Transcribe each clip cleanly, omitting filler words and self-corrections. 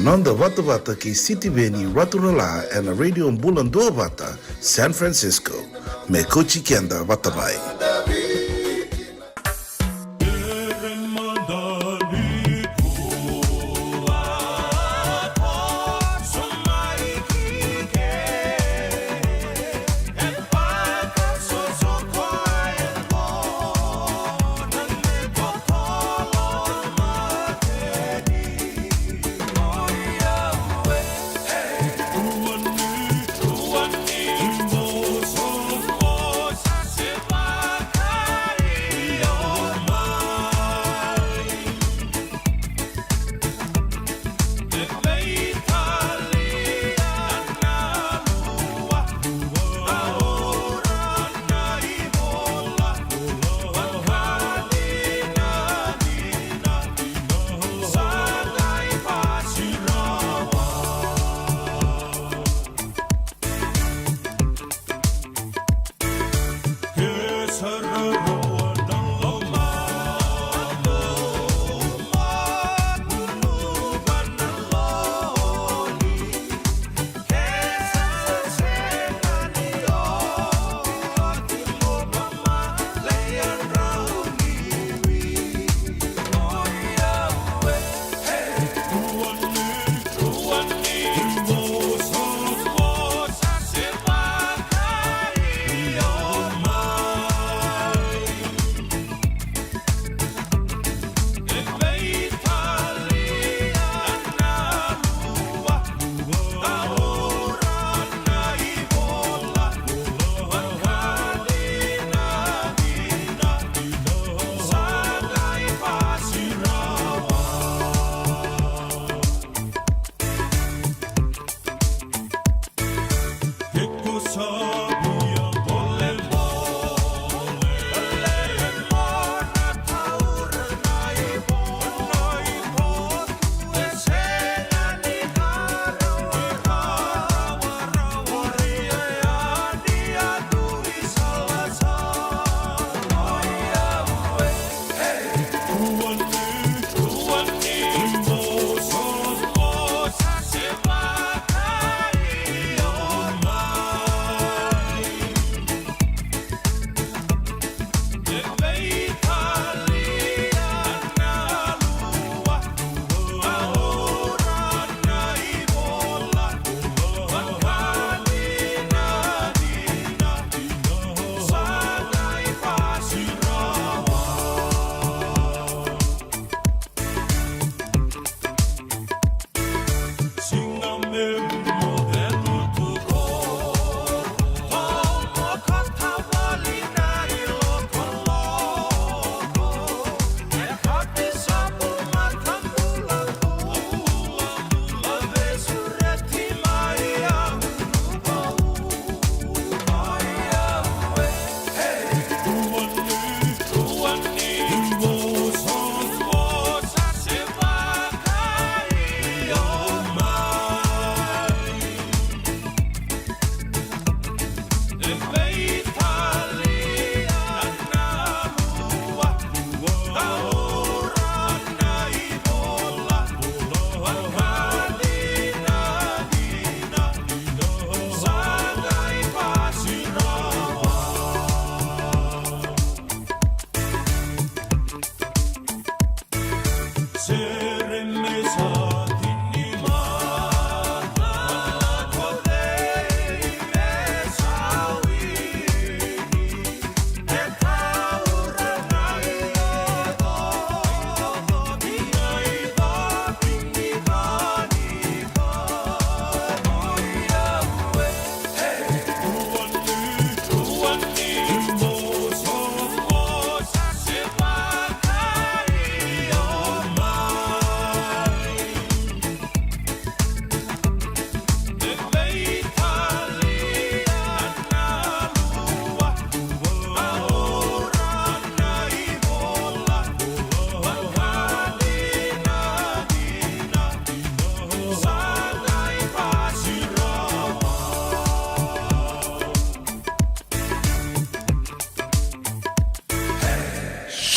Nanda Vata ki City Veni Raturala and a radio in Bula Duavata, San Francisco. Me Kochi Kenda Vatamai.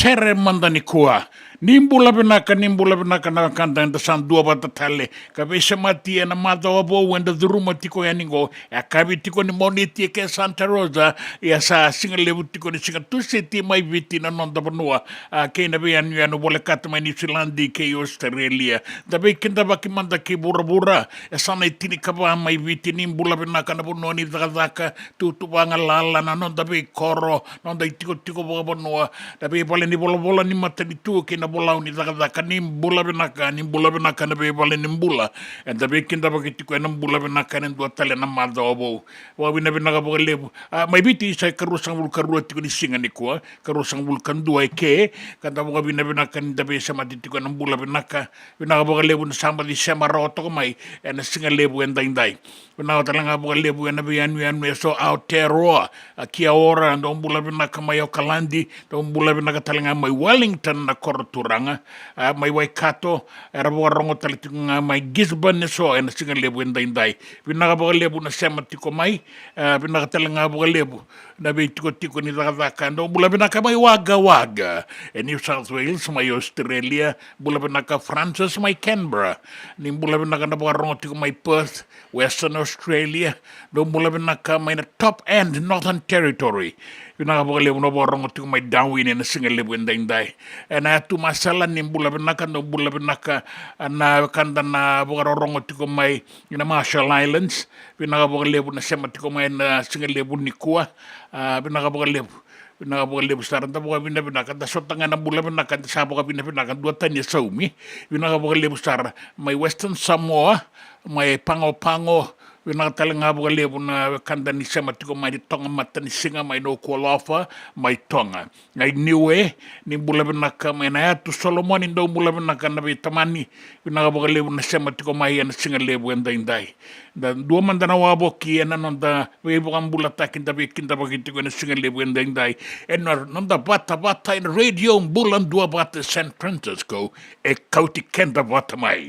Seremanda Nikua Nimbula binaka na kanda and the San Duavata Tale, Kavesha Mati and a mother of when the Ruma Tico Yaningo, a Cavitico Moniti Santa Rosa, yes, a single level Tico to city, my vitina non the Banua, Kenavi and Wolakat, Nichilandi, K Australia, the Bacon the Bakimanda Kiburabura, a son Tinikava, my vitinim Bulabinaka Nabunoni Zazaka, to Tubanga Lala, and non the big Coro, non the Tico Banoa, the people in the Bola Nimatani took in bola ni zaka nimbula benaka na bebale nimbula and the baking the bakiti ko nimbula benaka and do tale na madobo wa we never naga bogalebu may biti sa karusang bulkaru ti ko ni singa ni ko karusang bulkan duay ke kanda mo we never naka ni dabe sa matiti ko nimbula benaka we naga bogalebu na samba di semaroto ko may and singa lebu and dai na talanga bogalebu and we so out terror kia ora and nimbula benaka mayo kalandi nimbula benaka talanga may Wellington na Turanga, my Waikato, Arawarongo Talitunga, my Gisborne so and a single lebu in the day. We never lebu na Samatiko mai, Pinatelanga Lebu, Nabitiko Tiko Nizaka, and Bulabinaka, my Waga, and New South Wales, my Australia, Bulabinaka, Francis, my Canberra, Nimbulabinaka, Nabarongo, my Perth, Western Australia, no Bulabinaka, my top end Northern Territory. Pinakabagalebu na borong to my downwind and a single lebu in the day. And I to masala nimbula benaka no bula benaka na kanda na borong to my in the Marshall Islands. Pinakabagalebu na sematiko my na single lebu nikua. Pinakabagalebu. Pinakabagalebu starang tapo kami na benaka. Dasotanga na bula benaka. Sabo kami na benaka. 2 tanya saumi. Pinakabagalebu star my Western Samoa. My pango. Pinakatalang bogalebu na kanda ni sematiko may tonga mata ni singa may no kualafa may tonga. Ngay niwe ni bulabenaka may na to Solomon indo bulabenaka na bitamani pinakabogalebu na sematiko may na singa lebu and inday. Dan 2 mandana wabo ki na nonda webo kang bulatakin tabi kinta bagitiko na singa lebu and inday. And nonda Vata in radio Bula Duavata San Francisco e Kauti Keda Vata mai.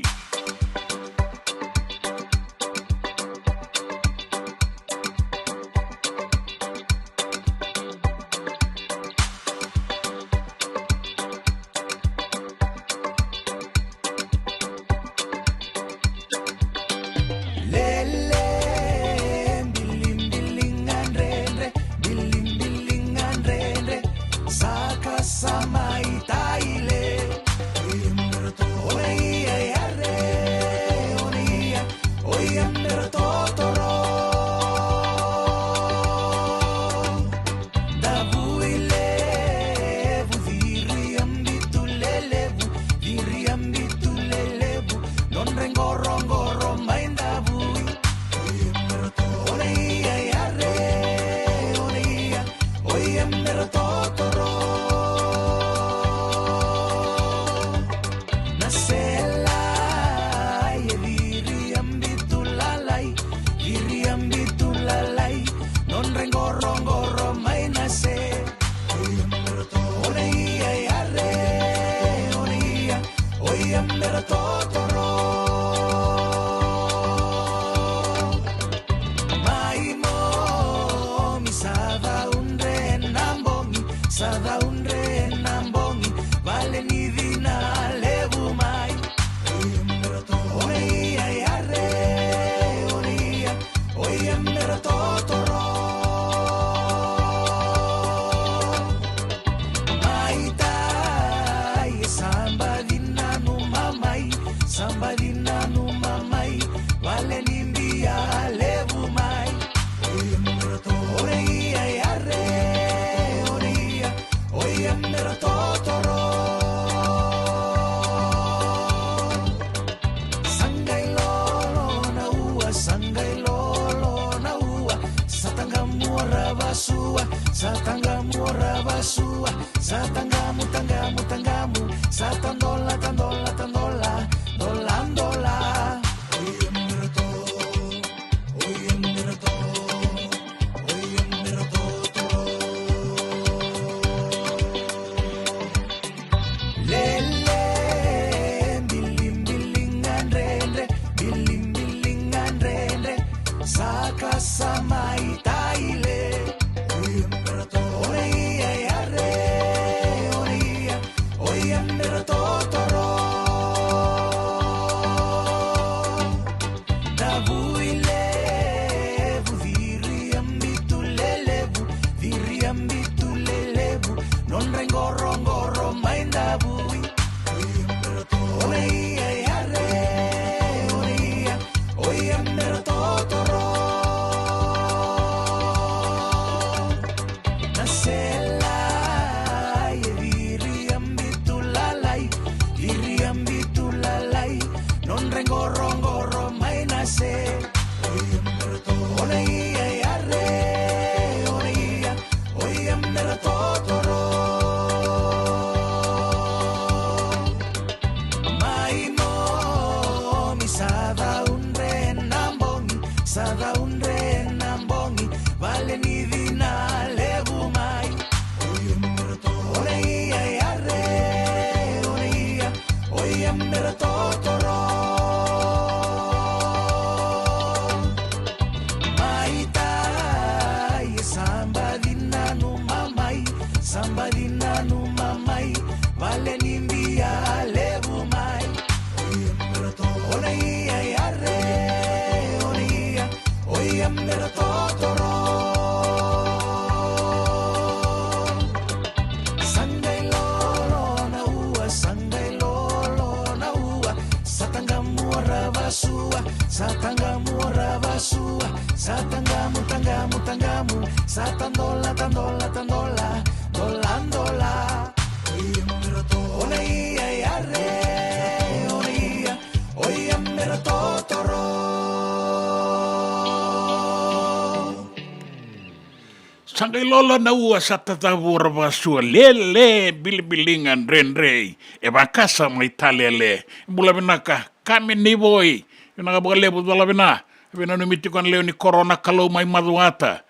Sangai lola na ua sa tatavura vasua lele bilibilingan renrei e vakasa mai talele mula benaka kame ni voi yuna ka lebu dola bena bena no mitikon leo ni corona kalau mai maduata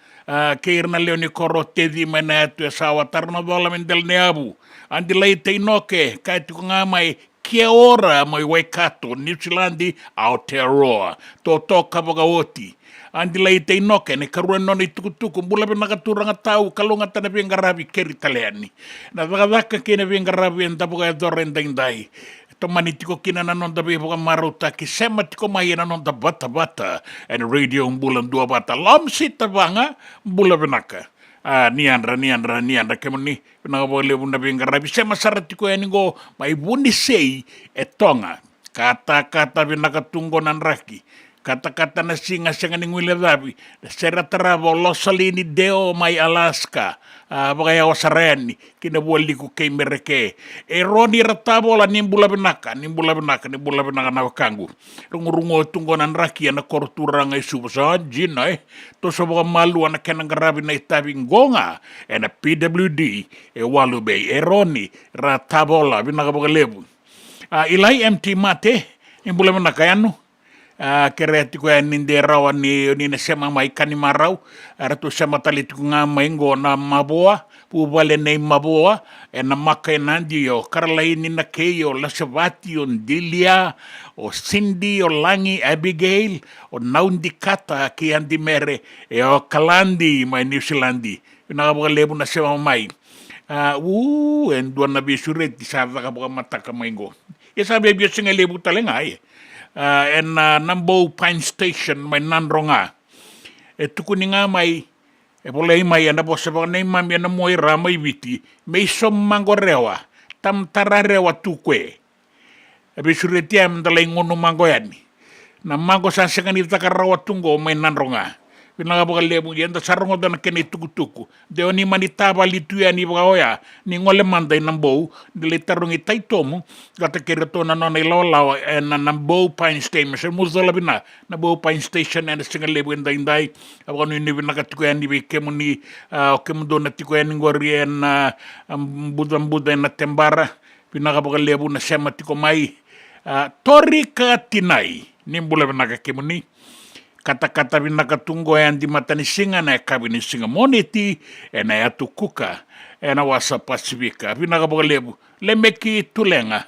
keirna leo ni koro tedi mana tu sawa tarna dola mendel neabu andi lai te noke kai tu ngamai kia ora mai Waikato New Zealandi Aotearoa to toka oti andi lai te inoke ne karua noni tukutuku mbula pe nakaturanga tau kalunga tana pengarabi keri taleani na vakavaka kene pengarabi en tapuka e dorenda indai tomani tiko kina na nonda bepoka maruta ki sema tiko mai na nonda Vata and radio Bula Duavata lam sita vanga mbula penaka niandra kemoni penakapole bunda pengarabi sema saratiko eningo mai buni sei e tonga kata-kata penakatungo nan raki kata-kata na singa ni ngwile dabi sera tarabo losalini deo mai Alaska bagaya wasareni kina buali ku kei mereke roni ratabola nimbula benaka na wakangu rungu tunggonan raki na kortura ngai subasa jina to sobo malu ana kenang garabi na itabi ngonga na PWD walu bay roni ratabola binaka bagalebu ilai MT mate nimbula benaka yanu kereti ko ninde rawa ni na sema mai kanimarau ratu sema talitu nga maingo na maboa pubale nei maboa na makai nandio karlaini na keyo la sabati on Dilia o Cindy o Langi Abigail o naundi kata ki andi mere o Kalandi mai New Zealandi na lebu na sema mai en duana bisureti sa ka mataka maingo esa bebia singa lebu talenga Nambo Pine Station mai nanronga tukuni nga mai polei mai anda bosa ba nei mami na moi ramai viti mei som mangorewa tam tararewa tukwe bisuretiam dalai ngono mangoyani na mango sa sengani takarawa tungo mai nanronga pinaka lebu yenda sarongo dan kene tukutuku deo ni manitaba lituya ni baoya ni ngole mandai nambo dile tarungi taitomu gata kereto na nona ilaw na nambo Pine Station muzola bina nambo Pine Station and single lebu indai abano ni binaka tukuyan ni kemu ni kemudo na tukuyan ngori na budan na tembara pinaka lebu na sema tiko mai torika tinai nimbula binaka kemu ni kata-kata binakatungo yang di mata ni singa na kabini singa moneti na atu kuka na wasa pasifika binakabagalebu lemeki tulenga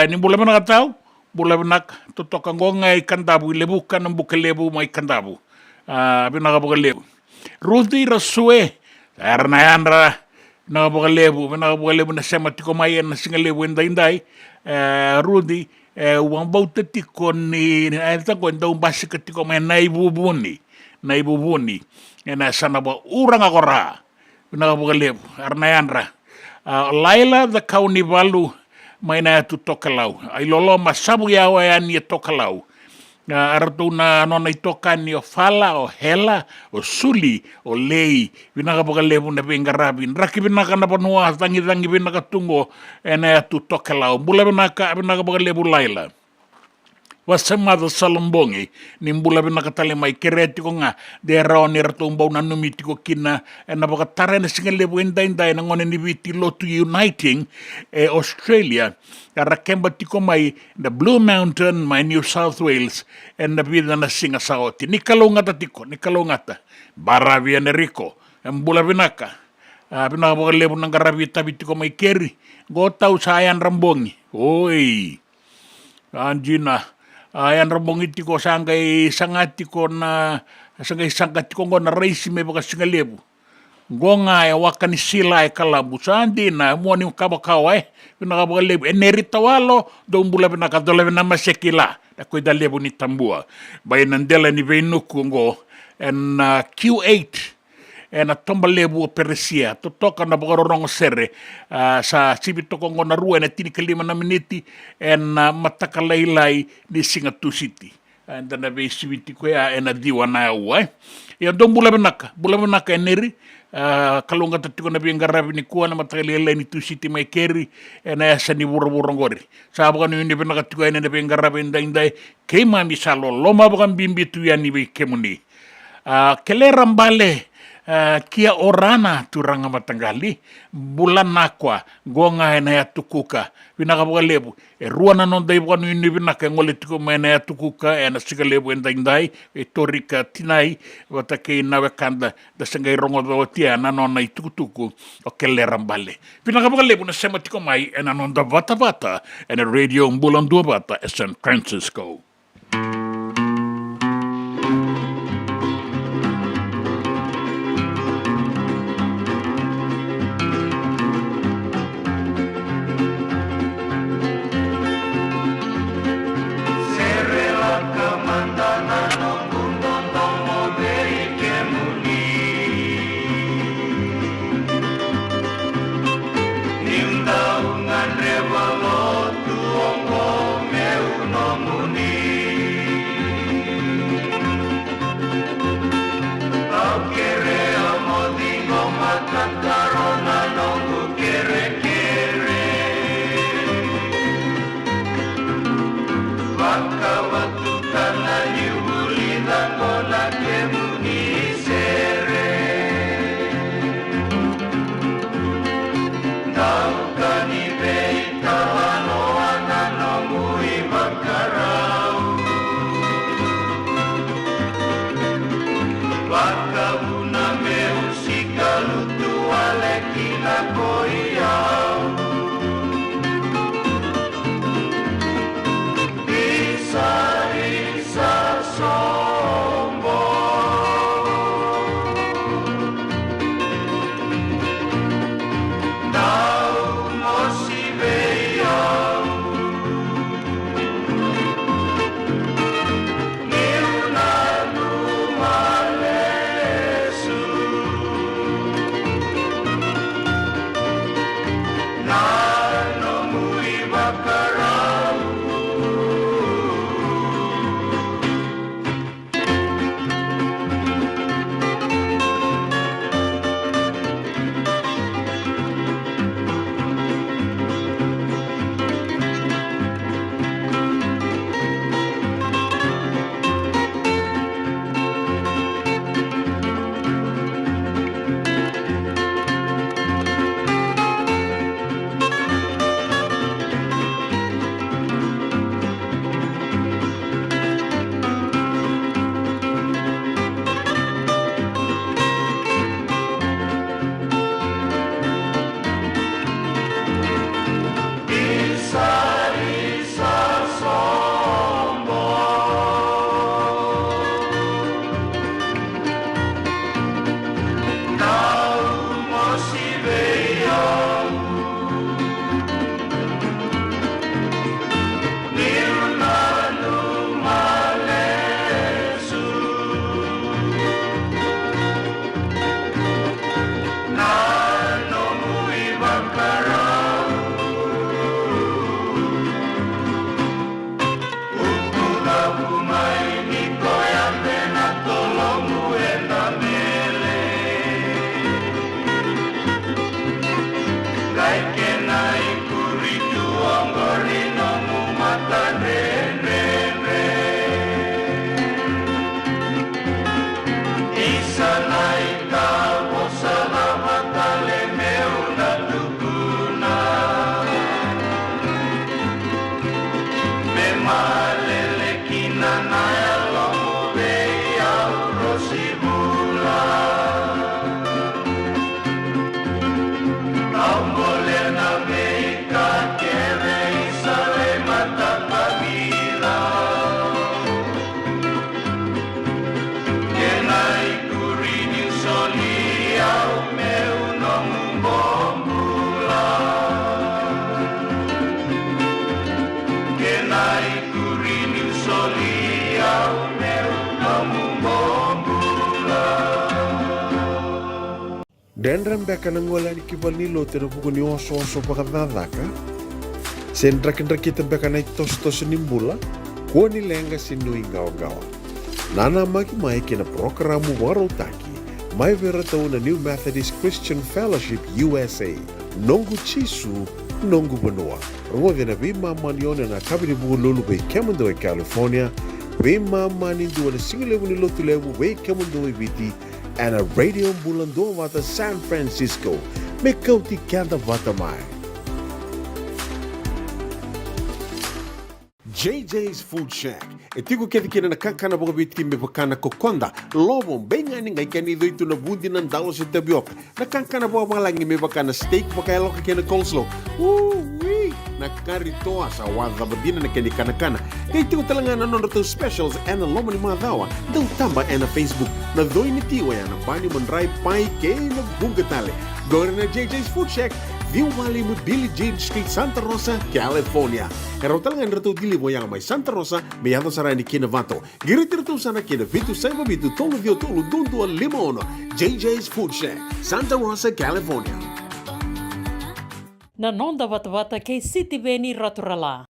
ni bula binakatau bula binak tutokangonga ikandabu lebu kanang bukalebu mai kandabu binakabagalebu Rudy Rasue Ernayandra Vinagapagalevu na sema tiko mai na singalevu indai Rudi uang bau tiko ni tako ndau basika tiko mai naibubuni ena sana ba urang agora vinagapagalevu arnayandra Laila the kauni valu mai na tu tokalau ai lolo masabu ya wa ani tokalau aratu na nona i toka ni o fala, o hela, o suli, o lei, vinagapagalevu na pingarabi. Raki vinaka na panua, tangi vinaka tungo, ena atu toka lau. Bula vinagapagalevu Laila. Wasamada salombongi, ni mbula vinaka tale mai kereti ko nga, de rao ni ratu umbau na numiti ko kina, ena pakatara na singalevu inda na ngone ni viti lotu uniting, Australia, Rakemba tiko mai the Blue Mountain, my New South Wales, and the vida na singa saoti. Nikalongata tiko, nikalongata. Baravia neriko, mbula vinaka. Vinagapagalevu ng garabi tabi tiko mai keri. Gotau sa ayan rambongi. Oi. Anjina. Ayan rambongi tiko sangay sangatiko na sangatiko ngo na raisi me baka singalevu. Gonga ya wakani sila kalabu sandi na muani kabakawa vinagapagalevu eneritawalo do mbula vinakadole vinama sekila da koida levu ni tambua bai nandela ni veinuku ngo en Q8 en tomba levu peresia to toka na bagarongo sere sa sibitoko ngo na rua na tini kalima na miniti en matakalailai ni Singatu City and then a sibiti ko ya en diwa na uai ya do mbula vinaka eneri kalunga tatiko na pingarabi ni kuana matakaliela ni tu City mai keri ena asa ni burongori sabu kan ni pinaka tiko ena pingarabi indai ke mami salo loma bukan bimbi tu ya ni kemuni kelerambale kia orana turanga matanggali bulan nakwa gonga ena ya tukuka vinagapagalevu ruana non dai bukan ni vinaka ngole tiko mena ya tukuka ena sigalevu indai torika tinai wata ke nawe kanda da sangai rongo do tia na nona tukutuku o kelerambale vinagapagalevu na sema tiko mai ena non da Vata ena radio Bula Duavata San Francisco. Dendram beka nangola ni kibalilo te buku ni oso pakadadaka. Sen drakin-drakitan beka na itos-tos nimbula. Kua ni lenga sinui gawa-gawa. Nana maki mai kina programo warotaki. Mai vera tau na New Methodist Christian Fellowship USA. Nongu chisu, nongu banua. Rungo vina bima manione na kabini buku lulu bei kemundo e California. Bima mani dua na singilewu ni lotu lewu bei kemundo e viti. And a radio Bula Duavata, San Francisco. Me Kauti, Keda, Vata mai. JJ's Food Shack. E tigo kena na kankana boga biti me bakana kokonda. Lobong benga ni ngai kani itu na bundi nan dalos e tapioca. Na kankana boga malangi me bakana steak baka eloka kena coleslaw. Wee! Na karitoa sa wadha badina na kani kana. Kaya tigo talaga na nono specials and lomo ni madawa. Daw tamba na Facebook. Na doi ni tiwa ya na bani manray pai kay na bunga tale. Gora na JJ's Food Shack. View Valley mo Billie Jean Street, Santa Rosa, California. Pero talagang rito dili mo yang may Santa Rosa, may ato sa rani kinavato. Girit-rito sana kinavitu sa mabitu tolo vio tolo dundu al limon. JJ's Food Shack, Santa Rosa, California. Nanonda Vata kay City Beni Raturala.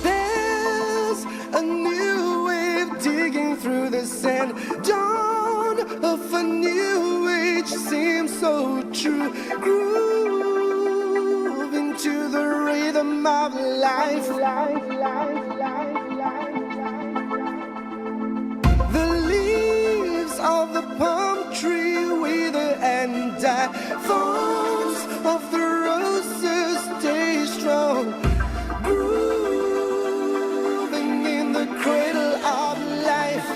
There's a new wave digging through the sand. Dawn of a new age seems so true. Groove into the rhythm of life. The leaves of the palm tree wither and die. Thorns of the roses stay strong. Grooving in the cradle of life.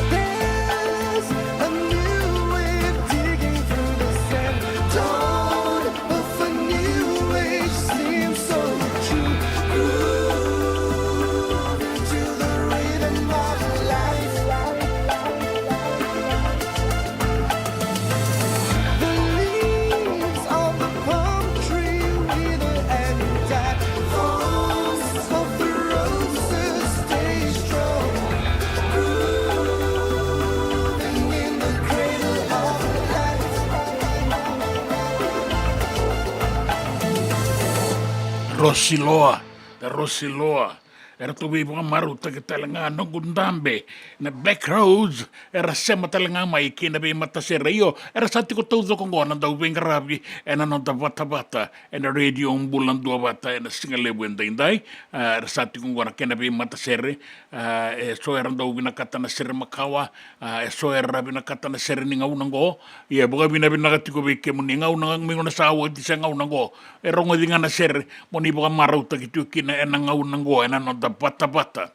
There's a new wave digging through the sand. Dawn of a new age seems so true. Groove into the rhythm of life. Rosiloa. Era tuwi mga maruta ki talanga nung gundambe na back roads era sema talanga mai kinabi mata sereyo era sati ko tuzo ko ngona daw wingarabi ena non da Vata ena radio Bula Duavata ena singale wenda indai era sati ko ngona kinabi mata sere so era daw binakata na sere makawa so era binakata na sere ni ngaunango ia buka binakati ko bike mo ni ngaunang mingona sawa di sa ngaunango era ngodinga na sere mo ni buka maruta ki tukina ena ngaunango ena non Vata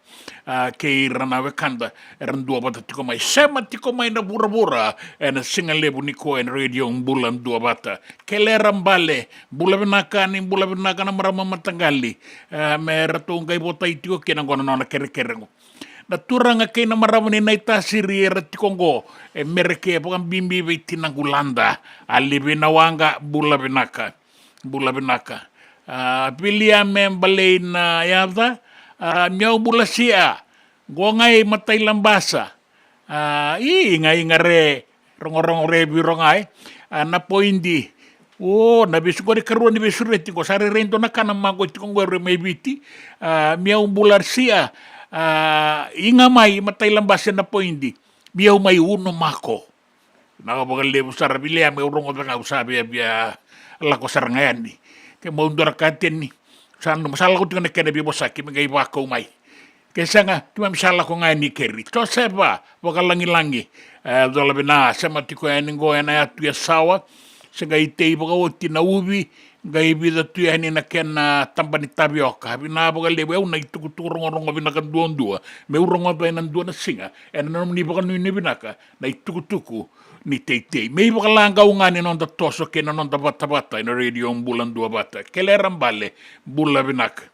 kei rana wekanda eran Duavata tiko mai sema tiko mai na bura ena singalebu niko en radio Bula Duavata kelera mbale bula benaka na marama matangali me ratu ngai bota itiko kena ngona nona kere na turanga kei na marama ni naita siri era tiko ngo mereke pokam bimbi viti nangulanda alibi na wanga bula benaka pilia membale na yada miau bula sia ngai matai lambasa ngai ngare rongorong rebi rongai na poindi na bisu ko karuan ni bisu reti ko sare rento na kana mago ti ko ngore mai biti miau bula sia mai matai lambasa na poindi miau mai uno mako na bagal le busara bilia me rongo nga usabe bia la ko sarangani ke mo ndora katen ni sanu masala ko tingane kene bi bosaki ngai wako mai kesanga tuma misala ko ngai ni keri to seba langi dola bina sama tiko yani ngo yana ya tu sawa senga itei boka oti na ubi ngai bida tu yani na kena tambani tabioka bina boka lebe una itu rongo bina kan duondua me urongo ba nan duona singa en non ni boka ni binaka na itu ni tei me boka langa ungani non da toso kena non da Vata in radio Bula Duavata keleram bale bula binak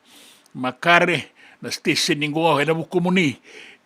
makare na station ningo ena bukumuni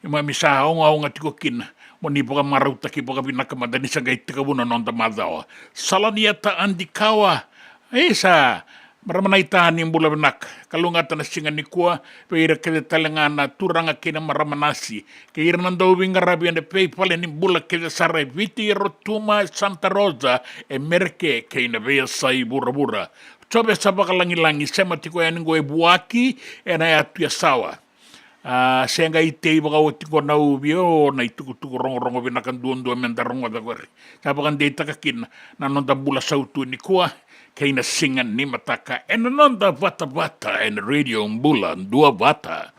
ma misa onga tiko kina moni boka maruta ki boka binak madani sa gai tika buna non da madawa salaniata andikawa esa maramanaitahan yung bula binak kalungatan na singa ni kuwa pero kaya talanga na turanga kina maramanasi kaya nan daw ngarabi ang PayPal ni bula kaya saray viti rotuma Santa Rosa merke kaya na beya sa bura sobe sa bakalangi sema tiko yan ngo buaki ena ya tuya sawa senga itei baka wati ko na ubio na itukutuku rongo binakan duon mendarongo da gore sabakan data kakin na non da bula sautu ni kuwa kay nasingan ni mataka and ananda Vata and radio Bula Duavata.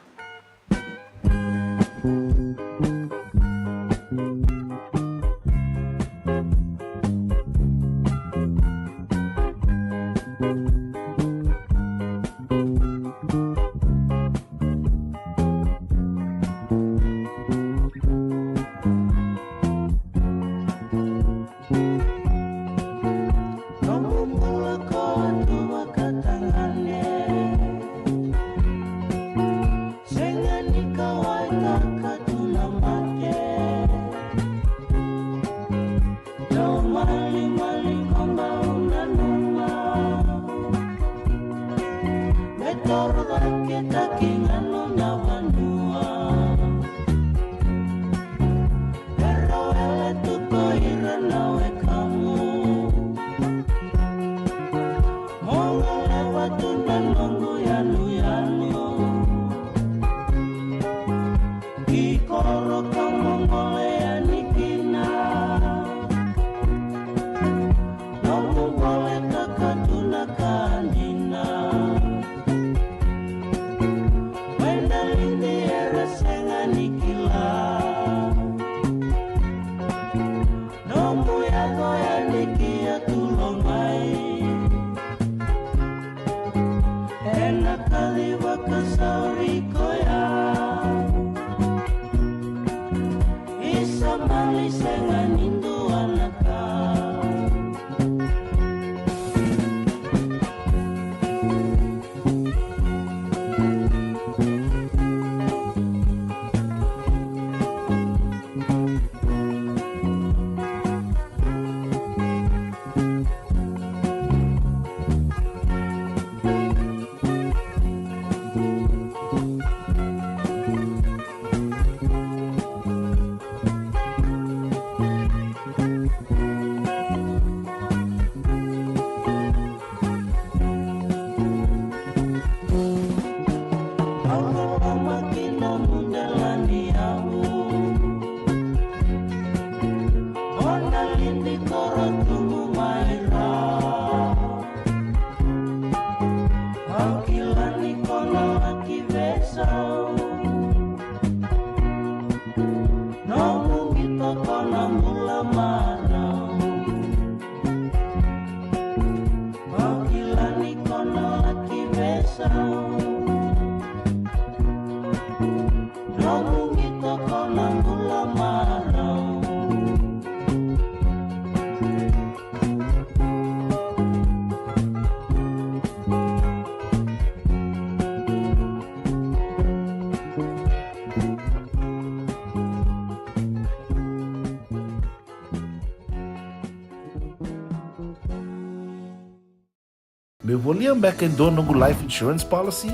Me volia back in do nungu life insurance policy?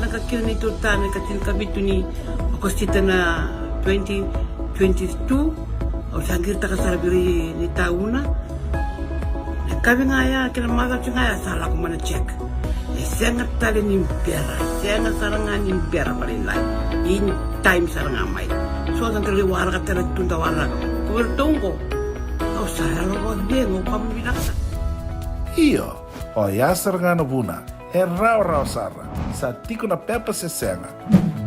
Laka kira ni tōtāne ka tini kabitu ni okostita na 2022 o sangir taka sarabiri ni tauna. Kabi nga ya kira maga nga ya sala ko mana check. Senga tali ni impera, senga saranga ni impera palilai. In time saranga mai. So ang kali wara ka tala tunda wara. Kuwertongo. O saya lo dengo pamilaka. Iyo, o ya sarangana buna, e rau sara, sa tiko na pepa se senga.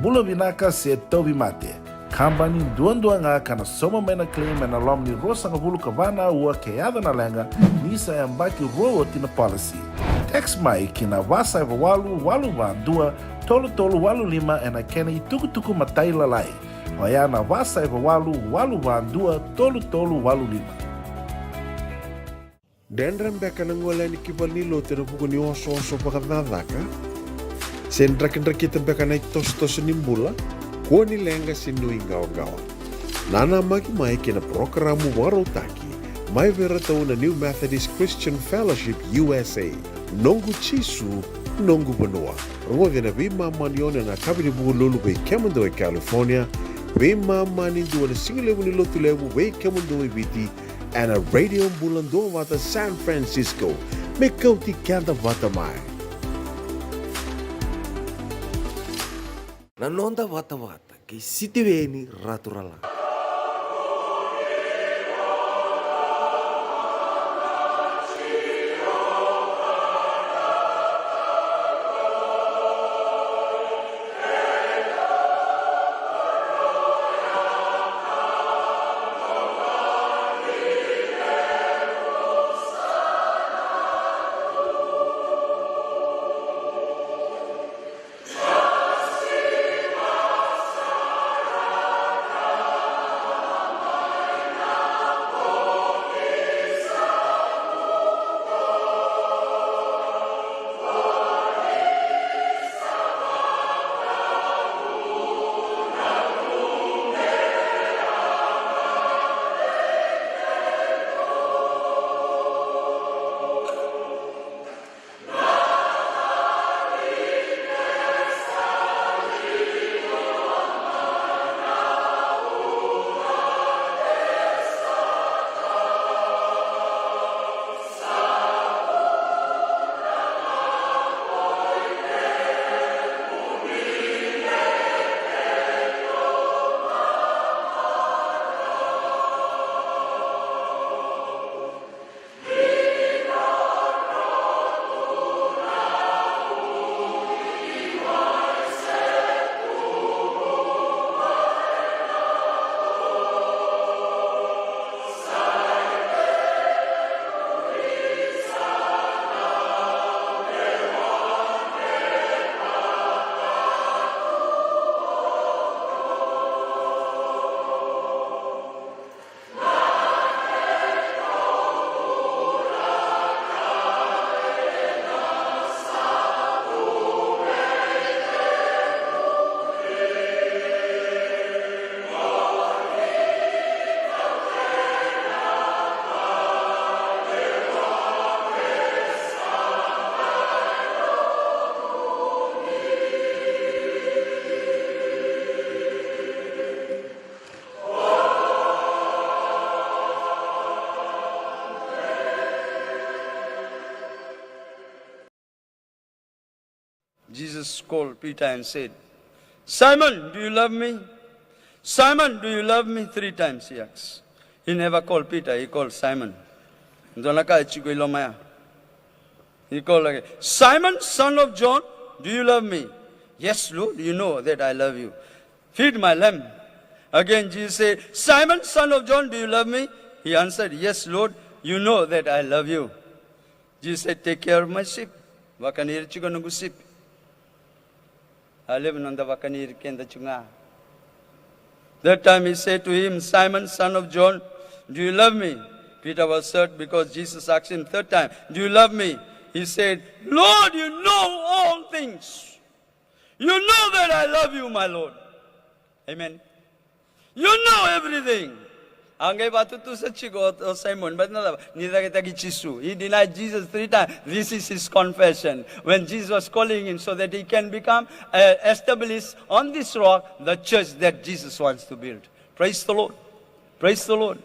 Bula vinaka se tobi mate. Kambani duan nga kana soma mena claim na lom ni rosa nga bulu kavana ua keada na lenga, nisa e mbaki roa tina policy. Text mai kina wasa eva walu dua, tolu walu lima e na kena i tuku matai lalai. O ya na wasa eva walu dua, tolu walu lima. Dendram beka na ngola ni kibal ni lote na buku ni oso pakadadaka. Sendra kita beka na itos ni mbula, kuo ni lenga sinu ingaw-gawa. Nana magi mai kina programo warotaki, mai vera tau na New Methodist Christian Fellowship USA. Nongu chisu, nongu banua. Rungo vina vima manione na kabini buku lulu bei Kemando e California, vima mani dua na singilewu ni lotu lewu bei Kemando e Viti, and a radio Bula Duavata San Francisco. Me Kauti Keda Vata mai. Nanonda Vata kay Sitiveni Raturala. Jesus called Peter and said, Simon, do you love me? Simon, do you love me? 3 times he asked. He never called Peter, he called Simon. He called again, Simon, son of John, do you love me? Yes, Lord, you know that I love you. Feed my lamb. Again Jesus said, Simon, son of John, do you love me? He answered, yes, Lord, you know that I love you. Jesus said, take care of my sheep. Wakanir chuga nungu sheep. I live in the wakanir kenda chunga. That time he said to him, Simon, son of John, do you love me? Peter was hurt because Jesus asked him 3rd time, do you love me? He said, Lord, you know all things. You know that I love you, my Lord. Amen. You know everything. Angay batu tu sa chigo o Simon, but no, neither kita Jisu. He denied Jesus 3 times. This is his confession. When Jesus was calling him so that he can become established on this rock, the church that Jesus wants to build. Praise the Lord. Praise the Lord.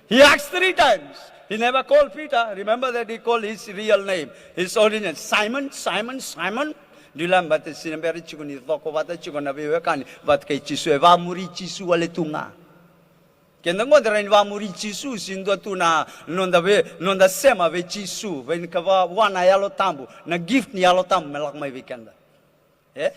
He asked 3 times. He never called Peter. Remember that he called his real name, his origin. Simon, Simon, Simon. Dilam bat sinambari chigo ni toko Vata chigo na biwekani bat kay Jisu eva muri Jisu wale tunga. Kenda ngo dera inva muri Jisu sindo tu na nonda sema ve Jisu ven kava wana yalo tambu na gift ni yalo tambu melak mai weekenda. Eh?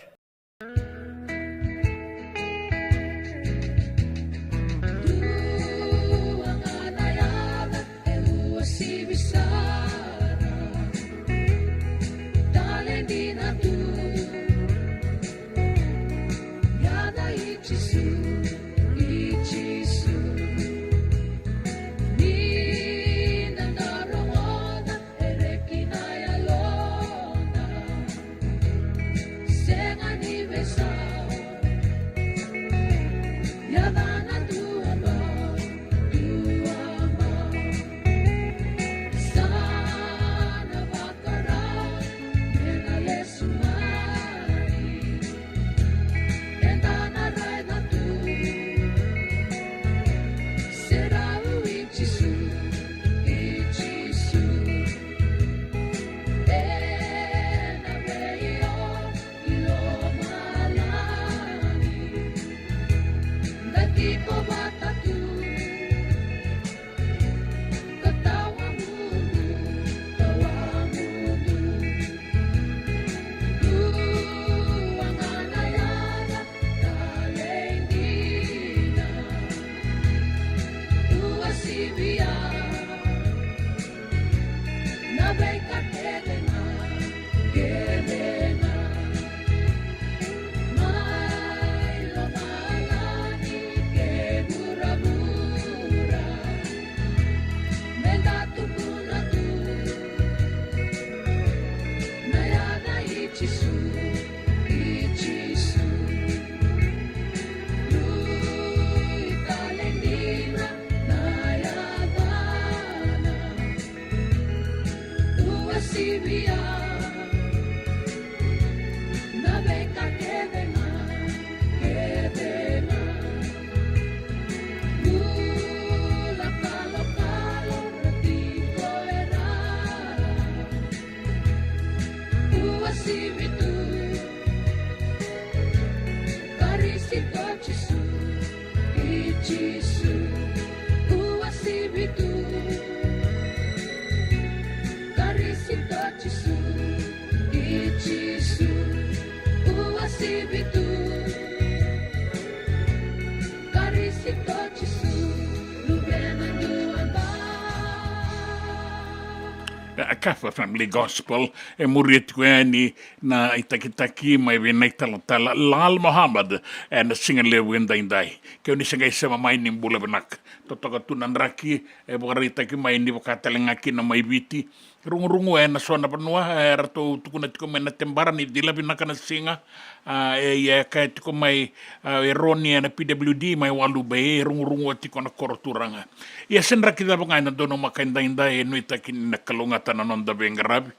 Kafa Family Gospel murit ko ni na itakitaki may binaital tala Lal Muhammad and singan lewin dainday kaya ni sangay sa mamay ni Bula Benak totokatunan raki bukarita ki may ni bakatalangaki na may biti rungu na sona panua rato tukuna tiko may natembaran ni dila binaka na singa kaya tiko may eronia na PWD may walu bay rungu tiko na koroturanga yasen raki da bangay na dono makaindainday no itakin nakalungatan na nonda bengarabi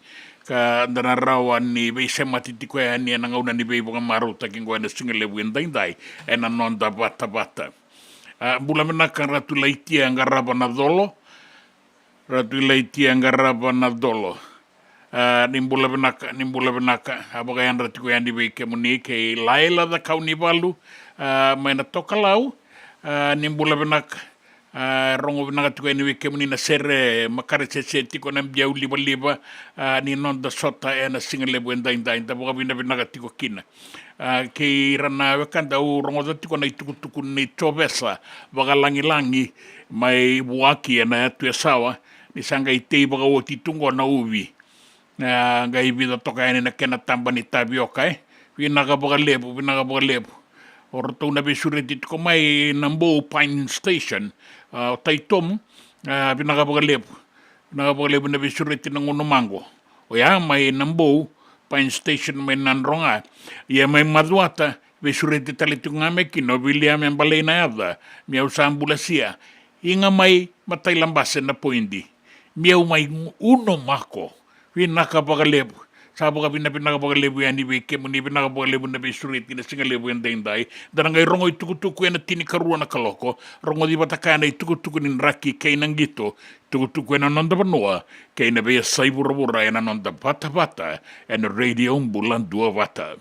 ka danarawan ni bay sematitiko ni nangauna ni bay bunga maru taking gwa na single windainday na nonda bata Bula Benak ratu laitia ngaraba na dolo nimbula benaka abagayan rati ko yan di bay kemuni kay laila da kauni balu may na tokalau nimbula benak rongo benaka tiko yan di bay kemuni na sere makarisese tiko nam biyaw liba ni non da sota na single buendainday da boga benaka tiko kina kay rana wekan daw rongo da tiko na itukutukun ni chobesa bagalangi may buaki na tuesawa ni sanga itei baga o titungo na uwi nga ibida toka na kena tamba ni tapioca vinaga baga lebu orto na besure dit ko may nambo Pine Station taitom vinaga baga lebu na besure tin ng unumango o ya may nambo Pine Station may nanronga ya may madwata besure dit talitung ngame kino William balay na yada miyaw sa ambulasia Inga mai matai lambase na poindi. Miau mai uno mako. Vinaka pagalebu. Sabo ka pinaka pagalebu yani be kemuni pinaka pagalebu na be surit kina singa lebu yang dai. Dan ngai rongo tuku yana tini karua na kaloko. Rongo di batakana tuku nin raki kay nang gito. Tuku yana nonda banua. Kay na be sai bura yana nonda Vata and radio Bula Duavata.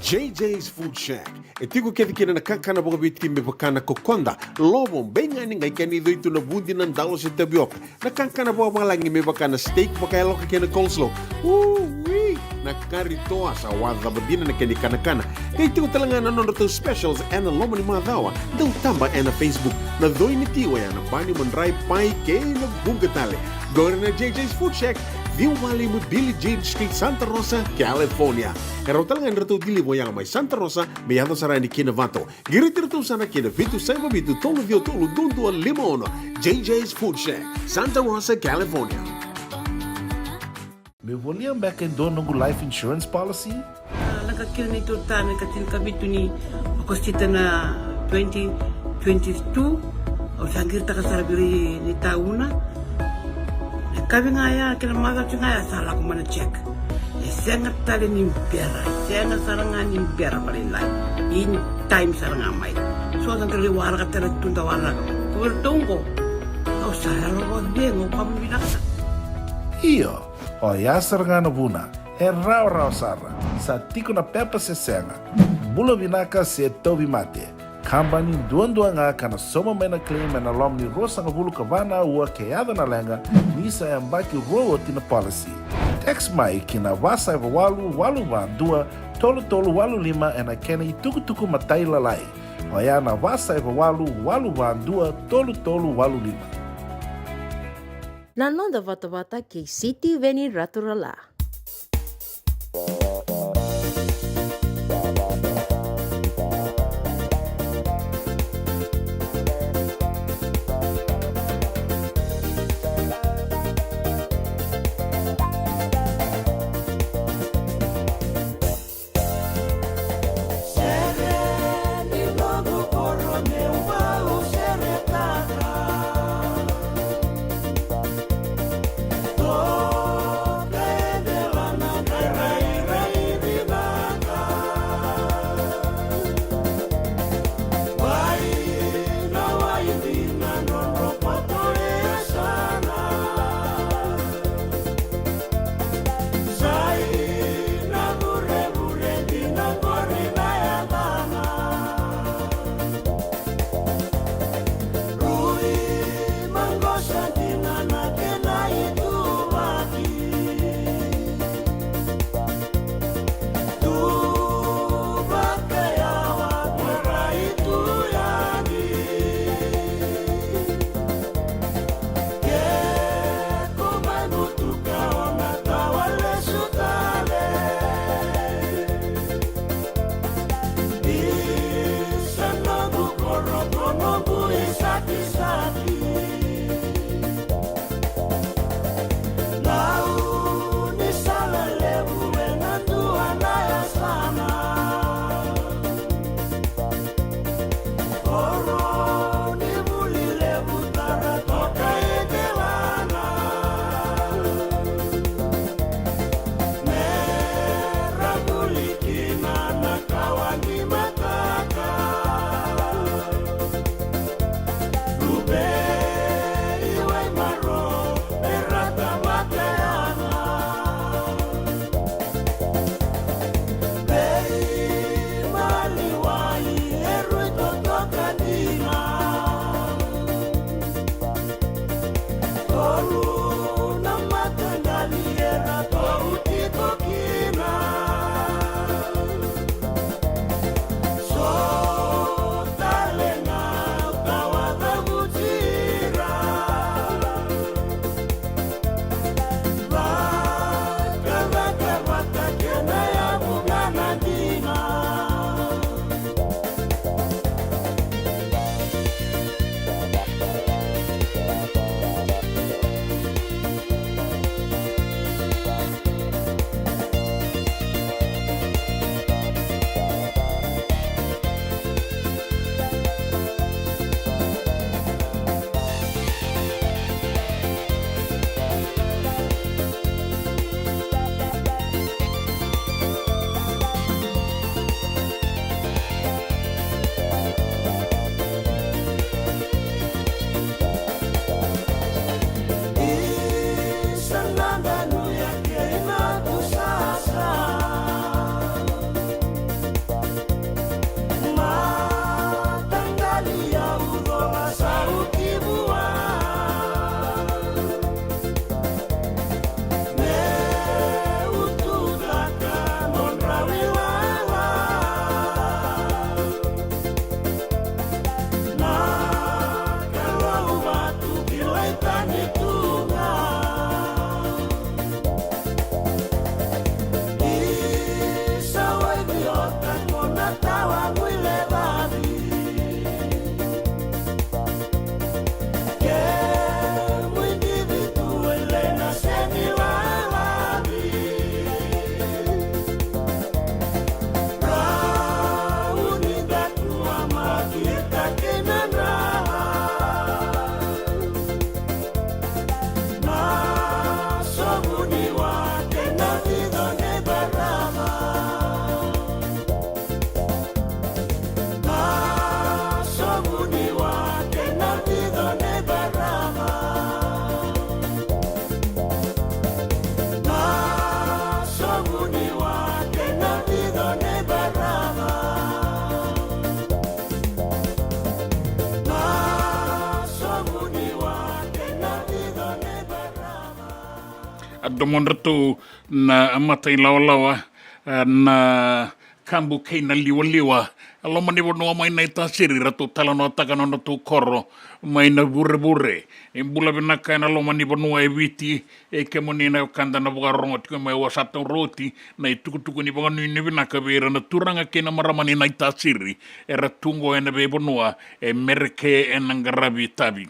JJ's Food Shack. E tiku kena na kakana boka biti me bakana kokonda. Lobo benga ni ngai kani doitu na bundi na ndalo se tabioka. Na kakana boka malangi me bakana steak boka eloka kena coleslaw. Wee! Na kari toa sa wadha badina na kani kana. Kaya tiku talangana no to specials and lomo ni madawa. Dau tamba na Facebook. Na doi ni tiwa ya na bani mandrai pai ke na bunga tale. Gore na JJ's Food Shack. Viu Valley mo Billy Jean Street, Santa Rosa, California. Pero talagang rito dili mo yang may Santa Rosa, may ato sarani kina Vato. Girit-rito sana kina Vitu Saiba Vitu Tolo Vio Tolo Dundo Limono. JJ's Food Shack, Santa Rosa, California. Me voliam back in doon ng life insurance policy? Nagkakira nito tayo, nagkatil kami ito ni Agostita na 2022. O sangir ta kasarabiri ni tauna. Kami ngaya kila mara ngaya salah ko mana check. Sengat tali ni pera, sengat sarangan ni pera palilai. In time sarangan mai. So ang kaliwara ka tala tunda wala. Ko tungko. Au saya lo bengo kamu bilang. Iyo, o yasar nga na buna, raw sara, sa tiko na pepa se senga, bula binaka se tobi mate, kambani duan nga kana soma mena claim na lom ni rosa nga bulu kavana ua keada na lenga, nisa yang baki rowo tina policy. Text mai kina wasa eva walu van dua, tolu walu lima ena kena tuku matai lalai. O ya na wasa eva walu van dua, tolu walu lima. Nanonda Vata ke City Veni Raturala. Toca Adomon ratu na amatai lawa na kambu kei na liwa. Aloma ni wano mai na itasiri ratu talano takano na tu koro mai na bure. Bula vinaka na aloma ni wano e viti e kemoni na kanda na wakarongo tiko mai wasatang roti na itukutuku ni wano ni vinaka vera na turanga ke na maramani na itasiri e ratungo e na wano e merke e nangarabi tabi.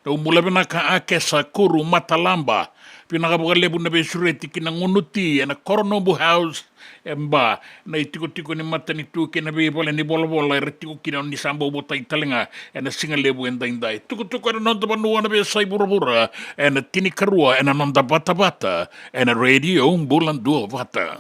Tau mula vinaka akesa kuru matalamba pinaka lebu na besureti kina ngunuti na koronobu house emba na itiko ni matani tu kina bebole ni bola retiko kina ni sambo bota italenga na singa lebu endai tuku na nonda banua na be sai burabura na tini karua na nonda bata na radio Bula Duavata.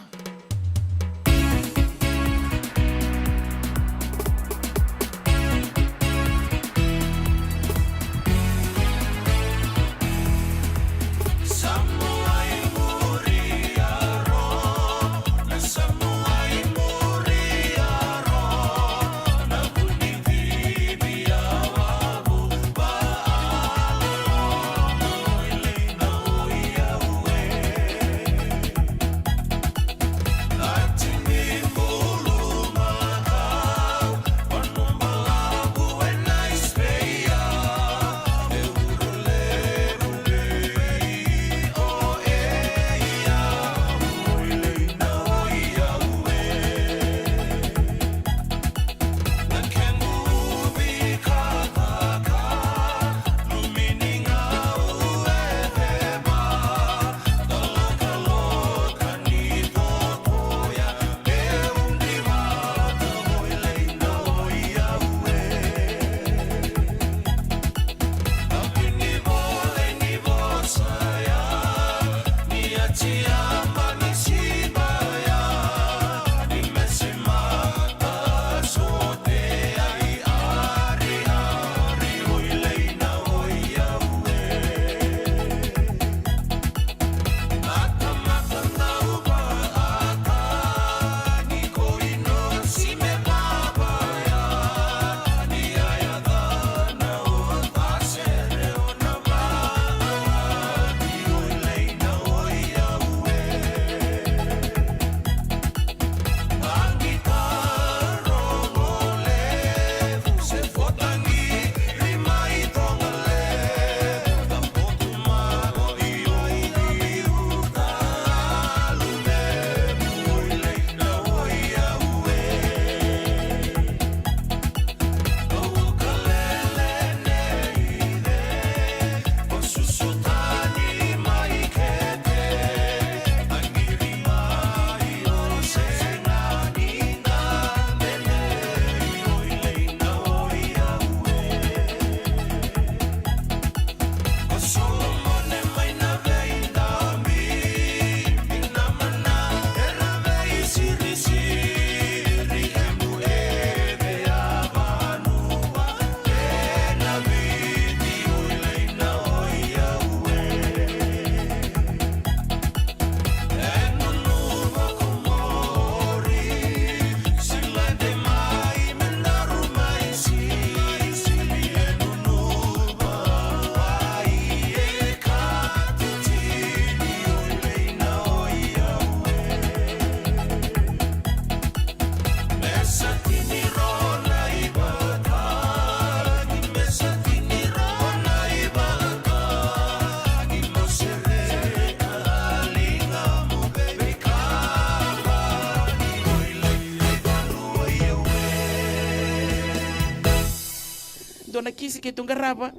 Dona kisi ke tunga rapa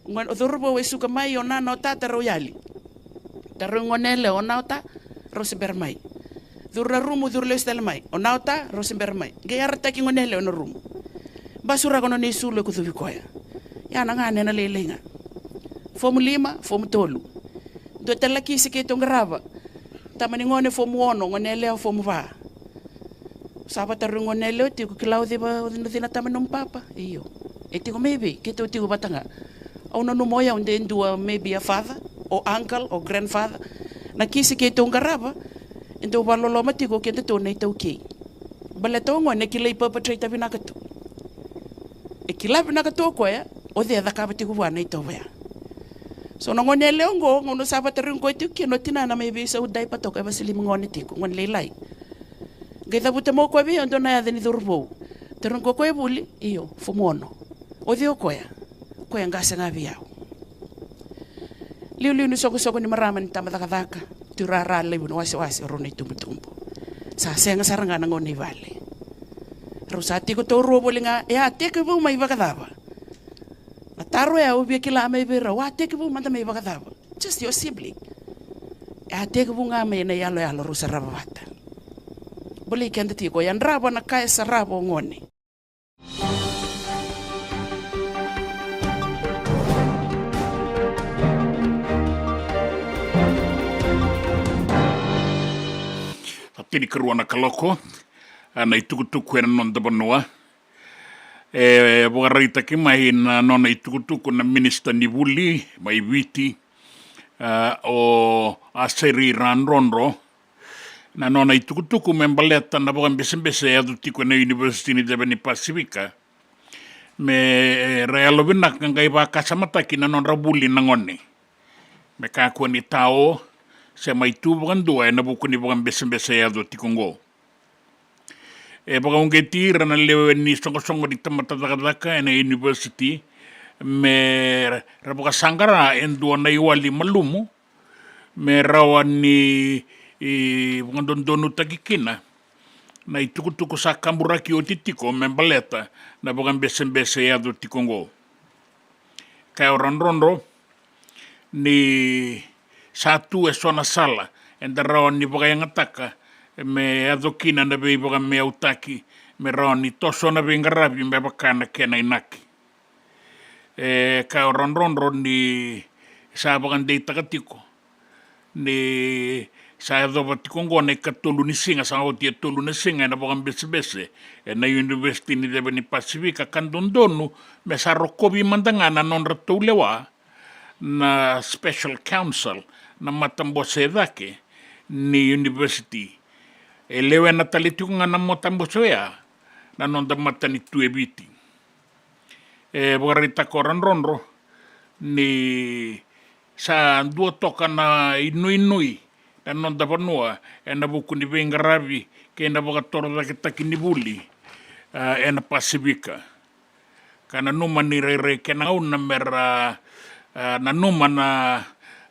ngon odorbo we suka mai ona no tata royali tarungonele ona ota rosember mai durra rumu durle stel mai ona ota rosember mai ge yarta ki ngonele ona rumu basura kono ne sulo ku tuvi koya ya na ngane na lelenga fomu 5 fomu 3 do tala kisi ke tunga rapa tamani ngone fomu ono ngonele fomu va saba tarungonele ti ku klaudi ba ndina tamani papa iyo Etigo maybe, kito tigo batanga. Ono no moya unde ndua maybe a father or uncle or grandfather. Na kisi kito ngaraba, ndo balolo matigo kito to na ito okay. Balato ngo ne kilay perpetrator binakato. E kilay binakato ko ya, o de da kabati ko na ito ya. So no ngone leongo ngono sapa terung ko tu kino tinana may bisa udai patok e basili ngone tiku ngon leilai. Gaita puta mo ko bi ondo na ya ni durbo. Terung ko e buli iyo fumono. Odio koya. Koya ngase ngabiao. Liu ni soko ni maraman tamadakadaka. Turara le no wasi rone tumbo. Sa senga saranga ngone vale. Rosati ko to robo linga ya te ke bu mai bakadaba. Taro ya ubi kila mai bera wa te ke bu manda mai bakadaba. Just your sibling. Ya te ke bu nga mai na yalo rusa rabata. Boli kende ti ko yan rabo na kaya sa rabo ngone. Tini karuana kaloko, na itukutuku e non da banua. Bukarita ki mai na nona itukutuku na minister ni Vuli, mai Viti, o Aseri Ranronro, na nona itukutuku membaleta na bukan bese-bese adu tiku na University ni Devani Pasifika. Me realo binak ngai baka samataki na non Vuli na ngone. Me kakua ni tao, se mai tu bukan dua na buku ni bukan bese-bese adu tikungo. Bukan tira na lewe ni songo-songo di tempat taka-taka na university me rabuka sangara en dua na iwali malumu me rawan ni bukan dondonu takikina na ituku-tuku sa kamburaki o titiko me baleta na bukan bese-bese adu tikungo. Kaya orang rondo ni satu sona sala en rawan ni bukan yang ataka me adokina na be bukan me autaki me rawan ni toso na be ngarabi me bakana kena inaki. Ka orang rondo ni sa bukan de takatiko ni sa do batikongo ne katulu ni singa sa o tie tulu ni singa na bukan bese-bese na University ni Devani Pasifika kandondonu me sa rokobi mandangana non ratulewa na special council na matambose dake ni university lewe na talitiku nga na matambose ya na nonda matani tuebiti bukarita koran ronro ni sa dua toka na inui na nonda panua na buku ni bengarabi ke na bukatora dake takini Vuli na Pasifika kana numa ni rere kena una mera na numa na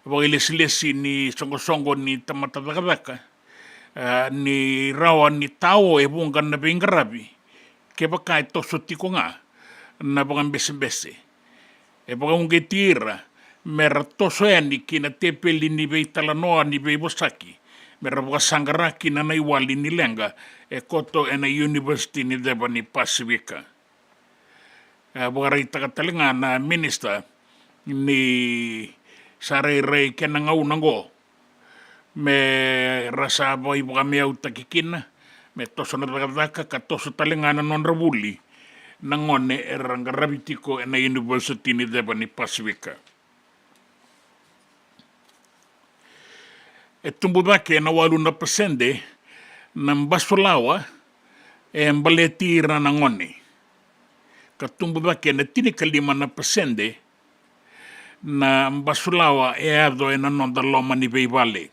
wailesilesi ni songo-songo ni tamatataka ni rawa ni tao e bungan na bengarabi ke baka ito sotiko nga na bungan bese-bese baka ungetira mera toso ni kina tepeli ni beitalanoa ni beibosaki mera baka sangaraki na naiwali ni lenga koto na University ni Devani Pasifika baka rita katalinga na minister ni sarere kena ngau nango me rasa boy buka me auta kikina me toso na taka ka toso talengana non Vuli nangone rangarabitiko na University ni Devani Pasifika tumbudake na walu na pasende na mbasulawa mbaletira nangone katumbudake na tinikalima na pasende na mbasulawa ado na nonda loma ni beivale.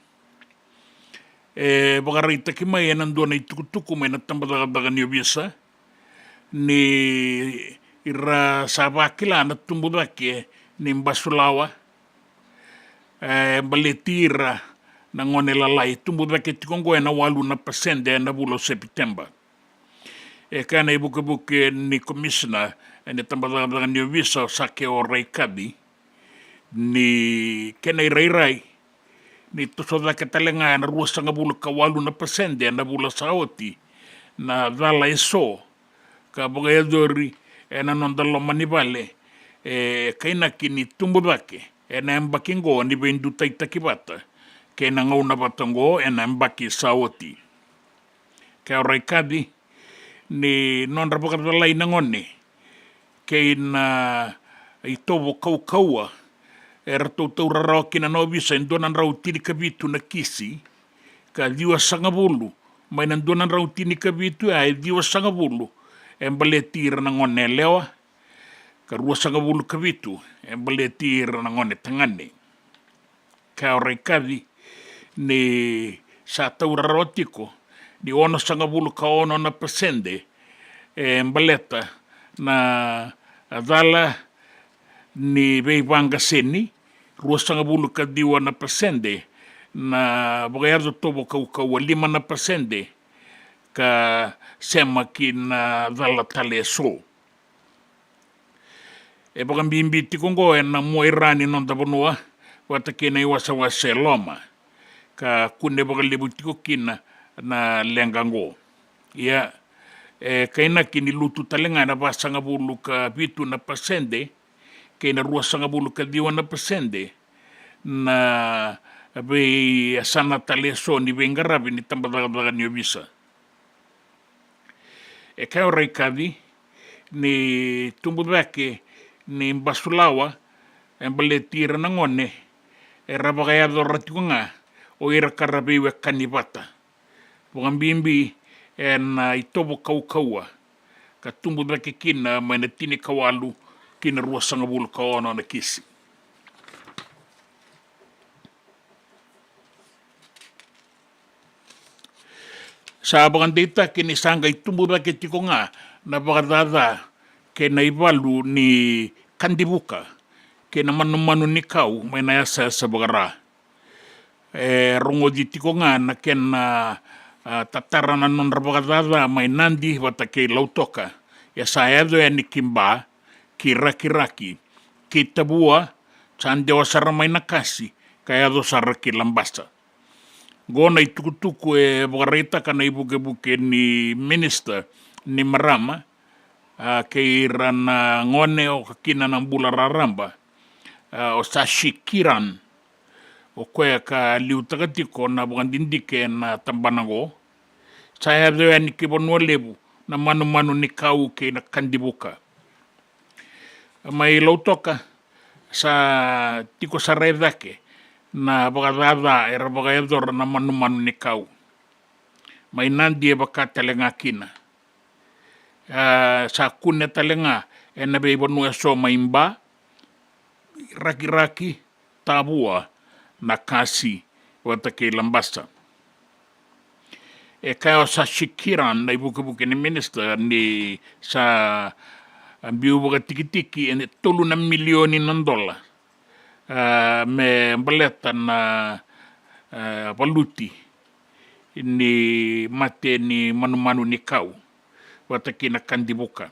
Bagarita ki mai na ndona itukutuku mai na tambadaga ni obisa ni ira sabakila na tumbudake ni mbasulawa baletira na ngone lalai tumbudake tikongo na walu na pasende na bulo September. Kana ibuke ni commissioner na tambadaga ni obisa sake o Reikabi ni kena irai ni tosoda ke talenga na ruasa nga bula kawalu na pasende na bula saoti na dala eso ka bogayadori na nondalo manibale kaina kini tumbudake na embakingo ni bendu taitakibata ke na ngauna batango na embaki saoti ka Reikabi ni non rapakadalai nangone ke na itobo kaukaua tau rarao kina no bisa endonan rau tini kabitu na kisi ka diwa sangabulu mai nandonan rau tini kabitu diwa sangabulu embaletira na ngone lewa ka rua sangabulu kabitu embaletira na ngone tangane ka ora kavi ni sa tauraro tiko ni ono sanga bulu ka ono na pasende mbaleta na dala ni veivanga seni rua sanga bulu ka diwa na pasende na bagayardo tobo kau 5% ka sema ki na dala tale so e bagan bimbi tikongo na mo irani non taponua wata kena iwasa wasa loma ka kune bagan lebu tiko kina na lengango ya kaina kini lutu talenga na basanga bulu ka bitu na pasende kaina rua sanga bulu ka diwa na pasende na be sana tale so ni vengarabi ni tambadaga ni obisa ka ora kavi ni tumbudake ni basulawa embaletira na ngone rabagayado ratikunga o ira karabiwe kanibata bugambimbi na itobo kaukaua ka tumbudake kina mana tini kawalu kina rua sanga bulu ka ono na kisi sa bagandita kini sanga itumbuda ke tikonga na bagadada ke na ibalu ni kandibuka ke na manu ni kau may na sa bagara rongo di tikonga na ken na tataranan non bagadada may nandi wata ke lautoka ya sayado ya ni kimba kiraki kitabua chandewa saramay nakasi kaya do saraki lambasa gona itukutuku bagarita kana ibuke ni minister ni marama ke irana ngone o kakina ng Bula Raramba o sashikiran o kaya ka liutagatiko na bugandindike na tambanago saya doya ni kibonwa lebu na manu ni kau ke na kandibuka may lautoka sa tiko sa redake na bagadada era bagador na manu ni kau may nandi baka talenga kina sa kunne talenga na bebonu so maimba raki tabua na kasi wata ke lambasa kaya sa shikiran na ibuke ni minister ni sa biu baga tiki $3 million me baleta na valuti ni mate ni manu ni kau wata kina kandibuka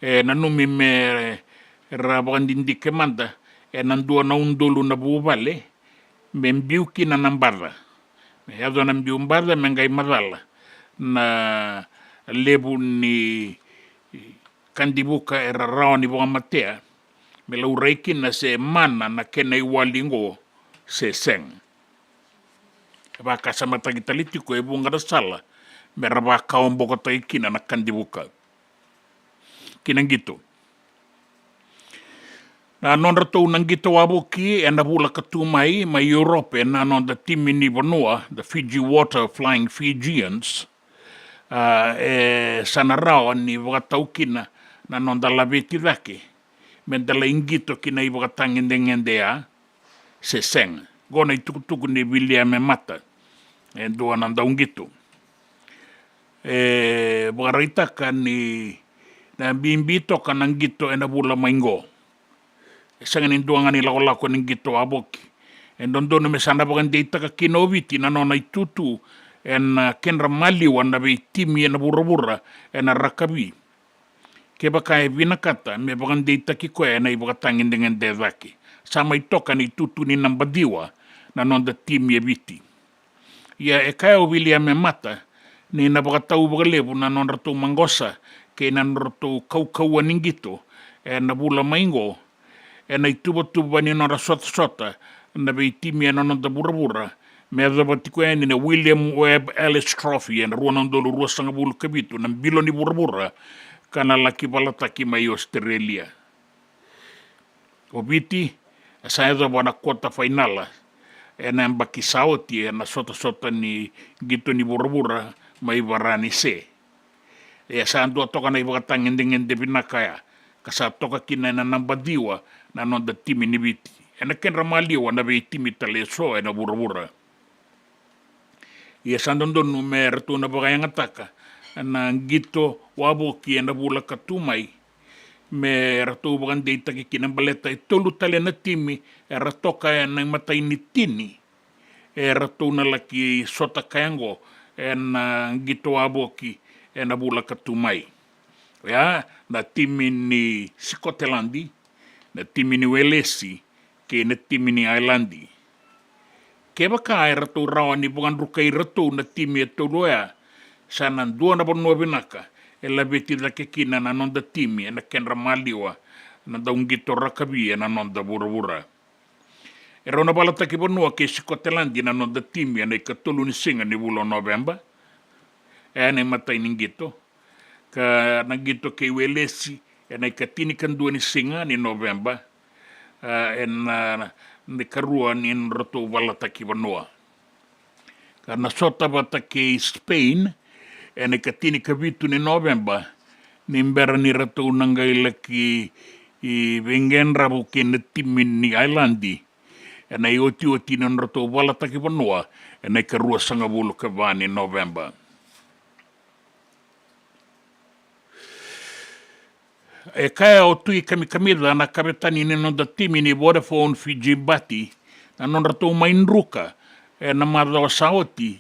nanumi me rabagandindike manda nandua na undulu na buubale me mbiu kina nambarda me yado na mbiu mbarda me ngai madala na lebu ni kandibuka rao ni boga matea me lau reikina se mana na kena iwalingo se seng. Baka sa matagitalitiko e bunga da sala me raba kaombo kata ikina na kandibuka. Kinang gitu. Na non rato nang gitu wabuki e na bula katumai ma Europe na non da timi ni Vanua, the Fiji Water Flying Fijians, sanarao ni wakatau kina na non da labeti dake. Men dala ingito kina i wakatangin dengendea se seng. Gona itukutuku ni William e mata. E doa nanda ungito. Wakaritaka ni na bimbito ka nang gito e na bula maingo. Sangan induangan ni lako ng gito aboki. En dondo me sana bagan deita ka kinoviti na nona itutu en kenra maliwan na be timi na burra en rakabi. Keba kai vinakata me bagan deita ki koe na ibakatangin dengan devaki. Sama itoka ni tutu ni nambadiwa na nonda timi e biti. Ya kaya William e mata ni nabakatau bagalebu na nonda to mangosa ke na nonda to kaukawan ng gito na bula maingo na ituba ni nonda sota na be timi na nonda burra me adabati ko ni na William Webb Ellis Trophy na ruanang dolo ruasang bulu kabito ng bilo ni burra kana laki balataki mai Australia. O biti saya da bona kota finala na mbaki sauti na sota ni gitu ni burra mai barani se. Ya sandu toka na ibakatangin dengan de binakaya. Kasa toka kina na nambadiwa na nonda timi ni biti na ken ramaliwa na be timi tale so na burabura ia sandondonu me ratu na bagayanga taka na gito waboki na bula katumai me ratu bagan deita ki kinambaleta tolu tale na timi ratoka na matai ni tini ratu na laki sota kayango na gito waboki na bula katumai ya na timi ni Sikotelandi na timi ni Welesi ke na timi ni Islandi ke baka ai ratu rawa ni bukan rukai ratu na timi toloya sanan dua na bonua binaka ela beti da ke kina na nonda timi na kenra maliwa na daungito rakabi na nonda burabura era na balata ke bonua ke Sikotelandi na nonda timi na ikatulu ni singa ni bulo November ne matai ningito ka nagito ke Welesi na ikatini kan dua ni singa ni November ni karua ni ratu balata ki bonua karena sota bata ke Spain ene katini kabitu ni November ni mbera ni ratu nangai laki i vengen rabu ke na timin ni Islandi ene oti na ratu balata ki bonua ene karua sanga bulu ka vani November e kaya o tui kamida na kabetani ni nonda timi ni Vodafone Fiji Bati na nonda tau mainruka na madao saoti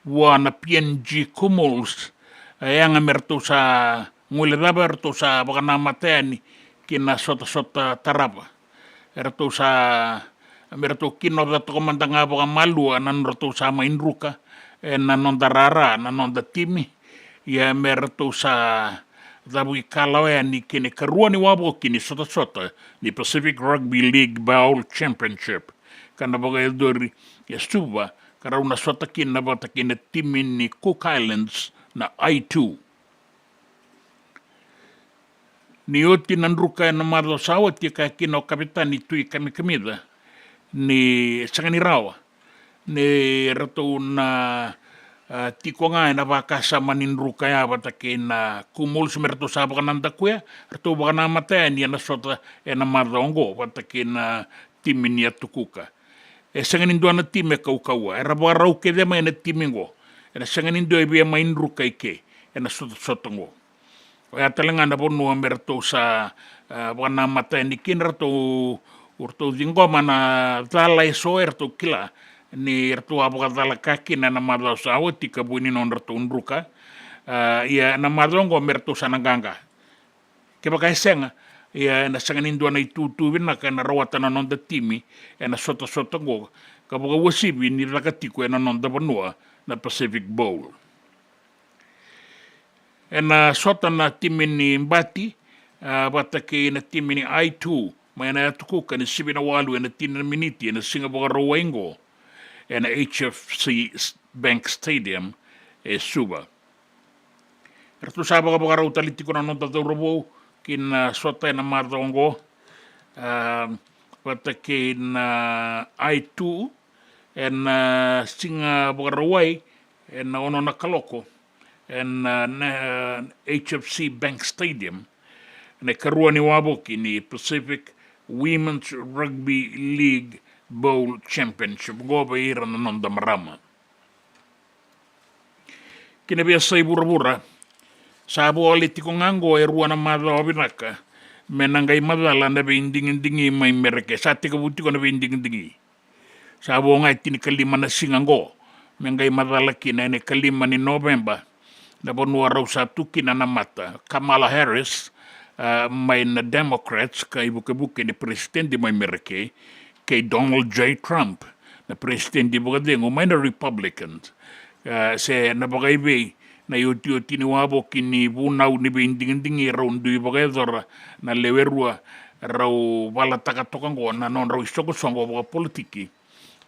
wa na PNG Kumuls anga merto sa ngule daberto sa bakana mateni kina sota taraba erto sa merto kino da komandanga baka malu na nonda sa mainruka na nonda rara na nonda timi ya merto sa Zabu ikalawa ni kene karua ni wabo kini sota ni Pacific Rugby League Bowl Championship kana baga eldori ya suba kara una sota kina bata kina timin ni Cook Islands na I2 ni oti nandruka na marlo sawa tika kina kapitani tui kamida ni sangani rawa ni rato na tiko nga na bakasa manindruka ya bata kina kumul sumerto sa baka nanda kuya rato baka na mata ni na sota na madongo bata kina timin ya tukuka sanganin do na time kaukawa era barau ke de mai na timingo era sanganin do be mainruka ike na sota ngo ya talenga na bonu amerto sa baka na mata ni kin rato urto dingo mana tala eso erto kila ni ratu abakadala kaki na namadao sa awati kabuni non ratu unruka ia namadongo mertu sanaganga ke baka senga ia na sanganin do na itutu na kana rawata na non da timi na sota go ka baka wasibi ni lakatiko na non da banua na Pacific Bowl na sota na timi ni Mbati bata ke na timi ni I2 mai na tukuka ni sibina walu na tina miniti na singa baka rawaingo and HFC Bank Stadium suba. Ertu saba ka baka talitiko na nonta robo kin sota na madongo bata kin I2 and singa baka rawai and ono na kaloko and HFC Bank Stadium na karua ni wabo kini Pacific Women's Rugby League Bowl Championship go ba ira na nonda marama kina biasa ibura sabo aliti ko ngango erua na madao binaka menangai madala na binding mai mereke sati ka buti ko na binding sabo ngai tini kalima na singango mengai madala kina ne kalima ni November na bonua rau satu kina na mata Kamala Harris mai na Democrats ka ibuke ni presidente mai mereke kay Donald J. Trump na presidente bukadengo may na Republicans se na bagaybe na yuti ni wabo kini bunaw ni binding raw ndu bagaydor na lewerua raw wala takatokango na non raw istoko songo baga politiki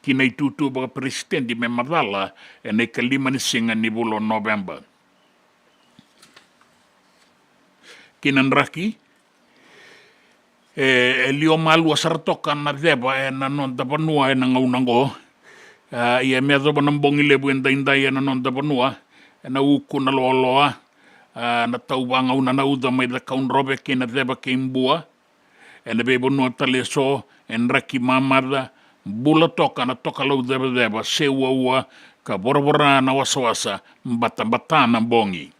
kina itutu baga presidente me madala na kalima ni singa ni bulo November kinanraki lio malu asartoka na deba na non da banua na ngaunango ia me do banambongi lebu enda na non da banua na uku na loloa na tauwanga una na uda mai da kaun robe ke na deba ke imbua na be bonua tale so en raki mamada, bula toka na toka lau deba se ua ka bora na wasa mbata na bongi.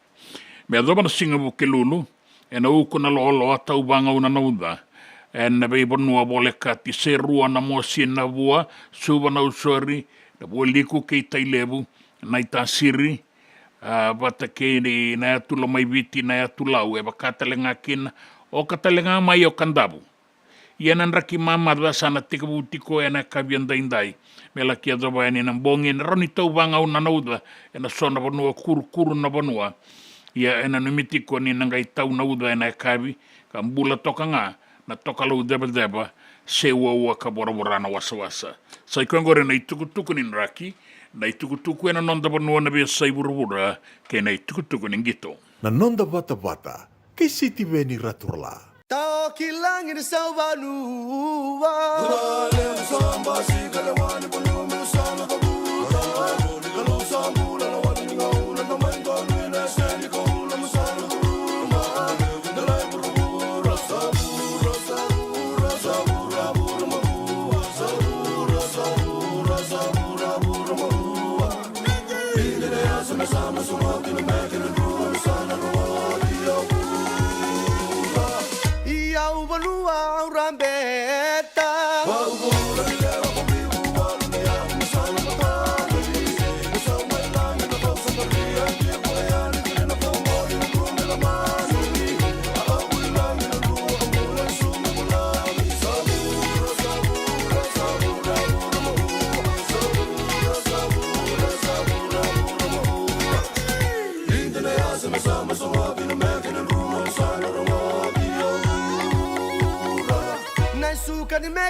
Mea doba na singa bu ke lulu, e na uku na lo atau banga una na uda, e na bei bonua bole ka ti se rua na mo na bua, suba na usori, na bua liku ke tai lebu, na ita siri, Vata ke ni na atula mai viti na atulau, e baka talenga kina, o ka talenga mai o kandabu. Ianan raki mamada sana tika butiko e na kabian daindai. Mela kia doba e ni na bongi, na roni tau banga una na uda, e na sona banua kuru na banua, ia ena numitiko ni nangai tau na uda ena kabi ka mbula toka nga na toka lau deba se ua ka bora na wasa. Sai kongore na itukutuku ni nraki, na itukutuku ena nonda banua na bia sai burubura ke na itukutuku ni ngito. Na nonda Vata, kei City Veni Raturla. Tao kilang in sa vanua.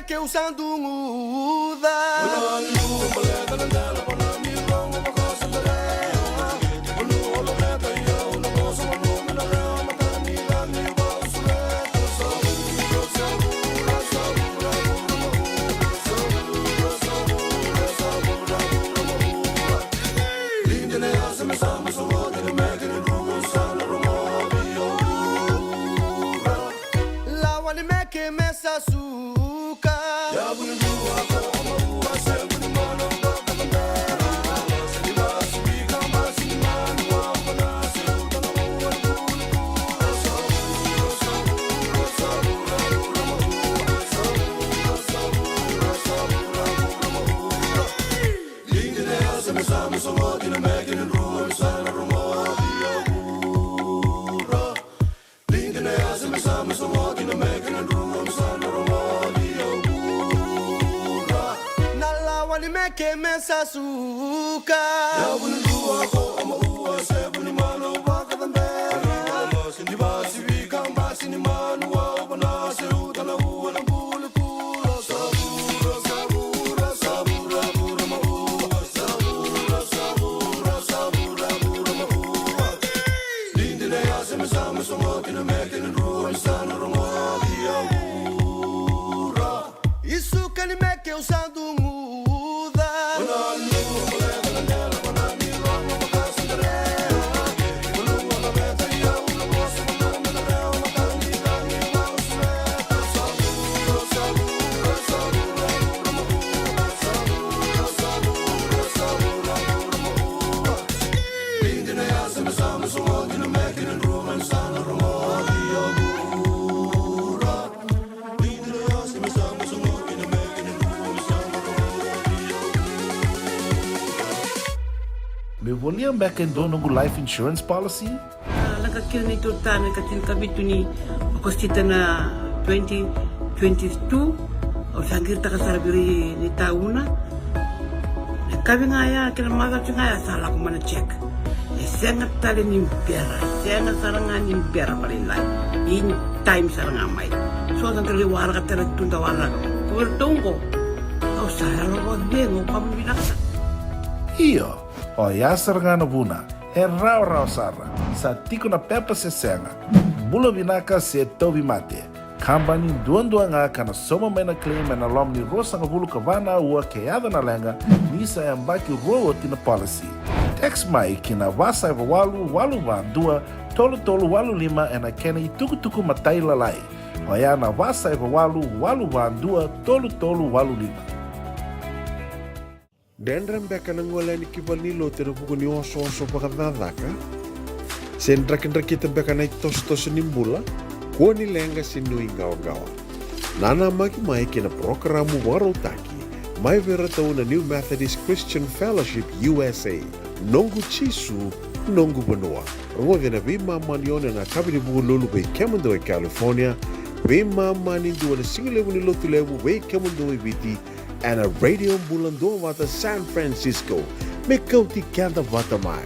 Que usando muda. Que me açúcar. Isso que me que usando Volia back in dono life insurance policy? Laka kira ni tūtane ka tini kabitu ni okostita na 2022 o sangir taka sarabiri ni tauna. Kabi nga ya kira maga tu nga ya sala ko mana check. E senga tali ni mpera, senga saranga ni mpera palilai. In time saranga mai. So sangir liwara ka tera tunda wala. Kuwer tongo. O sahara ko dengo kamu binaksa. Iyo. O yasar ngana buna, e rau sara, sa tiko na pepa se senga, bula vinaka se tobi mate, kambani duandua nga kana soma mena claim na lom ni rosa nga bulu kavana ua keada na lenga, nisa e ambaki roa tina policy. Text mai kina wasa eva walu van dua, tolu walu lima e na kena i tuku matai lalai. o ia na wasa e walu walu wandua tolu tolu walu lima. Dendram beka na ngola ni kibalilo te rupuko ni oso pakadadaka. Sen drakin-drakita beka na itos-tos ni Bula, kuo ni lenga sinu ingaw-gawa. Nana maki mai kina programu warotaki, mai vera tau na New Methodist Christian Fellowship USA, nongu chisu, nongu banua. Rongo na vima manione na kabini buku lulu bei kemando e California, vima mani dua na singilewu ni lotu lewu bei kemando e viti, and a radio Bula Duavata San Francisco, me Kauti Keda Vata mai.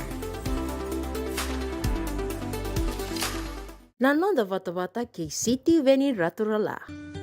Nanonda Vata kei Fijian Radio Station.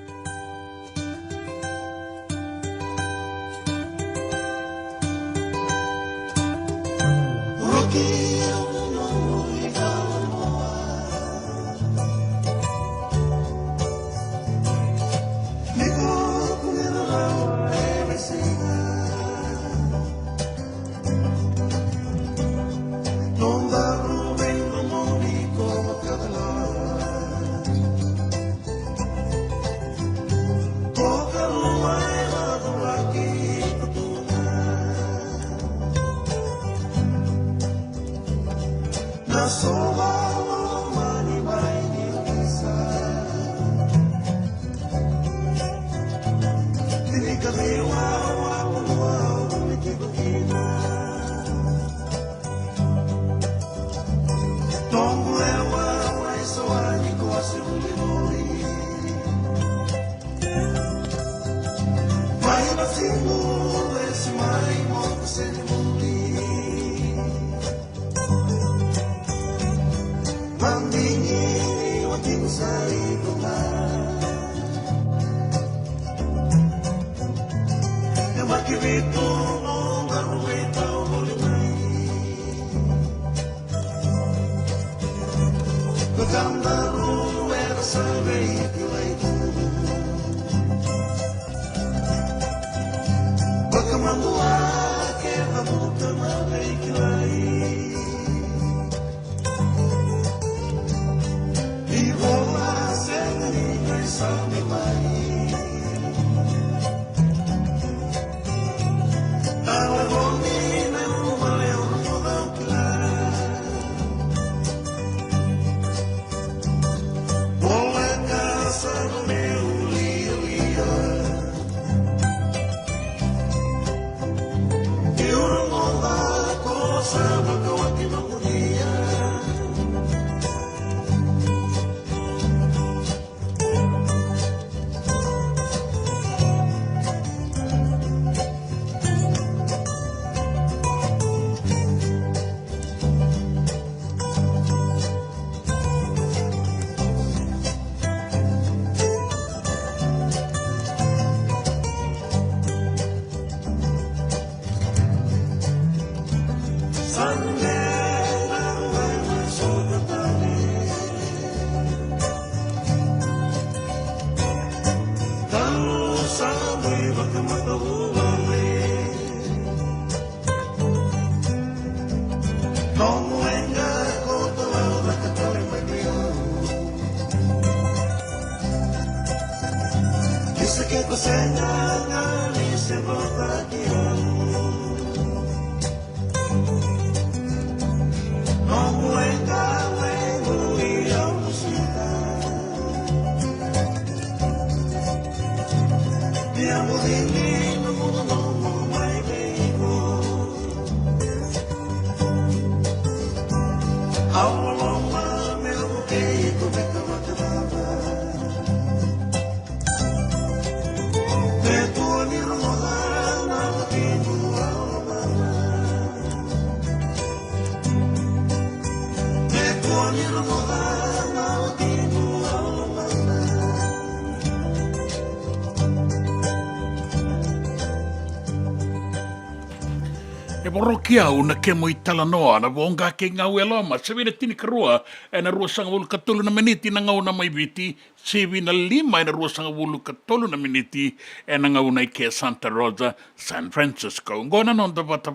Kia una ke mo itala noa na vonga ke ngau e loma se vina tini karua e na rua sanga wulu katolu na miniti na ngau na mai viti se vina lima e na rua sanga wulu katolu na miniti e na ngau na ke Santa Rosa San Francisco ngona nonda Vata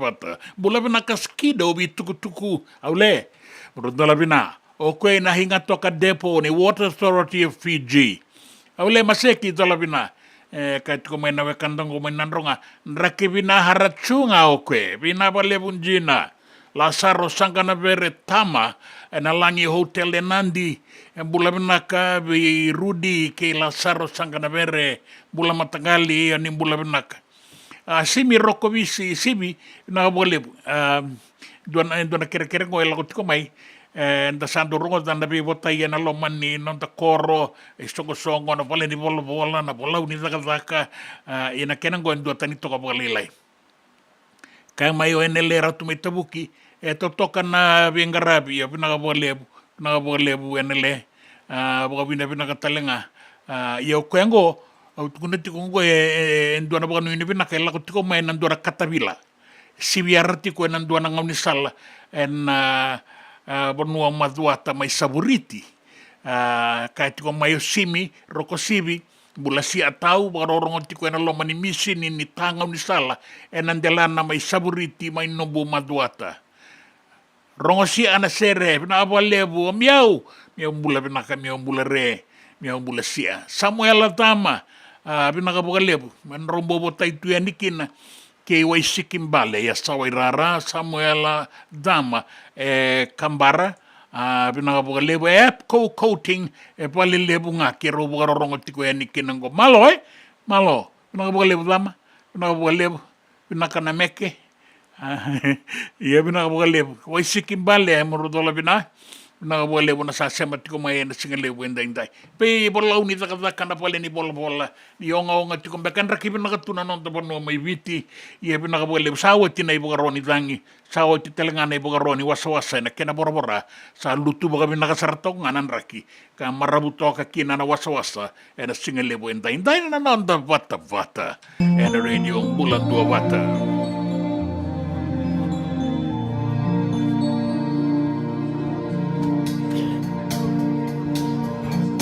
bula vina kaskida obi tuku au le murudala vina o koe na hinga toka depo ni Water Authority of Fiji Aule maseki tola vina. Kai tiko mai nawe kandango mai nandronga. Nraki vina haratsunga oke. Vina vale bunjina. Lasaro sangana vere tama. Na langi hotel e nandi. Bula vinaka vi Rudi ke Lasaro sangana vere. Bula matagali ani bula vinaka. Simi roko visi simi. Na vale. Duana kere-kere ko ela tiko mai. Nda sandu rongo tanda pi vota ia na lomani nonta koro songo na vale ni bola na bola uni zaka ina kena ngo ndo tani toka balilai kai mai o enele ratu mai tabuki to toka na vengarabi ya pina bolebu enele boga bina katalenga ia kwengo tukuna tikongo ndo na boga ni bina kai la tiko mai na ndo katabila siviarti ko na ndo na ngoni sala Bula Duavata mai saburiti kai tiko mai o simi roko sivi bula si atau barorongo tiko ena lomani misi ni tanga ni sala enandelana mai saburiti mai no Bula Duavata rongo si ana sere na lebu miau bula binaka miau bula re miau bula sia Samuel Tama binaka boga lebu man rombo botai tu yanikina ke wai sikimbale ya sawai rara Samuel Dama kambara binaka boga lebu coating pali lebu nga ke robo rongo tiko yani kinango malo binaka boga lebu Dama binaka boga lebu binaka na meke ia binaka boga lebu wai sikimbale moro dola binaka boga lebu na sa sema tiko mai na singa lebu indai pe bola uni taka na pale ni bola ni onga tiko bekan raki binaka tuna non bono mai viti ia binaka boga lebu sawa tina boga roni tangi sawa ti telengana boga roni wasa na kena bora sa lutu boga binaka saratok nganan raki ka marabuto ka kina na wasa na singa lebu indai na nanda Vata and radio Bula Duavata.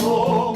Oh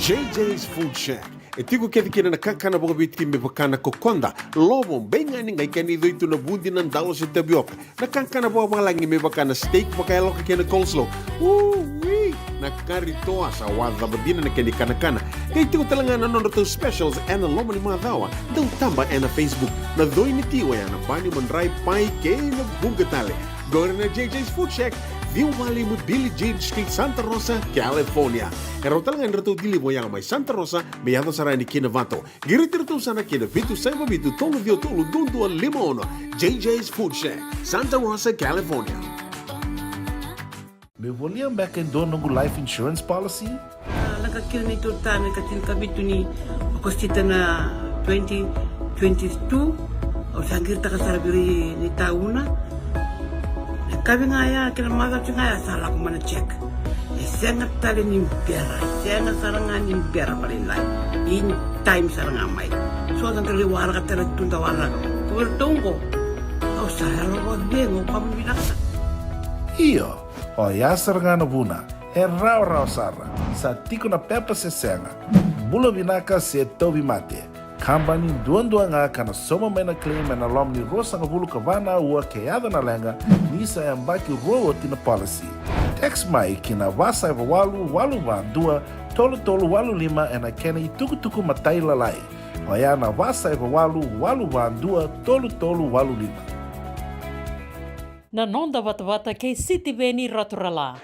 JJ's Food Shack. E tiku kedi kina na kakana boka bitiki me pakana kokonda. Lobo benga ni ngai kani doitu na bundi na ndalo se tabioka. Na kakana boka malangi me pakana steak pakaya loka kena coleslaw. Woo-wee! Na kari toa sa wadha badina na keni kanakana. Kaya tiku talangana nono to specials and the lomo ni madawa. Dang tamba and na Facebook. Na doi ni tiwa ya na bani mandrai pai kena bungatale. Go na JJ's Food Shack. Viu Valley mo Billy Jade Street, Santa Rosa, California. Pero talagang rito dili mo yang may Santa Rosa, may yato sarani kina Vata. Girit-rito sana kina Vitu Saiba Vitu Tolo Dio Tolo Dundu Limono. JJ's Food Shack, Santa Rosa, California. Me volia back in doon ng life insurance policy? Nagkakil nito tayo, kasi kabito ni Agostita na 2022. O sangir ta kasarabiri ni tauna. Kami nga ya, kinamata siya nga ya, sala ko man check. Sengat tali ni pera, sengat sarangan ni pera palinlay. In time sarangan may. So, ang kaliwara ka talagang tundawara. Kuwertong ko. O saya lo wag dengo, kami binaksa. Iyo, o yasar nga na buna, raw sara, sa tiko na pepa se senga. Bula binaka se tobi mate. Kambani duan nga kana soma may na claim na lom ni rosa nga bulu kabana ua kayada na lenga nisa yang baki rowo tina policy. Text mai kina wasa eva walu dua tolu walu lima ena kena ituku matai lalai. Oya na wasa eva walu dua tolu walu lima. Na nonda Vata kei siti veni raturala.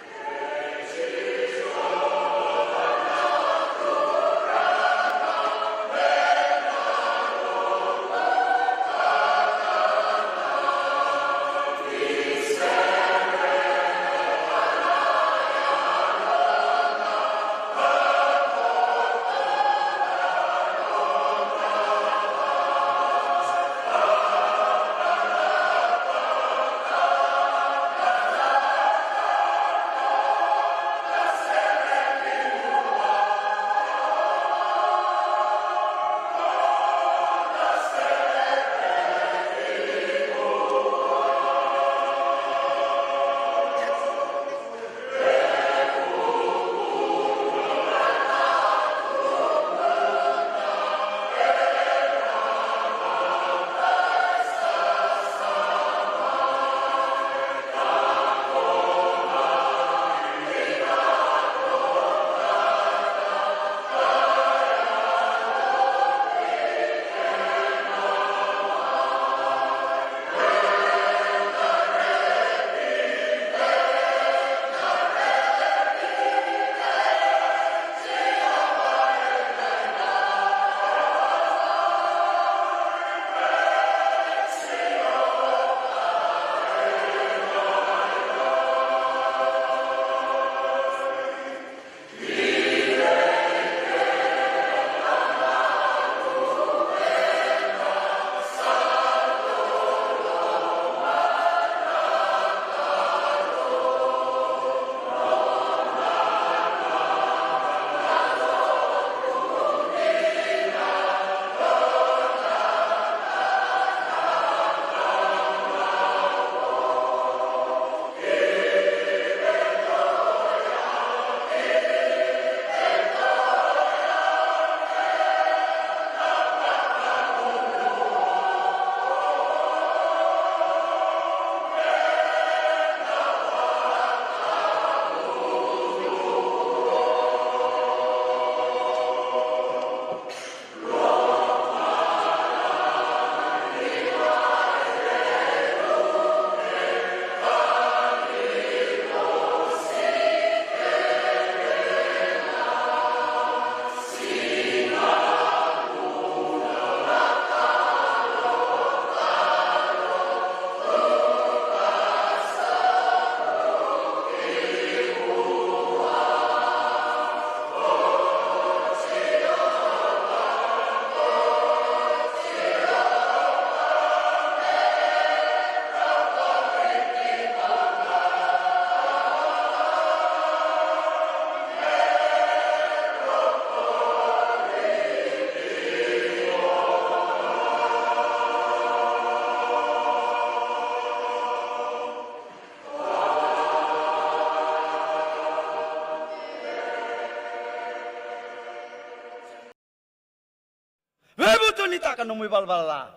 ni taka no mui balbala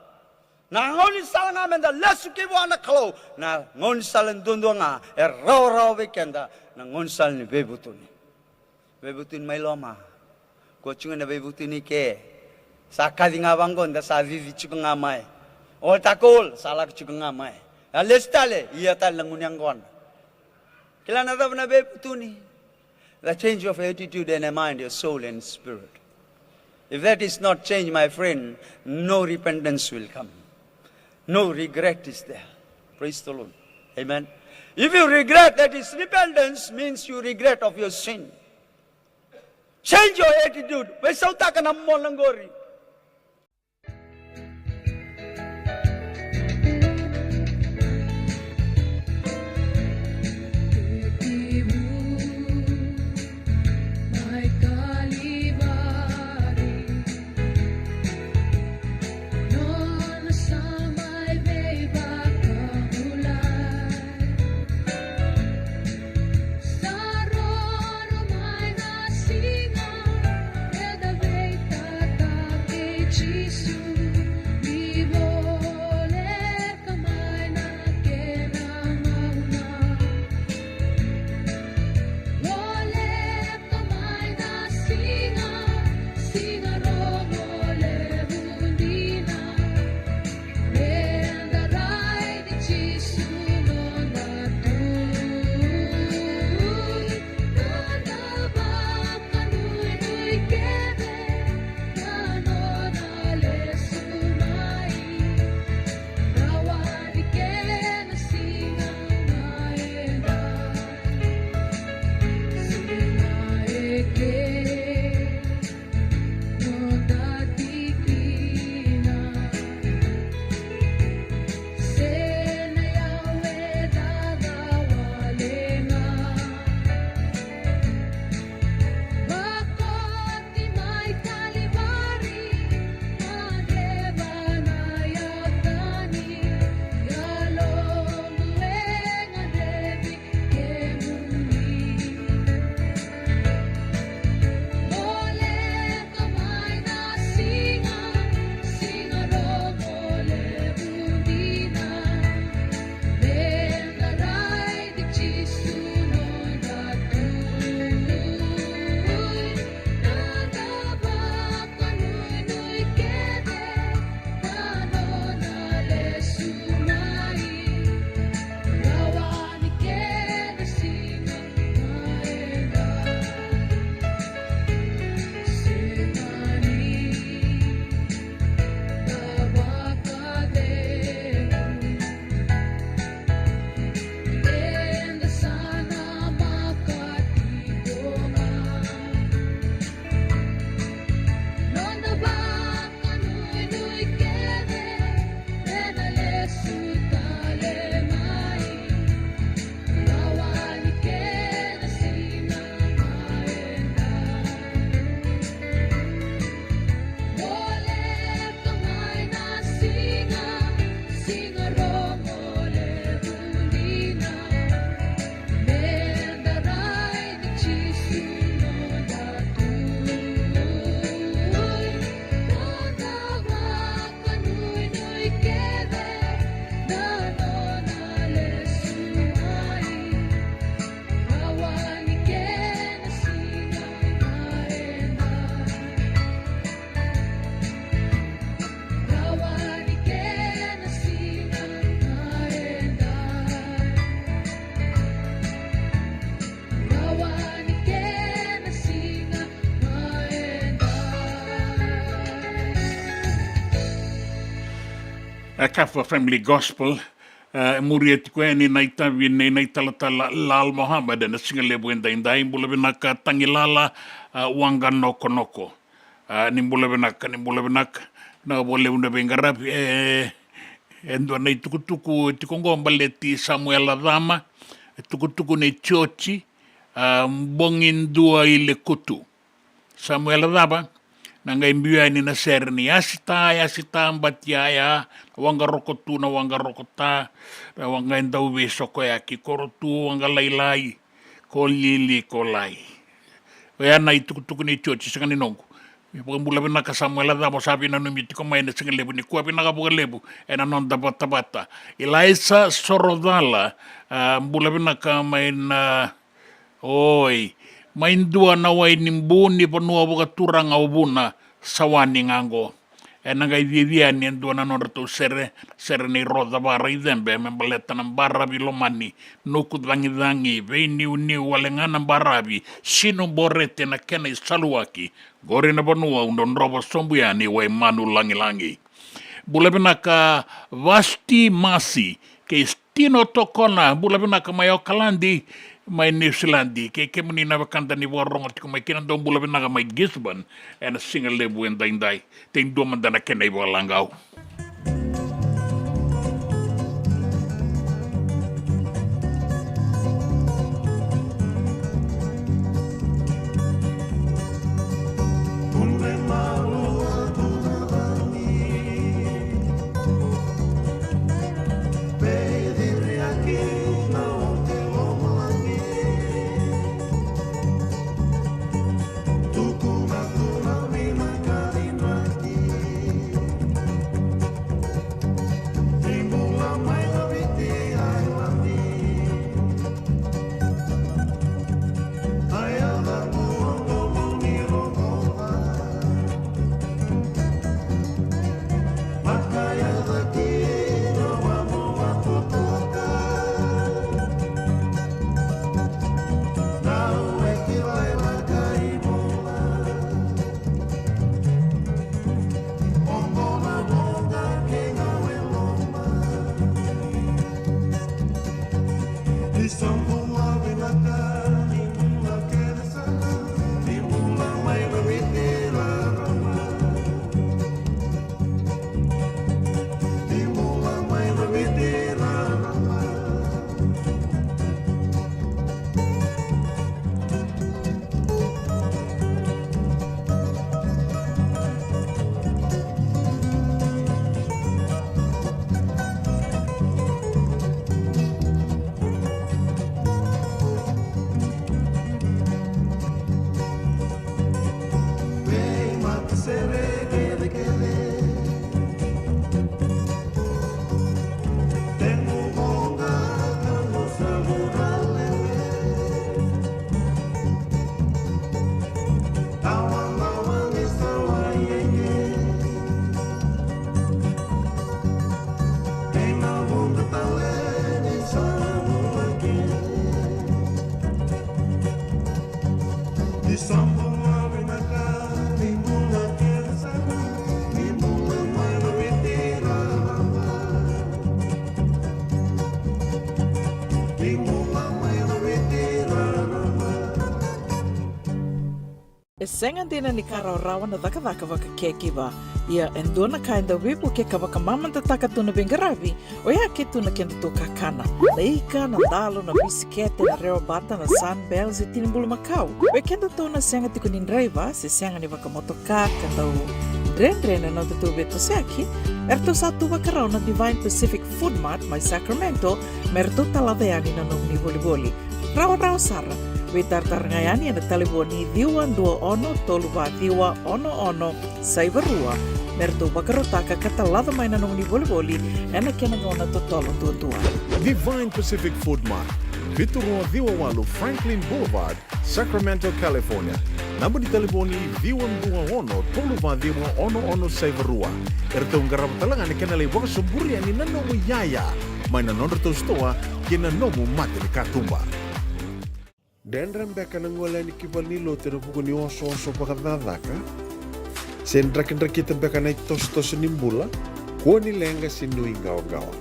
na ngoni sala nga menda lesu ki wana kalo na ngoni sala ndondo nga raw weekenda na ngoni sala ni bebutun mai loma ko chunga na bebutun ni ke sakadi nga bangon da sa vivi chuka nga mai o takol sala chuka nga mai alestale iya tal ngunyang gon kila na na bebutuni the change of attitude and mind, your soul and spirit. If that is not change, my friend, no repentance will come. No regret is there. Praise the Lord. Amen. If you regret, that is repentance, means you regret of your sin. Change your attitude. Besauta ka na mo lang gori. Kafa Family Gospel, Murieti Kweni Naita Vine Naitalata Lal Mohammed and a single level in the Indaimbulavinaka Tangilala Wanga Noko Noko. Nimbulavinak, na Bolevuna Bengarap, and when they tukutuku, Tikongombaleti, Samuel Adama, tukutuku ne chochi, bongin dua ile kutu. Samuel Adama. Nanga imbua ni na ser ni asita mbatiaya wanga rokotu na wanga rokota wanga ndau we soko ya kikorotu wanga lailai ko lili ko lai ya na itukutuku ni chochi sanga ni nongo Pag mula pinaka Samuel ada mo sabi na numiti ko may nasing lebu ni kuwa pinaka buka lebu na non da bata. Ilaisa Sorodala mula pinaka may na may dua na way nimbuni panua buka turang au buna sawani ngango. Nangay vivian yan dua na non to sere ni roda bara idembe membaleta ng barabi lomani nukut dangi ve niu walengan ng barabi sino borete na kena saluaki gore na banua undon robo sombuyani way manu langi bula pinaka vasti masi ke stino tokona bula pinaka mayo kalandi may New Zealandi ke muni na bakanta ni warong at kumay kinandong bula pinaka may Gisban and a single lebu and dainday ting duman na kenay walangaw. Sengan dina ni karaw-rawan na daka-daka waka kekiba. Ia endona kainda wipu ke kawaka mamanta takatuna bengarabi. O ya ketuna kenda tu kakana. Na ika, na dalo, na bisikete, na reo bata, na sunbells e tinimbulu makau. We kenda tu na senga tiku nindraiva, se senga ni waka motoka, kanda u dren-dren na tu beto seaki. Erto satu wakarau na Divine Pacific Food Mart, mai Sacramento, merto talaveani na nung ni boli-boli. Rawa-rawa sara. We tartarngayani na taliboni diwan dua ono toluwa diwa ono saibarua merto bakarotaka katalada may nanong ni boli-boli ena kenagona totolo tua. Divine Pacific Food Mart, Vitorua Diwawalu Franklin Boulevard, Sacramento, California. Number di taliboni diwan dua ono toluwa diwa ono saibarua. Erto ngarap talangan kenalay waka sumburi ani nanong yaya may nanonro to stoa kinanomu mati ni katumba. Dendram beka nangola ni kibalilo tero buku ni oso pakadadaka. Sendra-kendra kita beka naik tos nimbula, kuani lenga sinui gawa-gawa.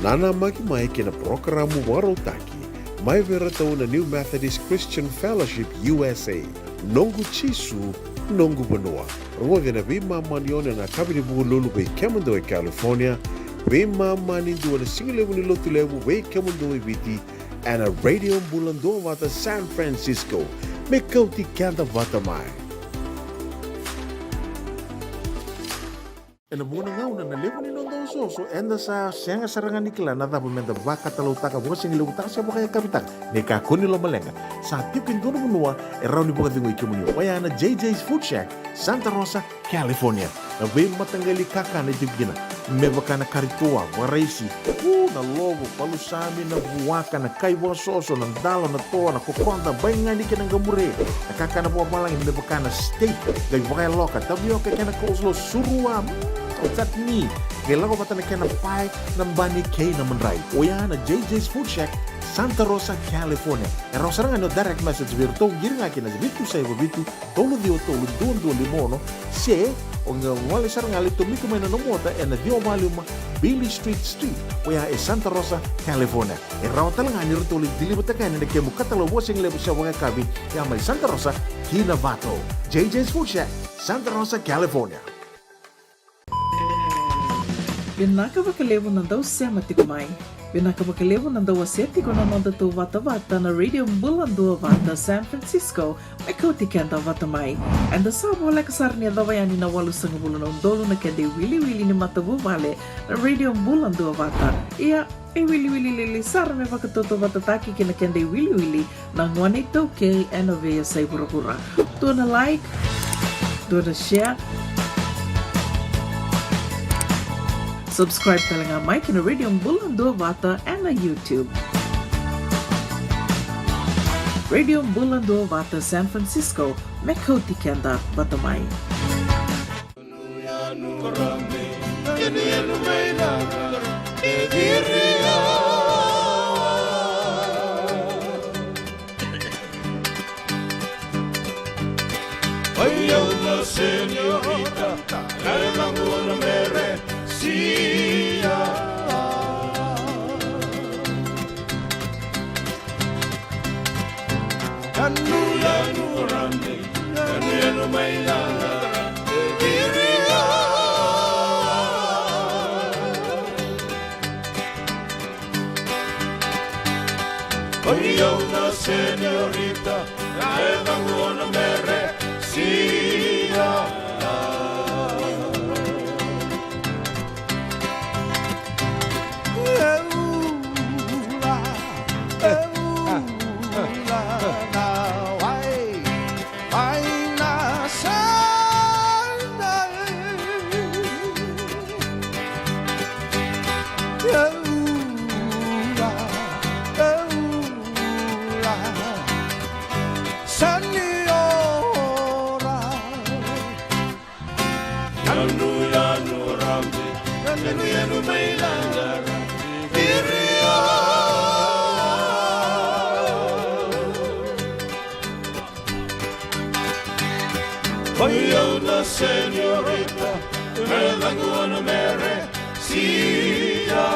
Nana mai kina programu warotaki, mai vera tau na New Methodist Christian Fellowship USA, nongu chisu, nongu benua. Ruwa gana bima manione na kabini buku lulu bei kemendo e California, bima mani dua na singilewu ni lotu lewu bei kemendo e biti, and a radio Bula Duavata San Francisco, me Kauti Keda Vata mai. E na muna ngauna na levo ni nondo so enda sa sianga sarangan nikla na dapat menda baka talau taka buka singi levo taka siapa kaya kapitang ne ka kuni lo malenga sa tipin dono munua e rauni buka dingo ikimuni waya na JJ's Food Shack Santa Rosa, California na vei matangali kaka na tipgina me baka na karitua waraisi na logo palusami na buwaka na kaiwa soso na dalo na toa na kokonda bayangani ka ng gamure na kaka na buwa malang me baka na steak gay baka loka tabioka ka na kauslo surua tatni gela ko bata na kena pai ng bani kay na manray oya na JJ's Food Shack Santa Rosa, California. E rosa nga no direct message virto giringa kina bitu sa bitu tolo dio tolo don limono se o nga wale saranga lito mi kumena no mota e na dio volume Billy Street oya e Santa Rosa, California. E raw talanga ni rito dilibata kan na kemu katalo wasing lebo sa mga kabi ya may Santa Rosa, Kinavato. JJ's Food Shack, Santa Rosa, California. Binakabakalevo ng daw siya matikumay. Binakabakalevo ng daw aseti ko na Bula Duavata na Radio Bula Duavata, San Francisco, may Kauti Keda Vatamay. And the sabo wala kasar niya daw yan inawalu sa ngubulo ng dolo na kende wili-wili ni matabu vale na Radio Bula Duavata. Iya, ay wili-wili lilisar may pagkatuto batataki kina kende wili-wili ng 182K Enovea sa Iburabura. Doon na like, doon na share, subscribe talaga Mike na Radio Bula Duavata and na YouTube. Radio Bula Duavata, San Francisco, may Kauti Keda Vatamay. Ayaw na senyorita, kailang mo na mere siya. Kanu rami, kanu may langaran, diriya. Ayaw na senyorita, kailang mo na mere siya. Ayaw na senyorita, kailangan na mere siya.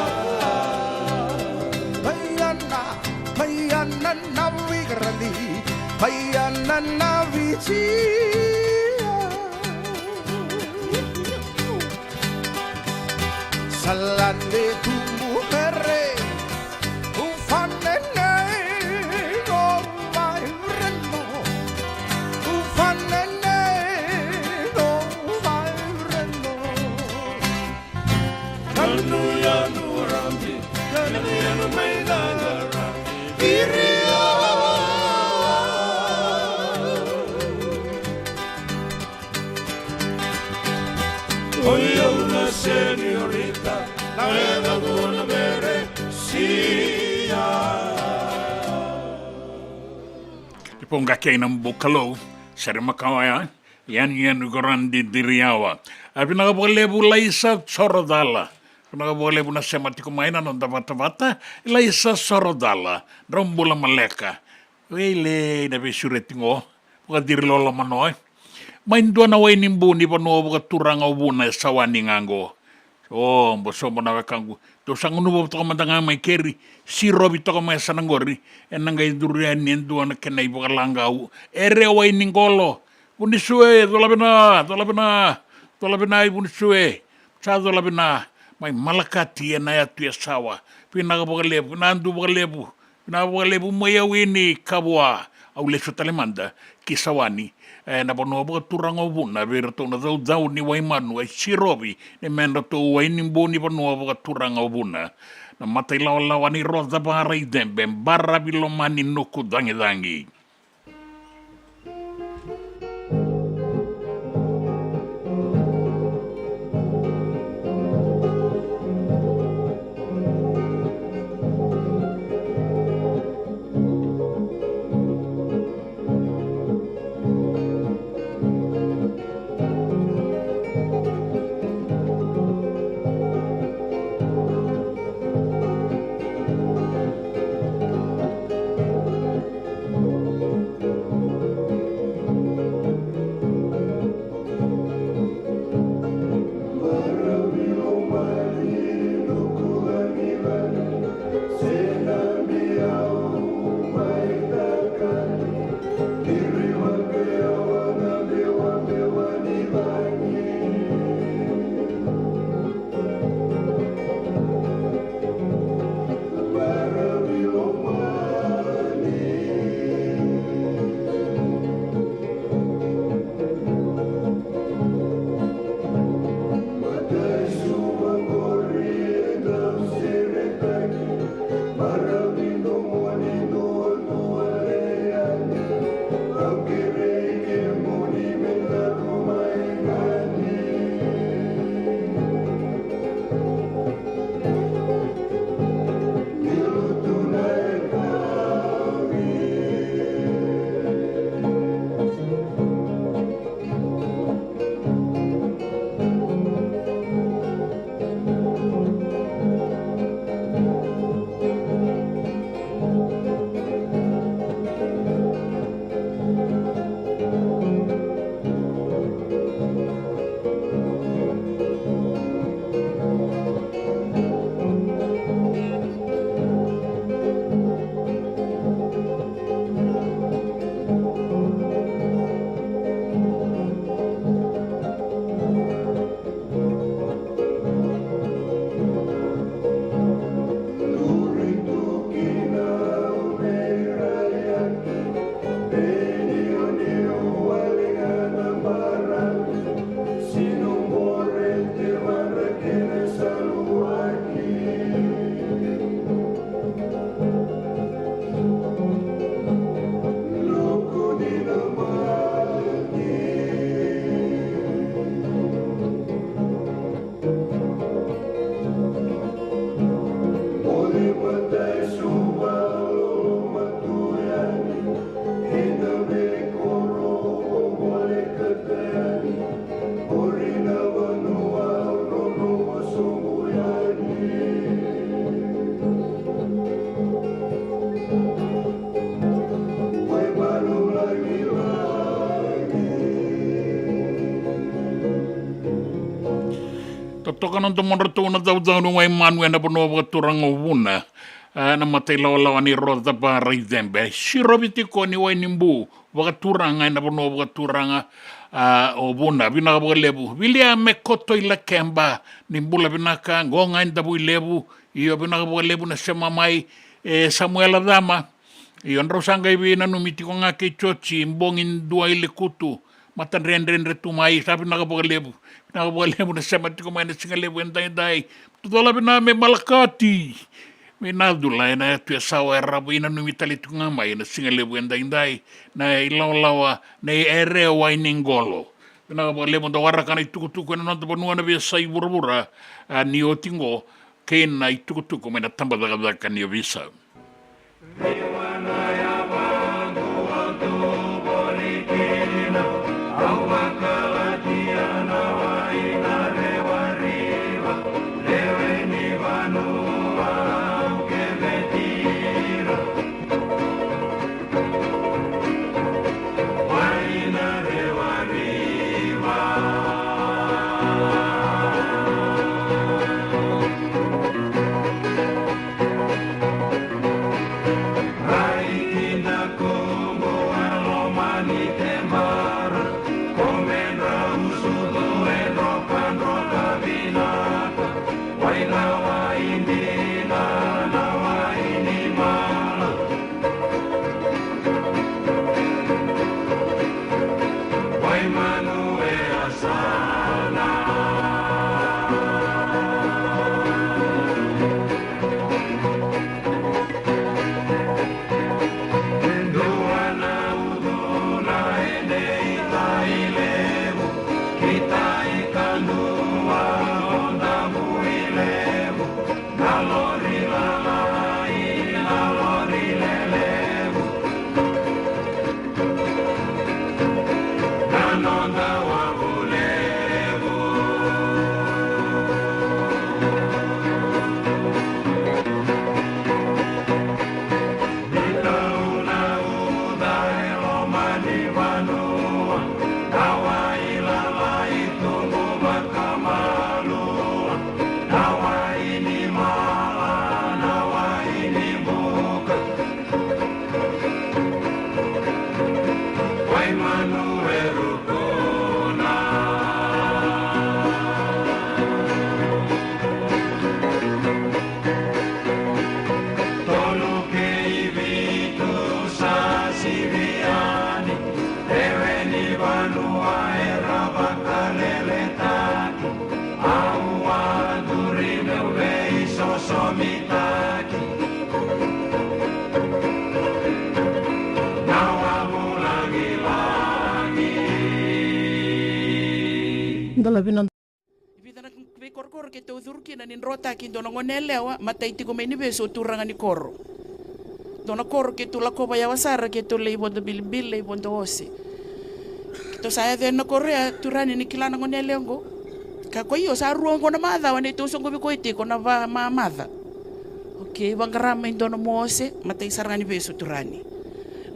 Bayana na wigrali, bayana na vicia. Salande tu mujer, ufanene, no my reno, ufanene. Ayaw na senyorita, kailangan na mere siya. Ipunga kayo ng bukalo, sari makawaya, yan gorandi diriyawa. Abi nakapagalebu laisa sorodala. Nakapagalebu na semati kumain na Vata, laisa sorodala. Rombula maleka. Wele, nabi suretingo, pagkadiri lola manoy. Maindo na way nimbu ni pano turang au na sawani ngango. Oh, boso mo na kangu. To sang nubo to kamandanga may keri. Si Robi to kamay sanangori. Enangay durian niendo na kenay bukalangau. Ere way ningolo. Bunisue, dolabina bunisue. Sa dolabina. May malakati na yatu sawa. Pinakapagalebu, nandu pagalebu. Pinakapagalebu mayawini kabwa. au le talemanda ki sawani na bono bo turanga buna vera tona dau ni wai manu ai sirobi ne menda to wai ni boni bono bo turanga buna na matai lawa ni roda bara i dembe barra bilomani nuku dangi toka non tomon to na tau tau no ai manu na pono wa turanga una na matai lawa ni roda pa rai dembe sirobiti ko ni wai nimbu wa turanga na pono wa turanga o buna bina wa lebu vilia me koto ila kemba nimbula bina ka ngonga nda bu lebu io bina wa lebu na sema mai Samuel Adama io ndro sanga ibina no mitiko nga ke chochi mbongin dua ile kutu matan rendre tu mai sabi na wa lebu na sama tiko mai na singa lebu endai tutola bina me malakati me nadula na tu sawa rabu ina no mitali tu nga mai na singa lebu endai na ilawa na ere wa iningolo na wa lebu ndo warakana tukutuku na ndo bonua na visa iburubura ni otingo kena itukutuku me na tamba daga kan yo visa Dalabinan Vitana kwe korkor ke to dhurki na ninrota ki dona ngonelewa mataiti ko meni beso turanga ni koro. Dona koro ke tu la koba ya wasara ke tu le bondo bilbil le bondo osi. Kito saya de na korea turani ni kilana ngonelengo. Ka ko yo sa ruongo na madha wane to songo bi ko iti ko na va ma madha. Okay, bangarama dona mose matai saranga ni beso turani.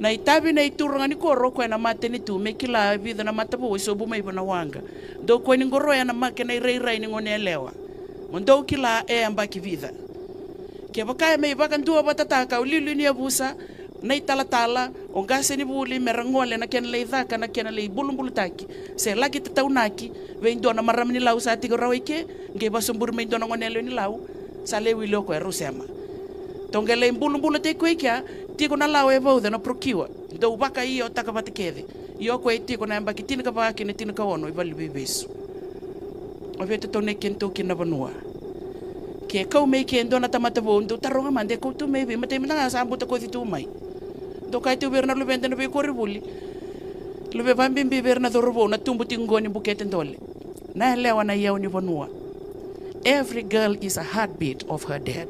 Na itabi na ituranga ni koro ko na mate ni tu me kila vida na mata bo so bu mai bona wanga. Do ko ni ngoro ya na make na rei ni ngonelewa. Mondo kila e amba ki vida. Ke baka me baka ndua batata ka ulilu ni abusa na itala o gase ni buli merangole na ken le dhaka na ken le bulumbulu taki. Se lagi tataunaki ve ndona maram ni lau sa tigo rawike nge basumbur me ndona ngonelo ni lau sa le wilo ko erusema. Tongele bulumbulu te kwekya tiko na lau e vauda na prokiwa. Do baka iyo taka batikede. Iyo ko tiko na amba kitini ka baki ni tini ka ono i vali bebesu. O vete tone kento kina banua. Ke kau me ke ndona tamata vondo taronga mande ko tu me mate mna sa ambuta ko tu mai. Do kai tu berna lu bende no be ko ribuli. Lu be bambi be berna do robo na tumbu tingoni bukete ndole. Na lewa na yau ni banua. Every girl is a heartbeat of her dad.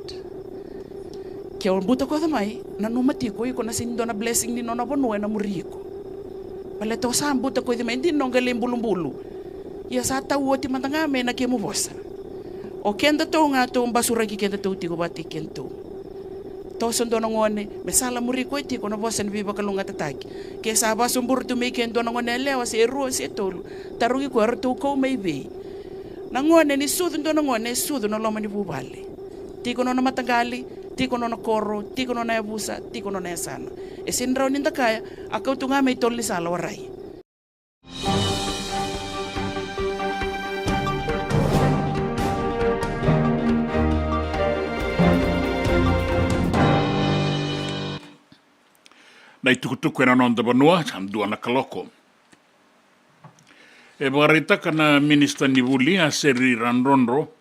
Ke on buta ko mai na no mati ko iko na sindo na blessing ni nona bonua na muriko. Pale to sa ambuta ko di din nongale mbulumbulu. Ya sa tawo ti matanga me na ke mo bosa. O kenda to nga to basura ki kenda to ti ko bati kento. To sondo ngone me sala muriko ti ko na bosa ni biba kalunga tataki. Ke sa basumbur tu me kendo ngone lewa se ru se tolu. Tarungi ko to ko me be. Na ngone ni sudu ndo ngone sudu no loma ni bubale. Ti ko no matangali tiko no koro, tiko no abusa, tiko no sana. E sinraw ninda kaya, akaw tunga may tolli sa alawaray. Na itukutuku na nonda banua, samdua na kaloko. E barita kana minister ni Buli, a seri ranronro,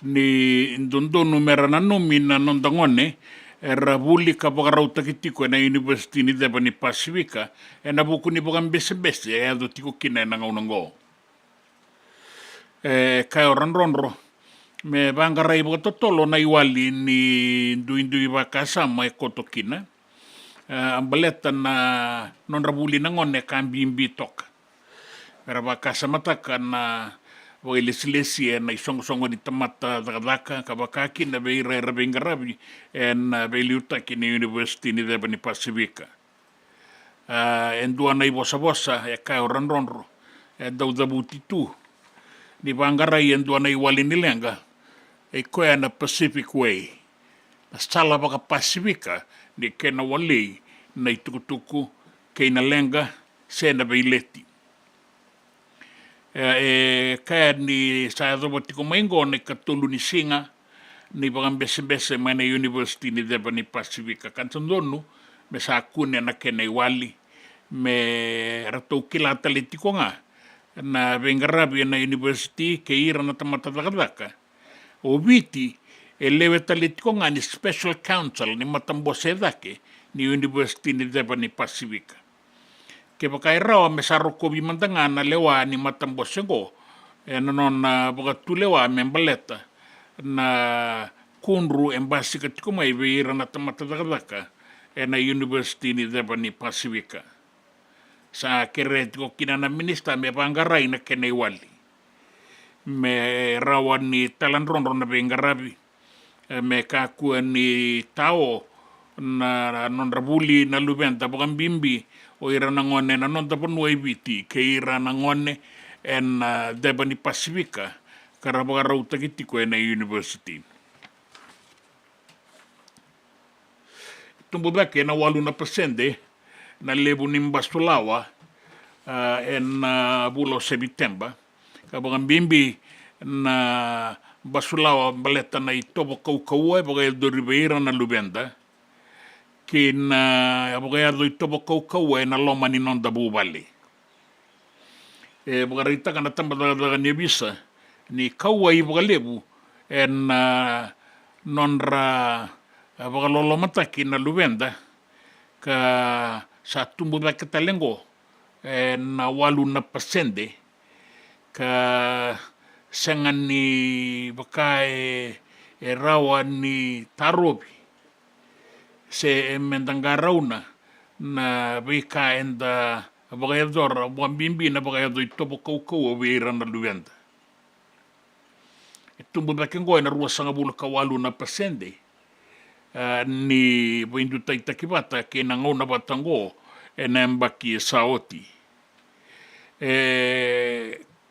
ni ndondonu mera nanomi na nondangone era Buli ka pagarauta kitiko na university ni deba ni Pasifika e na buku ni bukan bese-bese e ado tiko kina na ngaunango. Kaya ranronro me bangarai buka totolo na iwali ni ndu-ndu bakasama e koto kina ambaleta na nonra Buli na ngone kambimbi toka. Mera bakasama taka na o lesi na isong-songo ni tamata daka kabakaki na beira rabingarabi en beliuta kini university ni deba ni Pasifika. En dua na ibosa-bosa e kai ranronro e daudabuti tu ni bangarai en dua na iwali nilenga e koe na Pacific Way. Na sala baka Pasifika ni kena wale na itukutuku kei na lenga se na beileti. Kaya ni saya dobo tiko maingo ni katulu ni singa ni bagang bese-bese mana university ni deba ni Pasifika kantondonu me sa kune na kene wali me rato kila tali tiko nga na bengarabi na university ke ira na tamata daka o viti e lewe tali tiko nga ni special council ni matambose dake ni university ni deba ni Pasifika. Ke pakai rawa me saroko bi mantanga na lewa ni matambosego e non boga tu lewa me baleta na kunru embassy ka tiko mai beira na tamata daka e na university ni deba ni Pasifika. Sa kere tiko kina na minister me bangarai na kene wali. Me rawa ni talandronro na bengarabi me kakua ni tao na nonra Buli na lubenta boga bimbi o ira na ngone na nonta ponua ibiti ke ira na ngone en deba ni Pasifika karabaga rauta kitiko na university. Tumbo dake na 8% na lebu ni Mbasulawa en bulo Septemba kabaga bimbi na Mbasulawa baleta na itobo kau baga eldoribeira na lubenda kina baga do itobo kau na loma ni nonda bubali. Baga rita kana tamba daga nebisa ni kaua i baga lebu en nonra baga lolo mataki na lubenda ka sa tumbu da katalengo na 8% ka sengan ni baka e rawa ni tarobi se mendangarauna na vika enda bagayador bambimbi na bagayado itobo kau vera na luenda tumbu bakengo na rua sanga bula kawalu na pasende ni boindu taitaki Vata ke na ngona batango e na mbaki saoti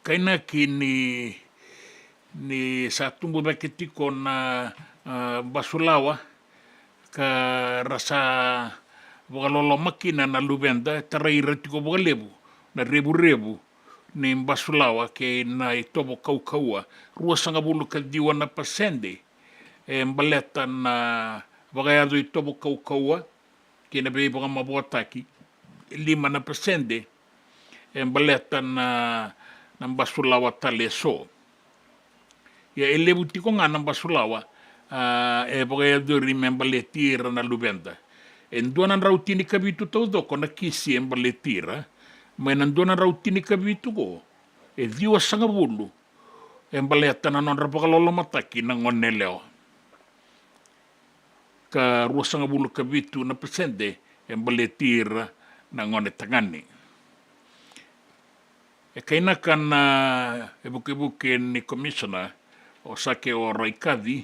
kaina ki ni sa tumbu baketiko na basulawa ka rasa wakalolo makina na luvenda taraira tiko wakalebu na rebu ni basulawa ke na itobo kaua rua sanga bulu ka diwa na pasende mbaleta na wakayado itobo kaua ke na bebe baka mabuataki 5 na pasende mbaleta na basulawa tale so ya elebu tiko nga na basulawa wakayado rimembaletira na luvenda Enduana rautini kabitu tau doko na kisi embaletira, mas enduana rautini kabitu ko, viwa sanga bulu, embaleta na non rapakalolo mataki na ngone leo. Ka rua sanga bulu kabitu na presente, embaletira na ngone tangani. Kainakan na ebuke ni commissioner, o sake o raikadi,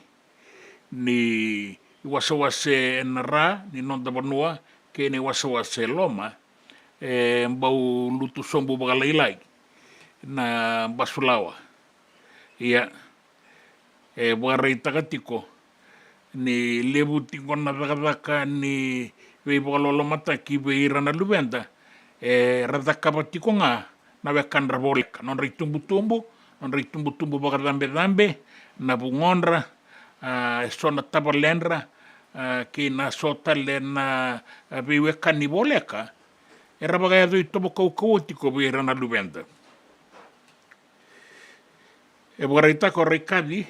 ni wasawase nara ni nonda banua ke ni wasawase loma mbau lutu sombu bagalailai na basulawa ia bagarai takatiko ni lebu tiko na rakadaka ni wei bagalolo mataki wei rana luvenda radaka batiko nga na wekan raboleka non ritumbu bagadambe na bungonra sona tabalendra ki na sota le na biwe kaniboleka era bagayado itobo kau tiko bira na luvenda bagaita ko rekadi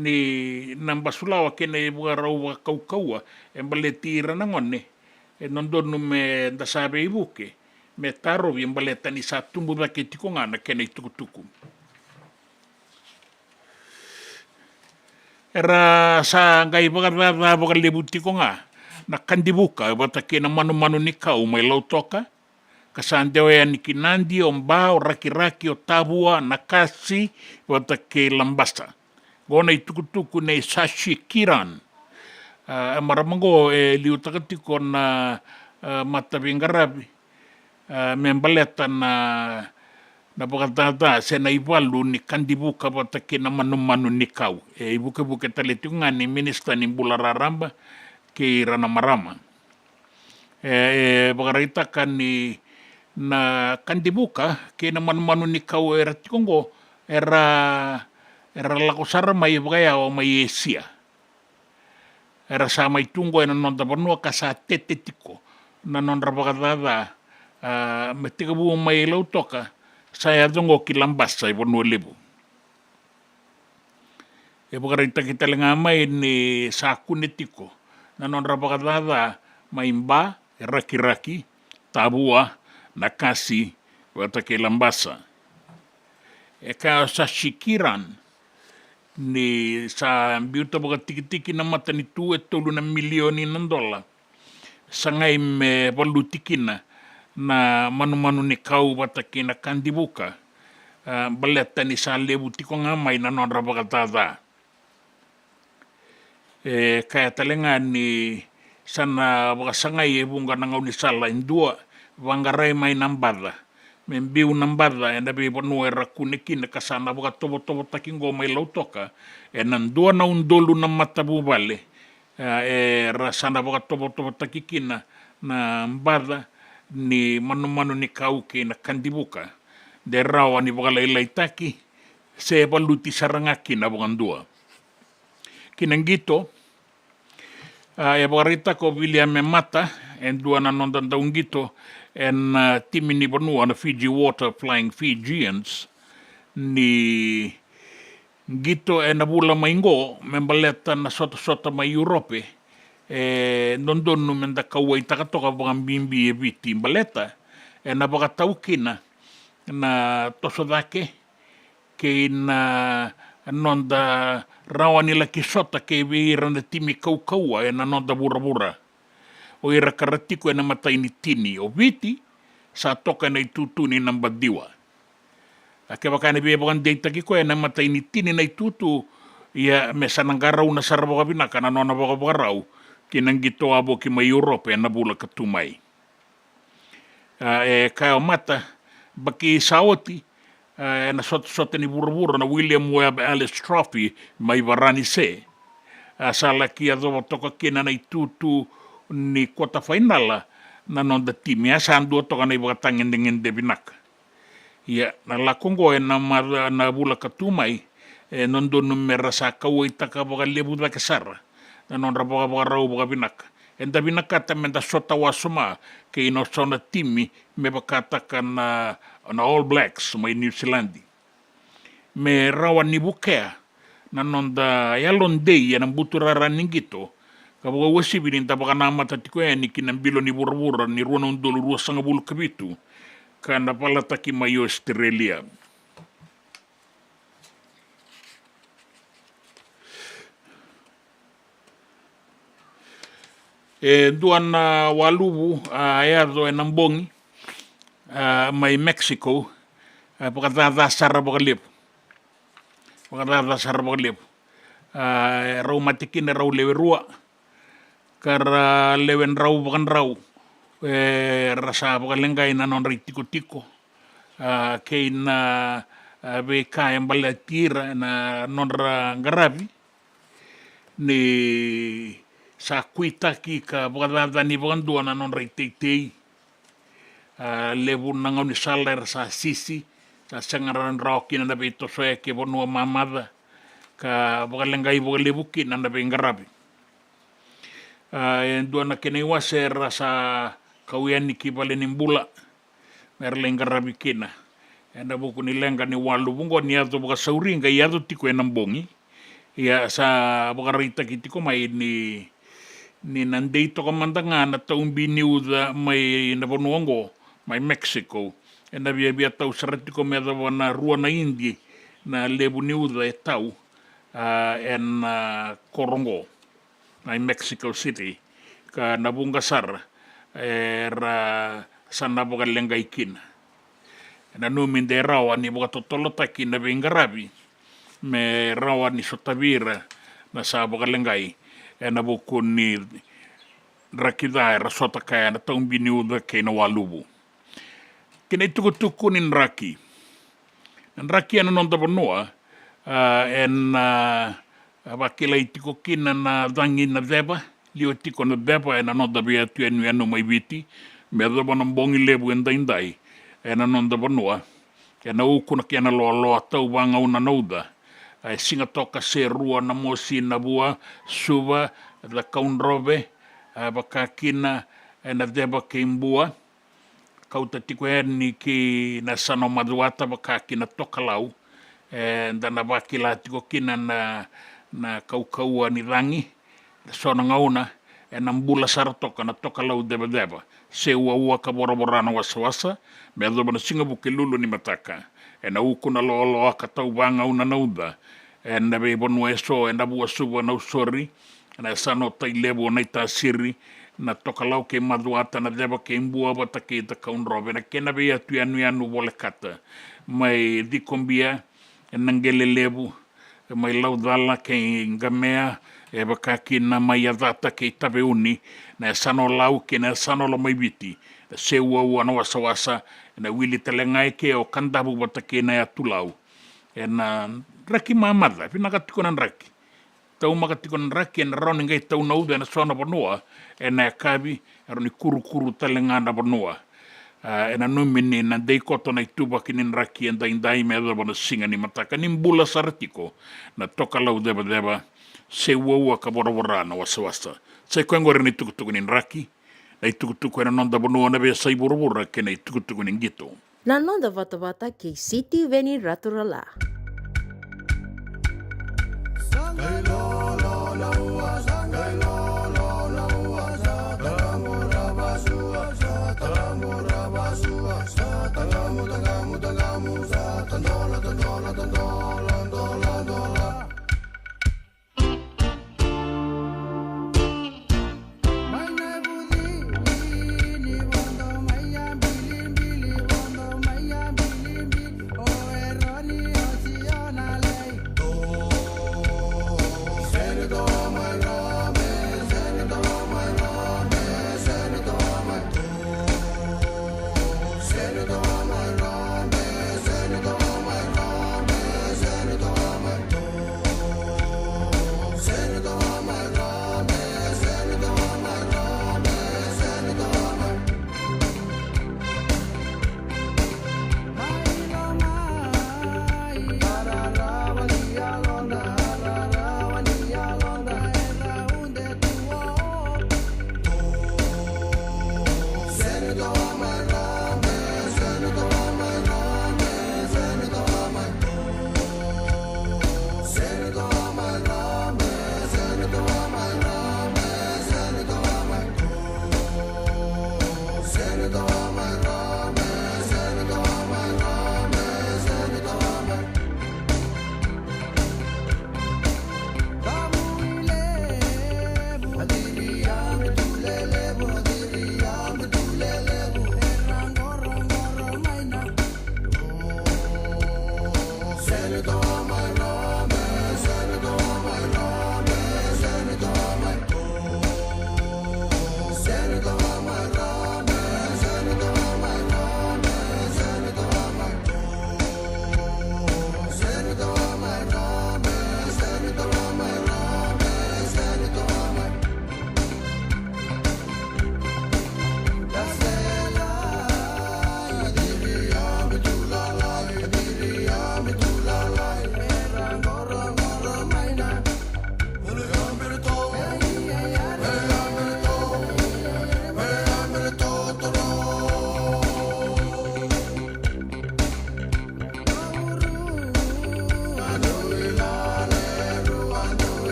ni nambasulawa kene bugarau kau embaletira na ngone non donu me da sabe ibuke me taro bi embaleta ni satumbu baketiko ngana kene tukutuku era sa ngai bagalebuti ko nga na kandibuka bata ke na manu ni kau mai lautoka kasandeo ya ni kinandi omba o raki o tabua na kasi bata ke lambasta gona itukutuku ne sashi kiran maramango liutakatiko na matavingarabi membaleta na pagkatata sa naibalu ni kandibuka batake na manu ni kau. Ibuke taliti nga ni minista ni Bula Raramba ke Rana Marama. Pagkarita ka ni na kandibuka ke na manu ni kau eratikongo era lakosara may bagaya o may esia. Era sa may tunggo na non tabanua ka sa tetetiko na non rapagkatata matikabu may lautoka saya dongo kilambasa ibo no lebu bukarita kita lengamai ni saku netiko na non rapakatata maimba raki tabua nakasi wata kilambasa ka sa shikiran ni sa biuta boka tiki na mata ni tulu na milioni ng dola sangay me balutikina na manu ni kau bataki na kandibuka baleta ni sa lebu tiko nga may na non rapakatata kaya talenga ni sana bakasangay bunga nangaw ni sala indua bangaray may nambada membiu nambada enda bi panu era kunikin kasana baka tobo takingo may lautoka nandua na undolu na matabu bale rasana baka tobo takikina na mbada ni manu ni kau ke na kandibuka de rawa ni bagalailai taki se baluti sarangaki na bangandua kinanggito bagarita ko William Mata en dua na nondan daunggito en timi ni banua na Fiji Water Flying Fijians ni gito nabula maingo membaleta na sota mai Europe nondon no menda kawai takatoka bang bimbi viti baleta na baka taukina na tosodake ke na nonda rawani la kisota ke veira na timi kaukaua e na nonda vura. O ira karatiko e na mataini tini o viti sa toka nei tutuni na badiwa. A ke wakane bea wakan deita ki koe na mataini tini nei tutu ia me sanangarau na saraboka vinaka na nona wakawarau ki nangito abo ki mai Europe e na bula katumai. E kai o mata baki saoti e na sote ni vura na William Webb Alice Trophy mai varani se. Sa laki a dova toka kina nei tutu ni kota fainala na nonda timi asa andua toka nei wakatangende vinaka. Ia na lakongo e na bula katumai e nondo numera sa kaua itaka waka lebu da kesara na nonra waka rau waka vinaka. Enda vinaka tamenda sota wasoma ke ino sona timi me wakataka na All Blacks mai New Zealandi. Me rawa ni bukea na nonda yalon dei e na buturara ningito ka waka wasibirin ta waka namata tiko e ni kinambilo ni vura ni ruana undolo rua sanga bulu kabitu ka na palataki mai Australia. E duana walubu eado e nambongi mai Mexico pakatata sara pakalepu. Pakatata sara pakalepu. Rau matikine rau lewe rua. Kara lewen rau pakan rau. Rasa pakalengai na non tiko kei na beka yang bala tira na non ngarabi ni sa kuita ki ka pakatata ni pakandua na non teitei lebu nangau ni saler sa sisi sa sangaran rauki na beito soe ke bonua mamada ka pakalengai pakalebu ki na be ngarabi. Dua na kene wase rasa kauian ni kipale ni Bula merle ngarabi kina enda buku ni lenga ni walu bungo ni ato baka sauringa i ato tiko e nambongi ia sa baka rita ki tiko mai ni nandei toka mandanga na taumbi ni uda mai na bonuongo mai Mexico enda bia tau saratiko me ato wana rua na indi na lebu ni uda e tau en Korongo mai Mexico City ka nabunga sar ra sana boka lenga ikina. Na numin de rawa ni boka totolota ki na bengarabi me rawa ni sotavira na sa boka lengai na boku ni rakida ra sota kaya na taumbi ni uda ke na walubu. Kina itukutuku ni nraki. Nraki ana nonta bonua wakila itiko kina na dangi na deba lio tiko na deba na nonta bia tu enu mai viti me deba na bongi lebu endai na nonta bonua na ukuna kiana loa tau wanga una nauda singa toka se rua na mosi na bua suva da kaunrobe bakakina na deba ke imbua kauta tiko ni ki na sano maduata bakakina toka lau dana wakila tiko kina na kaukaua ni rangi sona ngauna na mbula saratoka na toka lau deba se ua ka bora-borana wasa me adoba na singa buke lulu ni mataka na ukuna loa ka tau wanga una nauda na be bonu eso na bua suwa na usori na sano tai lebu na ita siri na toka lau ke maduata na deba ke imbua wata ke ita kaunrobe na kena be atu anu wole kata mai dikombia nangele lebu mai lau dala ke ngamea bakaki na mai Vata ke tabe uni na sano lau ke na sano lo mai viti se ua na wasa na wili telengai ke o kandabu wata ke na atulau na raki mamada pinaka tiko na raki tau maka tiko na raki na roni ngai tau na uda na sona bonua na kabi roni kuru telenga na bonua na numini na deikoto na ituba kinin raki indai me adaba na singa ni mataka ni mbula saratiko na toka lau deba se ua ka bora na wasa se kwengore ni tukutuku ni raki na tukutuku na nonda bonua na be sai bora ke na tukutuku ni ngito na nonda Vata ke City Veni Raturala. Tandola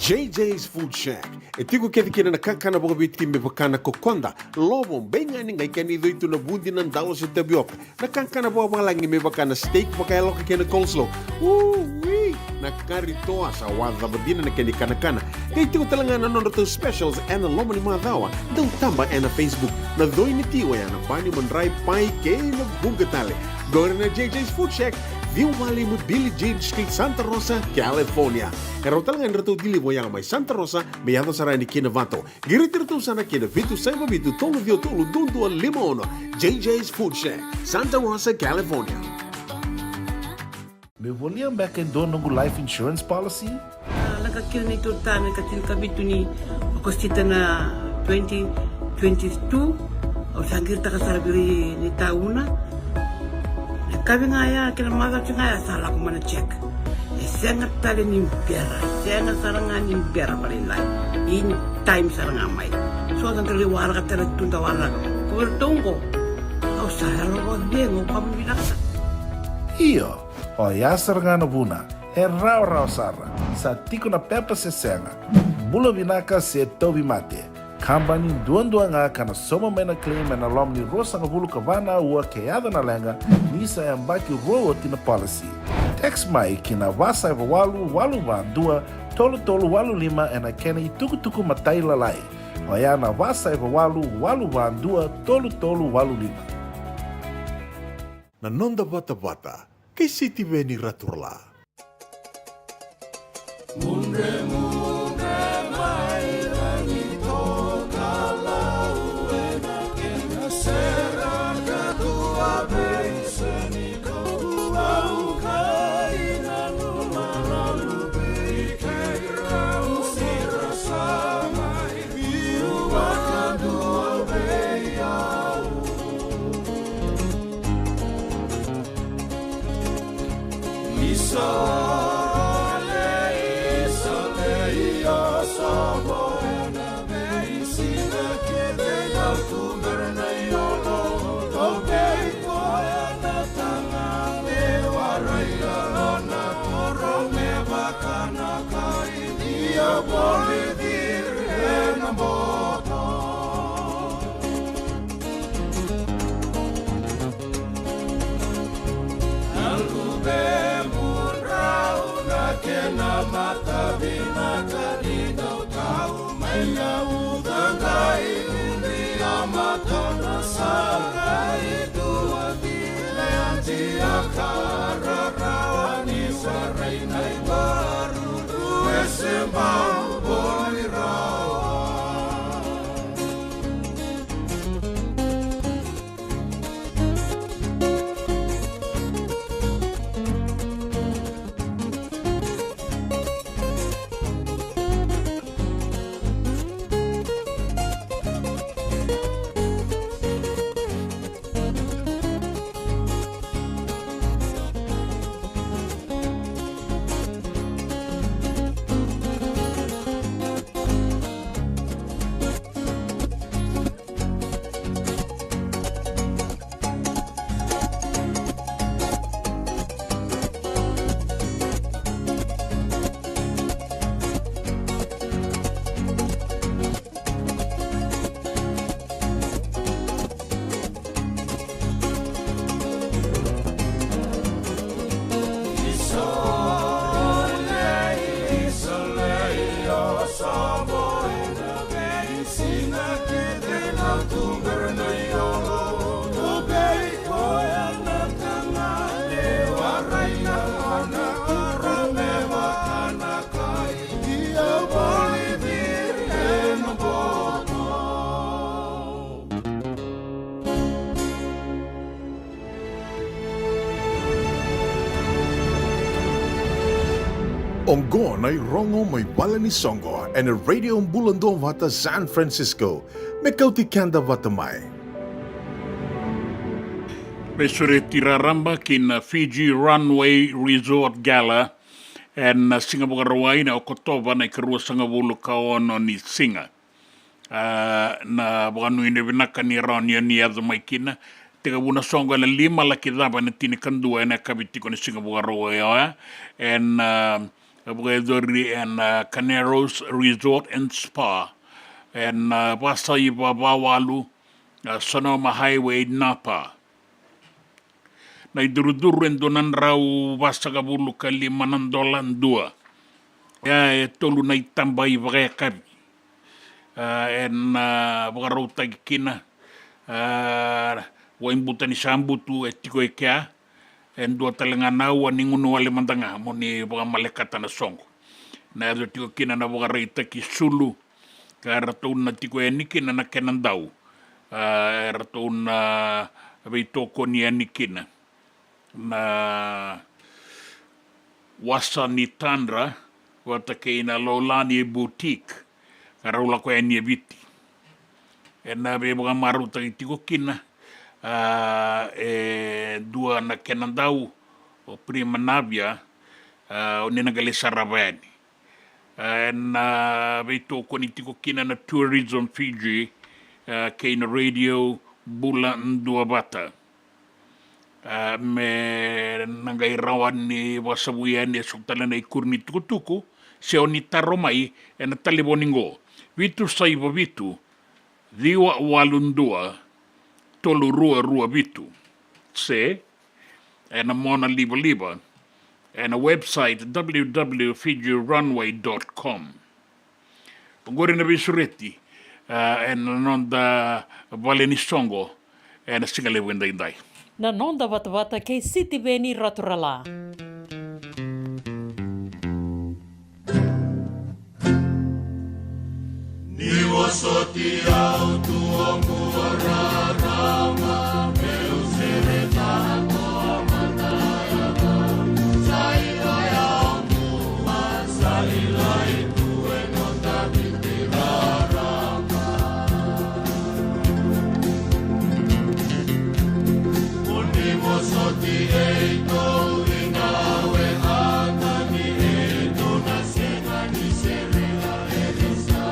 JJ's Food Shack. E tigo kedi kina na kankana boga biti me bakana kokonda. Lobo benga ni ngai kani do itu na bundi na ndalo se tabioka. Na kankana boga malangi me bakana steak baka loka kena coleslaw. Wee! Na kari toa sa wadha badina na kani kana. Kay tigo talanga na to specials and the lomani madawa. Dau tamba na Facebook. Na doi ni tiwa ya na bani mandrai pai kay na bungatale. Gore na JJ's Food Shack. Viu Valley mo Billy Jean Street, Santa Rosa, California. Karo talagang rato dili mo yang may Santa Rosa, may ato sarani kina Vato. Giritirto sana kina Vitu Saiba Vitu Tolo Dio Tolo Dundu Limon. JJ's Food Shack, Santa Rosa, California. Me volia back in dono go life insurance policy? Nakakil na ito tayo, katil kabito ni Akostita na 2022. O sagir ta kasarabiri ni tauna. Kabi ngaya kila mada ngaya salah ko mana check. Sengat tali ni pera, sengat sarangan ni pera palilai. In time sarangan mai. So dan tali warga tali tunda warga. Ko bertunggu. Au sahalo ko dengo pa binasa. Iyo, o yasar nga na buna, e rau sara, sa tiko na pepa se senga, bula binaka se tobi mate, kambani duan nga kana soma mena claim na lom ni rosa nga bulu kavana ua keada na lenga, nisa e mbaki roa tina policy. Text mai kina wasa e walu dua, tolu walu lima e na kena i tuku matai lalai, o ya na wasa e walu dua, tolu walu lima. Na nonda Vata, kay City Veni Raturla. Ongo na rongo may bala ni Songo and a radio Bula Duavata San Francisco. Me Kauti Keda Vata mai. Besure tiraramba kin Fiji Runway Resort Gala and Singapore Rawai na okotova na ikarua sangabulu kaono ni singa. Na banu ine vinaka ni raunia ni aza maikina. Teka buna songo na 5 laki dhaba na tinikandua na kabitiko ni Singapore Rawai and Bredori and Caneros Resort and Spa and Basa Iba Bawalu Sonoma Highway Napa. Na iduruduru endonan rau Basagabulu Kali Manandolan Dua. Ya tolu na itamba Iba Kabi. And Bagarau Tagikina Waimbuta ni Sambutu etiko ekea. En dua talangana wa ningunu wale mandanga moni boga malekata na songo. Na ado tiko kina na boga reita ki sulu. Ka rato na tiko enikina na kenandau. Rato na veitoko ni enikina. Na wasa ni tandra wata keina lolani e boutique. Ka raula ko eni e viti. E na be boga maruta ki tiko kina. Dua na kenandau o prima navia o nina gale saravani na veito koni tiko kina na tourism Fiji keina radio Bula Duavata me nangai rawan ni wasabuya ni sutala na ikurni tukutuku se oni taromai na taliboningo vitu saiba vitu diwa walundua tolu rua vitu. Se, and a mona liba, and a website www.fijirunway.com. Pagori na bisureti, and nonda valeni songo, and a single wenda indai. Na nonda Vata ke City Veni Raturala. Ni wasoti au tuongo rarama meu sereta ko amataya saila ya mu saila itu enonda bitirarama Uni wasoti eito inawe atani eito nasenga ni serela elisa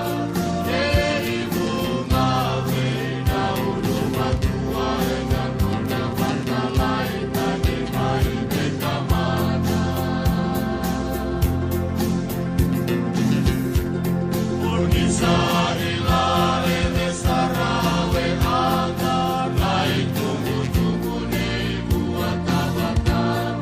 Thank you.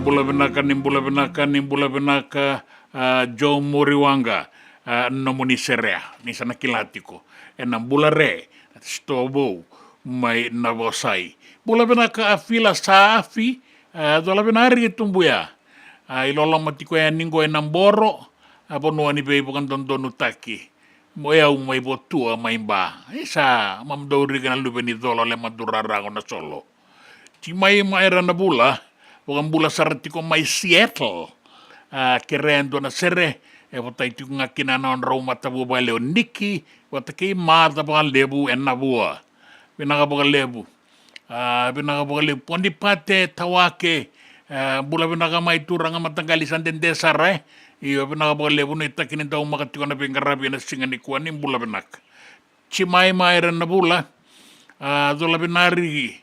Bula Vinaka Joe Moriwanga nomoni serea ni sana kilatiko na bula re stobo mai navosai Bula Vinaka afila safi dola vinari tumbuya ilolo matiko ya ningo e namboro abono ani be bukan dondonu taki moya umai botua mai ba isa mamdori kana lubeni dolo le madurara na solo ti mai rana bula bukan bula sartiko mai Seattle kerendo na sere e votai tu ngakina na on roma tabu ba leo niki wataki mata ba lebu en nabua binaga ba lebu pondi pate tawake bula binaga mai turanga matangali sanden desare iyo binaga ba lebu ni takini tau makati kona bingarabi na singani kuani bula binak chimai mai ran bula dola binari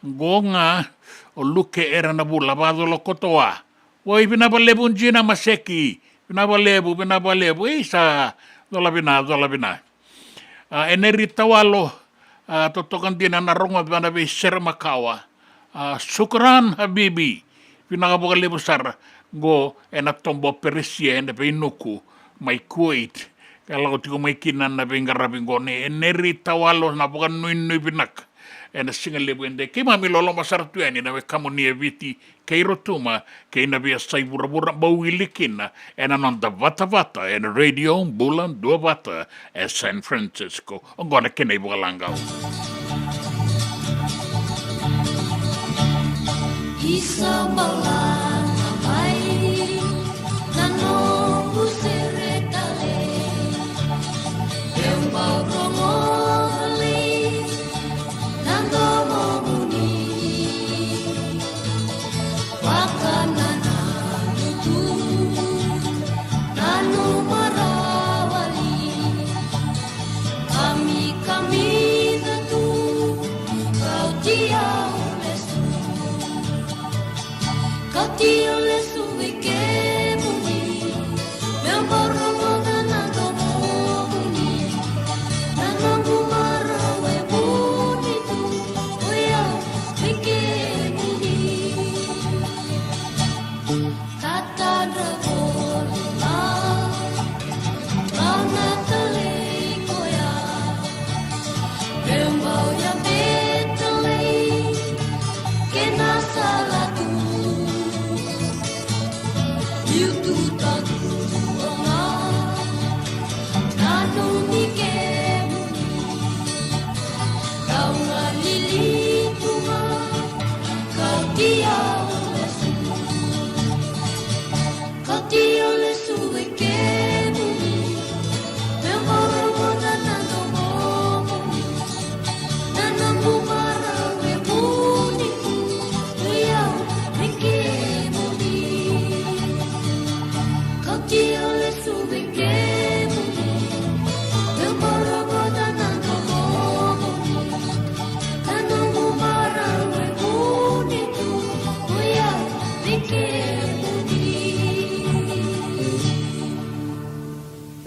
gonga o luke era na bula ba dolo kotoa woi binabalebu njina maseki binabalebu isa dola bina eneri tawalo totokan dina na rongo bana be sermakawa sukran habibi binabalebu sar go ena tombo perisia ena be nuku mai kuit kalau tiko mai kinan na bengarabi gone eneri tawalo na bukan nui binak ena singa lebu ende kima milolo masar tueni na kamu ni eviti keirotuma ke na via sai burabura bauilikina ena nonda Vata ena radio Bula Duavata e San Francisco ngona kene bugalangau Isa balang mai nano buseretale eu bagromoli nando momuni wakanana tu nanu marawali kami tu Kauti Kauti lesu weke muni meu borro na domo muni nanangu marawe muni tu oya weke muni tata dragola mana tale koya meu mau ya betale kena salah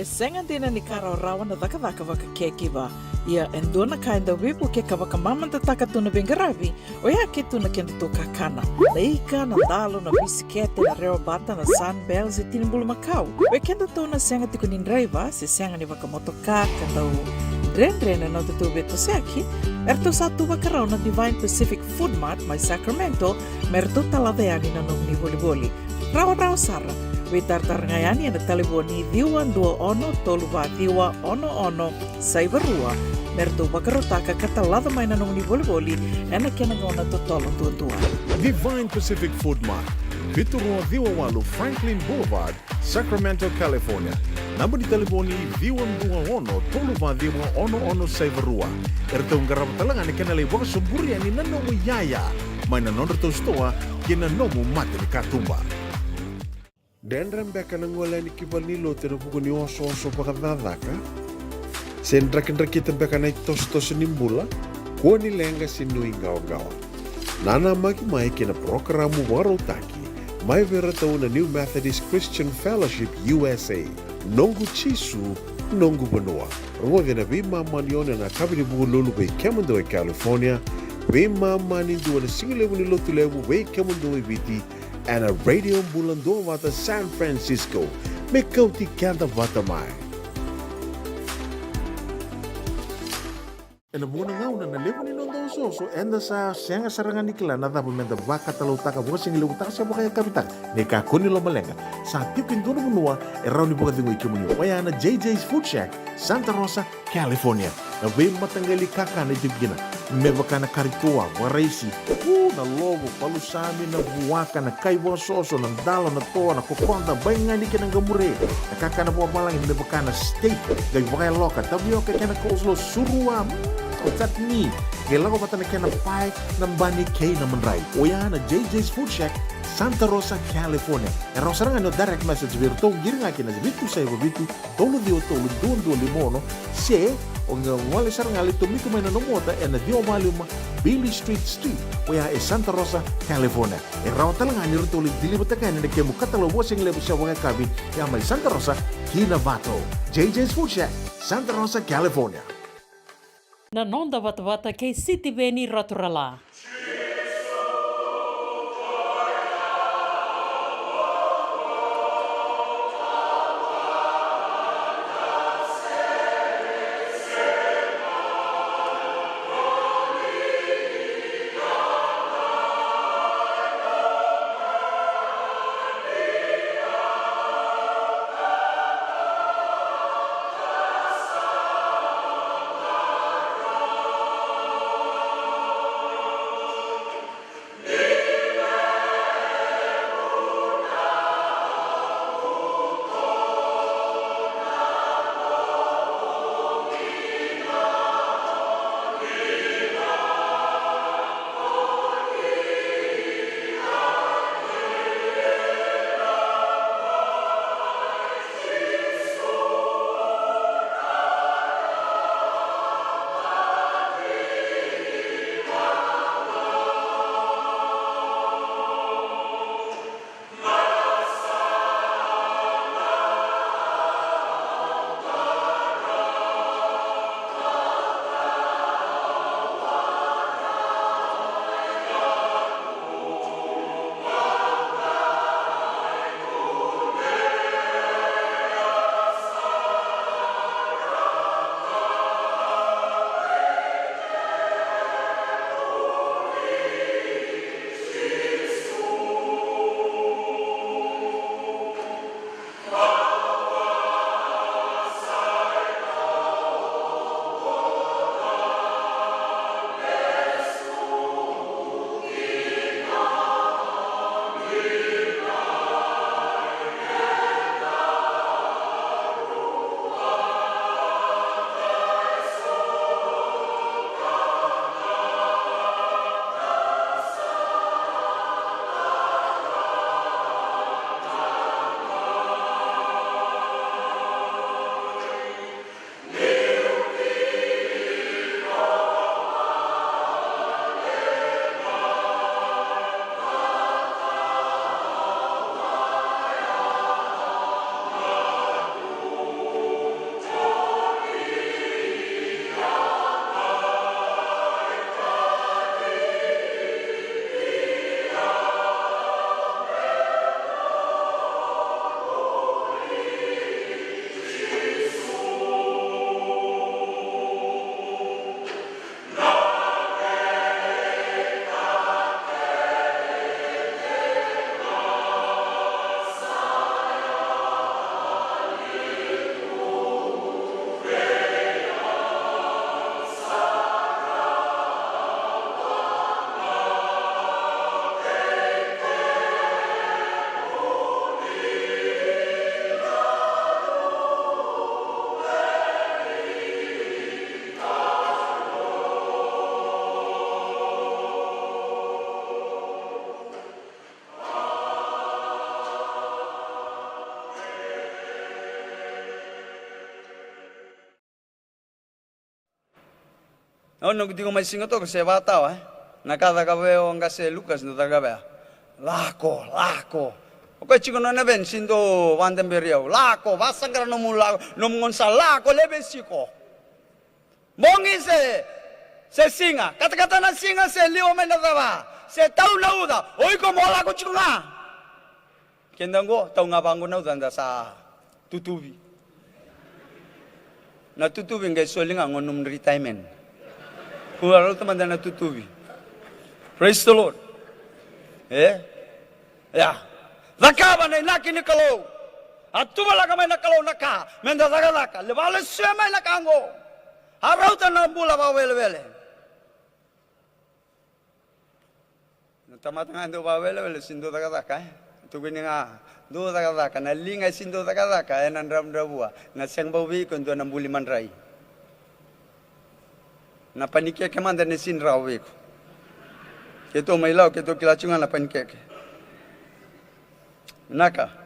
Senga dina ni karo rawana daka waka kekiwa ia endona kainda wipu ke kawaka mamanta taka tuna bengarabi o ia ke tuna kenda to kakana leika na dalo na bisikete na reo bata na sunbells e tinimbulu makau we kenda tona senga tiko ni driver se senga ni waka motoka kandau Dren na to beto seki erto satu wakarao na Divine Pacific Food Mart mai Sacramento merto talaveani na nomni boli rawa sara we tartarangayani na taliboni diwan dua ono toluwa diwa ono saibarua merto wakarotaka katalada mai na nomni boli ena kena gona to tolo tua Divine Pacific Food Mart, Vitorua Diwawalu Franklin Boulevard, Sacramento, California. Namba di telefoni Diwan Dua Ono Toluwa Diwa Ono Saibarua. Erto ngarap talangan ni kena lewang sumburi ani nanomu yaya. Mai na nondor to stoa kena nomu mate ni katumba. Dendram beka nangola ni kibalilo tero buku ni oso pakadadaka. Sendrakin kita beka na tos nimbula. Kuani lenga sinui gawa. Nana magi mai kena programu warotaki. Mai vera tau na New Methodist Christian Fellowship USA. Nongu chisu, nongu banoa. Rongo vena bima manione na kabini buku lulu be kemundo e California. Bima mani dua na singlewu ni lotu lewu be kemundo e viti. and a Radio Bula Duavata San Francisco. Me Kauti Keda Vata mai. E na muna ngau na lewa ni nondo so enda sa senga sarangan nikila na dapat menda baka talau taka buka sing lewa taka sa baka kapitang ne ka kuni lo malenga sa tipin dono munua e rau ni buka tingo ikimuni waya na JJ's Food Shack Santa Rosa, California na wei matangali kaka na tipgina me baka na karitua waraisi na lobo palusami na buwaka na kaiwa soso na dalo na toa na kokonda bainga ni kinang gamure na kaka na buwa malang me baka na steak gai baka loka tabioka kena coleslaw surua Otat ni, kailangan ko na kena pie ng bani kay na manray. O yan na JJ's Food Shack, Santa Rosa, California. E raw sarang ano direct message virto, giri nga kina bitu sa iba bitu, tolo dio tolo duon limono, se, o nga wali sarang ali tumiko may nanomota, e na dio maluma, Billy Street, o yan e Santa Rosa, California. E raw talang ani rito ulit dilibatakan na kemo katalawo sing lebo sa mga kabi, yan may Santa Rosa, Kinavato. JJ's Food Shack, Santa Rosa, California. Na nonda Vata kei City Veni Raturala. Ono kiti ko mai singa to se Vata na kada ka veo nga se Lucas no daga ba lako o ko chiko no na ben sindo vandemberio lako vasangra no mula no ngonsa lako lebe siko mongi se singa kata na singa se lio mena dava se tau na uda oi ko mola ko chiko nga Kendango tau ngabango na udanda sa tutubi. Na tutubi ngai solinga ngonum retirement. Kuaro tamanda na tutubi. Praise the Lord. Ya. Zakaba na inaki ni kalau. Atubala kamay na kalau naka. Menda zagalaka. Lebala siyamay na kango. Araw ta na bula ba wele. Tamatang ando ba wele sindo zagalaka. Tugin nga. Do zagalaka na linga sindo zagalaka enan ramdabua. Na siyang bawi kundo na buli manray. Na panikia kemanda ni sinrawi ko. Kito may law, kito kilachungan na pankeke. Naka.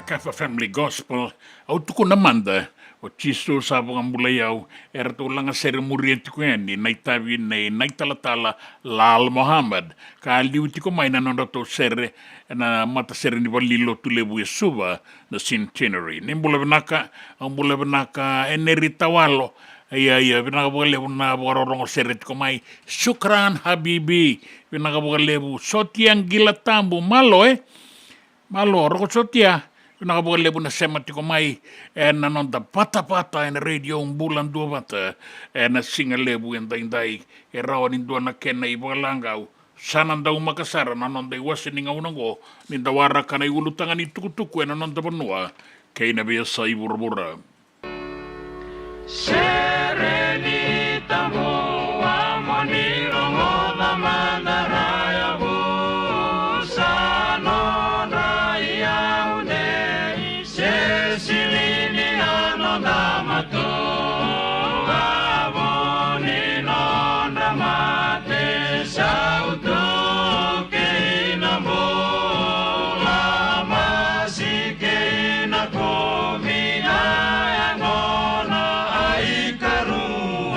Kafa Family Gospel au tuku namanda o chisto sabo ngambulay au erto langa seremuri tiko yani naitawi nei naitalatala lal Muhammad ka liu tiko mai na nondo serre na mata serre ni walilo tulebu yesuba na centenary nimbula benaka enerita walo iya benaka boleh na bororong serre tiko mai syukran habibi benaka boleh sotiang gila tambu malo roko sotia Nakabukalebo na semati ko may nanonda pata-pata na radio Bula Duavata na singalebu yung dainday rawan indua na ken na ibalangaw sanan daw makasara nanonda iwasin nga unang ko nindawara ka na iulutangan itukutuku nanonda panua kay nabiya sa iburbura. Serenita mo amonirong o namanaraya mo Karu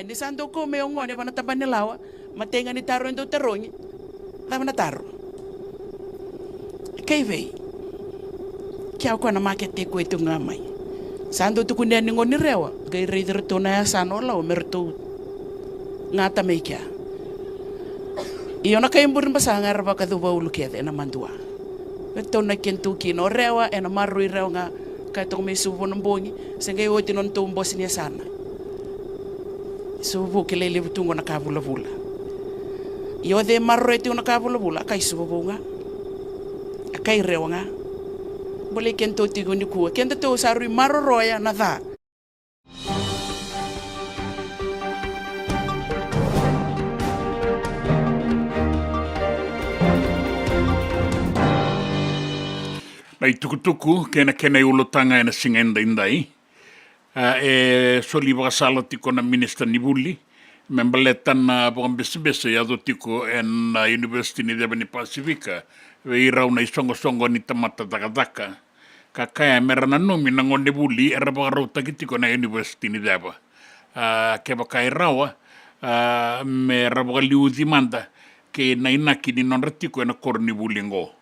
mai ni sando ko me ngone bana tabane lawa matenga ni taro ndo terongi lava na taro kei vei kia ko na makete ko itu ngamai sando tu kunia ni ngoni rewa gai reider to na sano la o merto ngata me kia iona kai mburin basanga raba ka duwa ulukete na mandua beto na kentu kino rewa ena marui rewa nga kai to me subo nombongi sengai o tinon to mbos ni sana subo ke lele butungo na kabula bula io de marui te na kabula bula kai subo nga kai rewa nga boleh kento tigo ni kuwa kento to sarui maro roya na da Nai tukutuku, kena ulotanga ena singenda indai. Soli bakasala tiko na minister ni Buli. Membaletan na bukang besi-besi yado tiko en University ni Deba ni Pasifika. Weirau na isongo-songo ni tamata taka-taka. Kakaya merana numi na ngonde Buli era bakarauta tiko na University ni Deba. Keba kai rawa mera bakaliu di manda ke na inaki ni nonratiko na korni Buli ngo.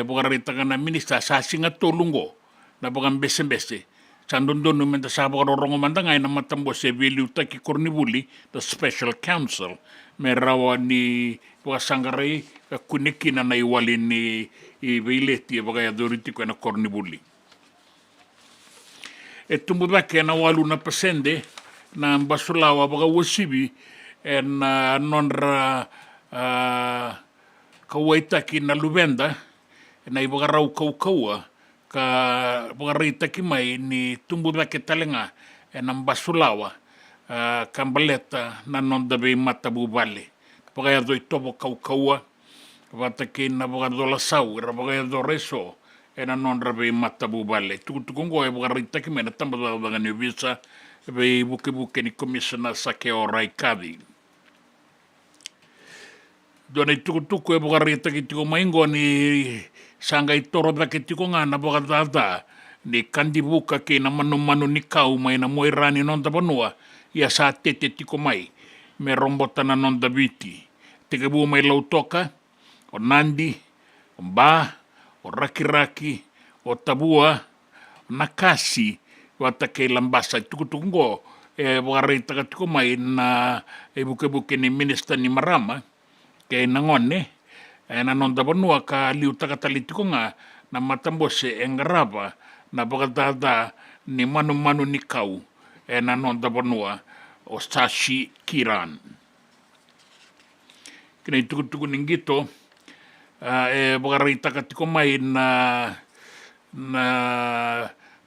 Bukarita ka na minista sa singa tolungo na bakang bese-bese. Sandon-dono menta sa bakarorongo manda ngay na matambo se viliuta ki Kornibuli, the special counsel. Merawa ni bakasanggaray kuniki na naiwali ni Iwaileti bakaya doriti ko na Kornibuli. Tumubake na walu na pasende na basulawa baka wasibi na nonra kawaitaki na lubenda na ibagarau kaukaua ka bagaritaki mai ni tumbudake talenga na basulawa kambaleta na nondabe matabu bale bagaya do itobo kaukaua bataki na bagadola sau ra bagaya do reso na nondabe matabu bale tukutukungo bagaritaki mai na tambada bagani visa be buke ni commissioner sakeo raikadi dona tukutuku bukarita kitiko maingo ni sanga itoro da kitiko ngana bukarata ni kandibuka ke na manu ni kau mai na moirani nonda banua ya sa tete tiko mai me rombota na nonda biti teke bu mai lautoka o nandi o ba o rakiraki o tabua o nakasi wata ke lambasa tukutuku ngo bukarita kitiko mai na buke ni minister ni Marama ke nangone na nonda banua ka liu takatalitiko nga na matambose engaraba na bakadada ni manu ni kau na nonda banua o Sashi Kiran. Kina itukutuku ningito bakarita katiko mai na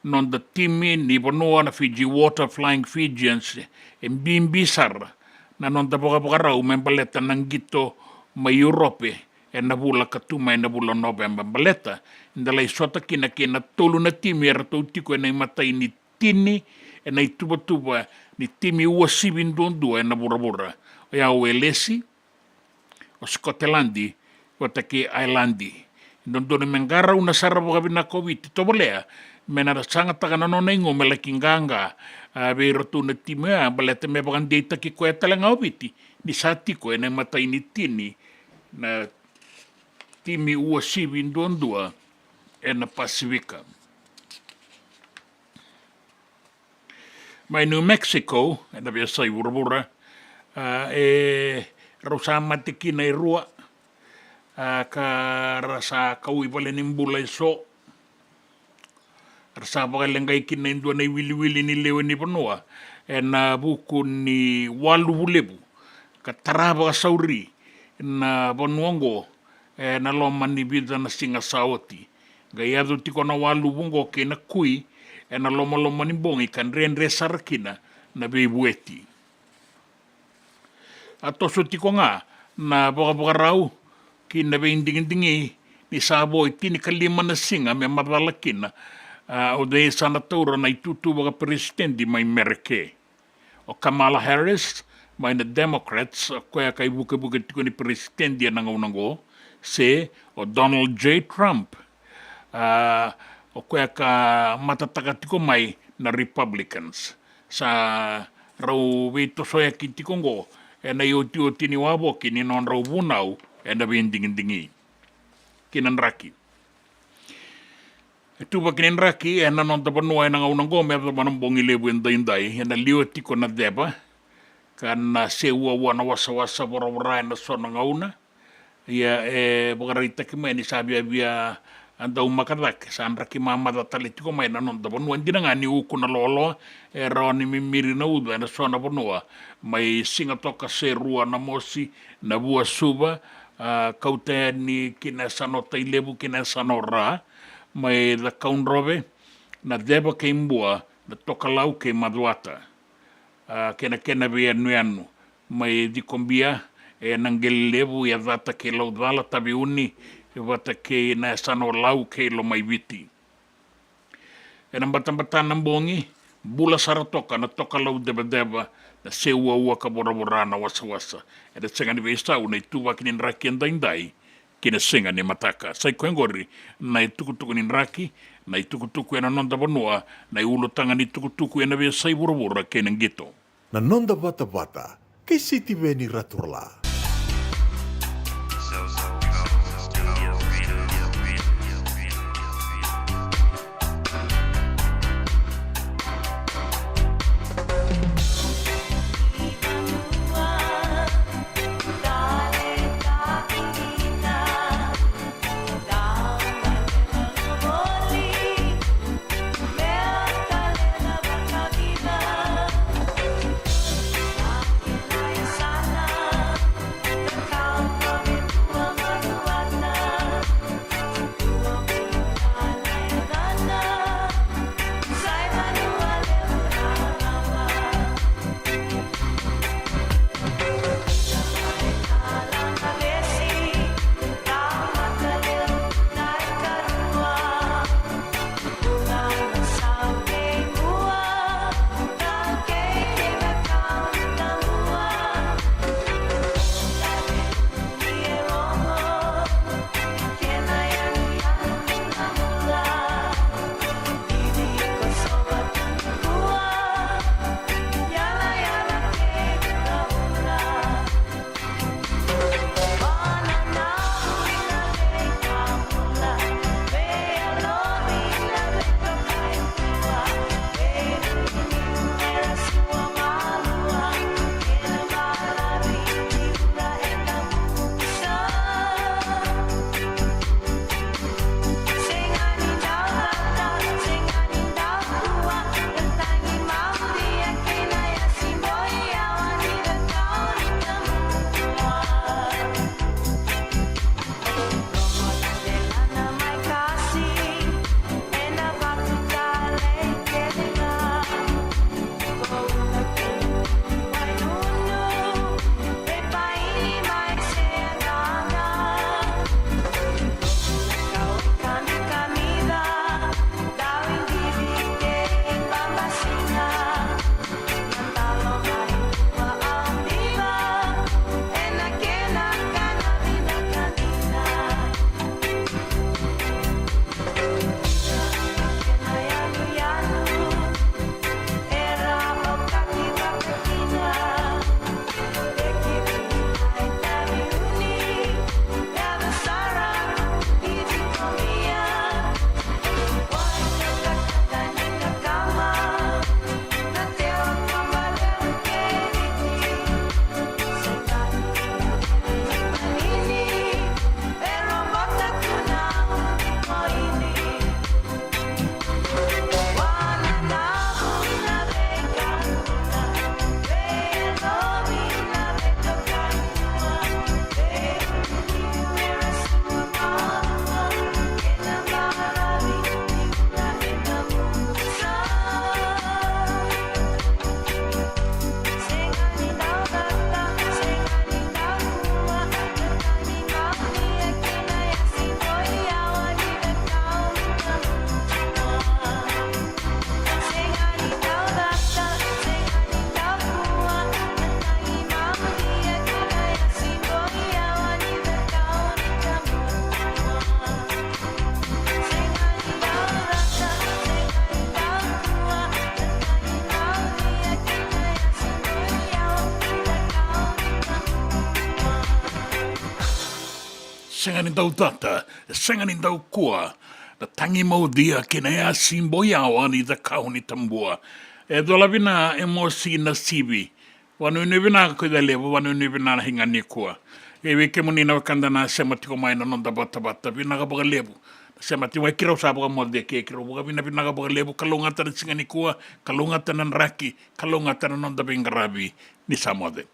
nonda timi ni banua na Fiji Water Flying Fijians bimbisar na nonda bakarau membaleta nangito mai Europe na bula katuma na bula November baleta indala isota kina tolu na timi era tautiko na matai ni tini na ituba ni timi ua sibin dondua na bura ya welesi o Scottlandi wataki Islandi dondone mengara una sara bina COVID tobolea mena sanga takana no nengo melakinganga be rotu na timi baleta me bagan data ki ko talanga obiti ni satiko na matai ni tini na timi ua sibin dondua na Pasifika. Mai New Mexico, na biasa ibura-bura, rasa tiki na irua, ka rasa kaui pala nimbula iso, rasa pakalengay kinaindua na wili-wili ni lewe ni panua, na buku ni walu bulebu, kataraba sauri, na panuango, na loma ni bida na singa saoti. Gayado tiko na walu bungo ke na kui, na loma ni bongi kan renre sarakina na bebueti. Atoso tiko nga, na baka-rau, kina beinding-dingi, ni sabo itini kalima na singa, may mabalakina, o de sana taura na itutu baka presidente may merke. O Kamala Harris, may na Democrats, kaya kay buka-buka tiko ni presidente na ngaunango, o Donald J. Trump, o kaya ka matataka tiko may na Republicans sa rau veito soya ki tikongo e na ioti o tini wabo ki ni non rau vunau e na vendingi kinan raki. E tuwa kinan raki e na non tapanua e na ngaunango me ata manambongi lebu endai e na liwa tiko na deba ka na se ua na wasa warawara e na sona ngauna ia e wakaritaki mai ni sabi abia andau makadak saan raki mamata tali tiko mai na non tapanua ndina nga ni uku na lolo e rao ni mimiri na udu e na sona panua mai singa toka se rua na mosi na bua suba Kauti ni kina sano tailebu kina sano ra mai the kaunrobe na deba ke imbua na toka lau ke maduata kena be anu mai di kombia e nangel lebu ya Vata ke lau dala tabi uni e Vata ke na sano lau ke lo mai viti e na batambatan nambongi bula saratoka na toka lau deba na se ua ka bora na wasa e da tsenga ni vesta una tuwa kinin raki andai kina senga ni mataka sai koengori na tukutuku ni raki na tukutuku ena nonda banua na ulutanga ni tukutuku ena ve sai bora kena gito na nonda Vata ke City Veni Raturla. senga ni tau tata, senga ni tau kua, the tangi mau dia kina ea simbo iawa ni the kau ni tambua. E dola vina emosi na sivi, wanu ni vina koe da lewa, wanu ni vina hinga ni kua. E weke muni na wakanda na sema tiko mai na nonda bata bata, vina ka baka lebu. Sema tiwa kiro sa baka molde ke kiro, baka vina ka baka lebu, kalungata na singa ni kua, kalungata na raki, kalungata na nonda bingarabi, ni sa mode.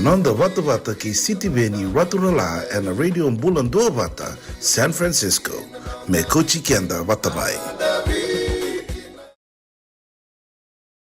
Nonda Vata ki City Veni Raturala and a radio Bula Duavata, San Francisco. Me Kochi Kenda Vatabai.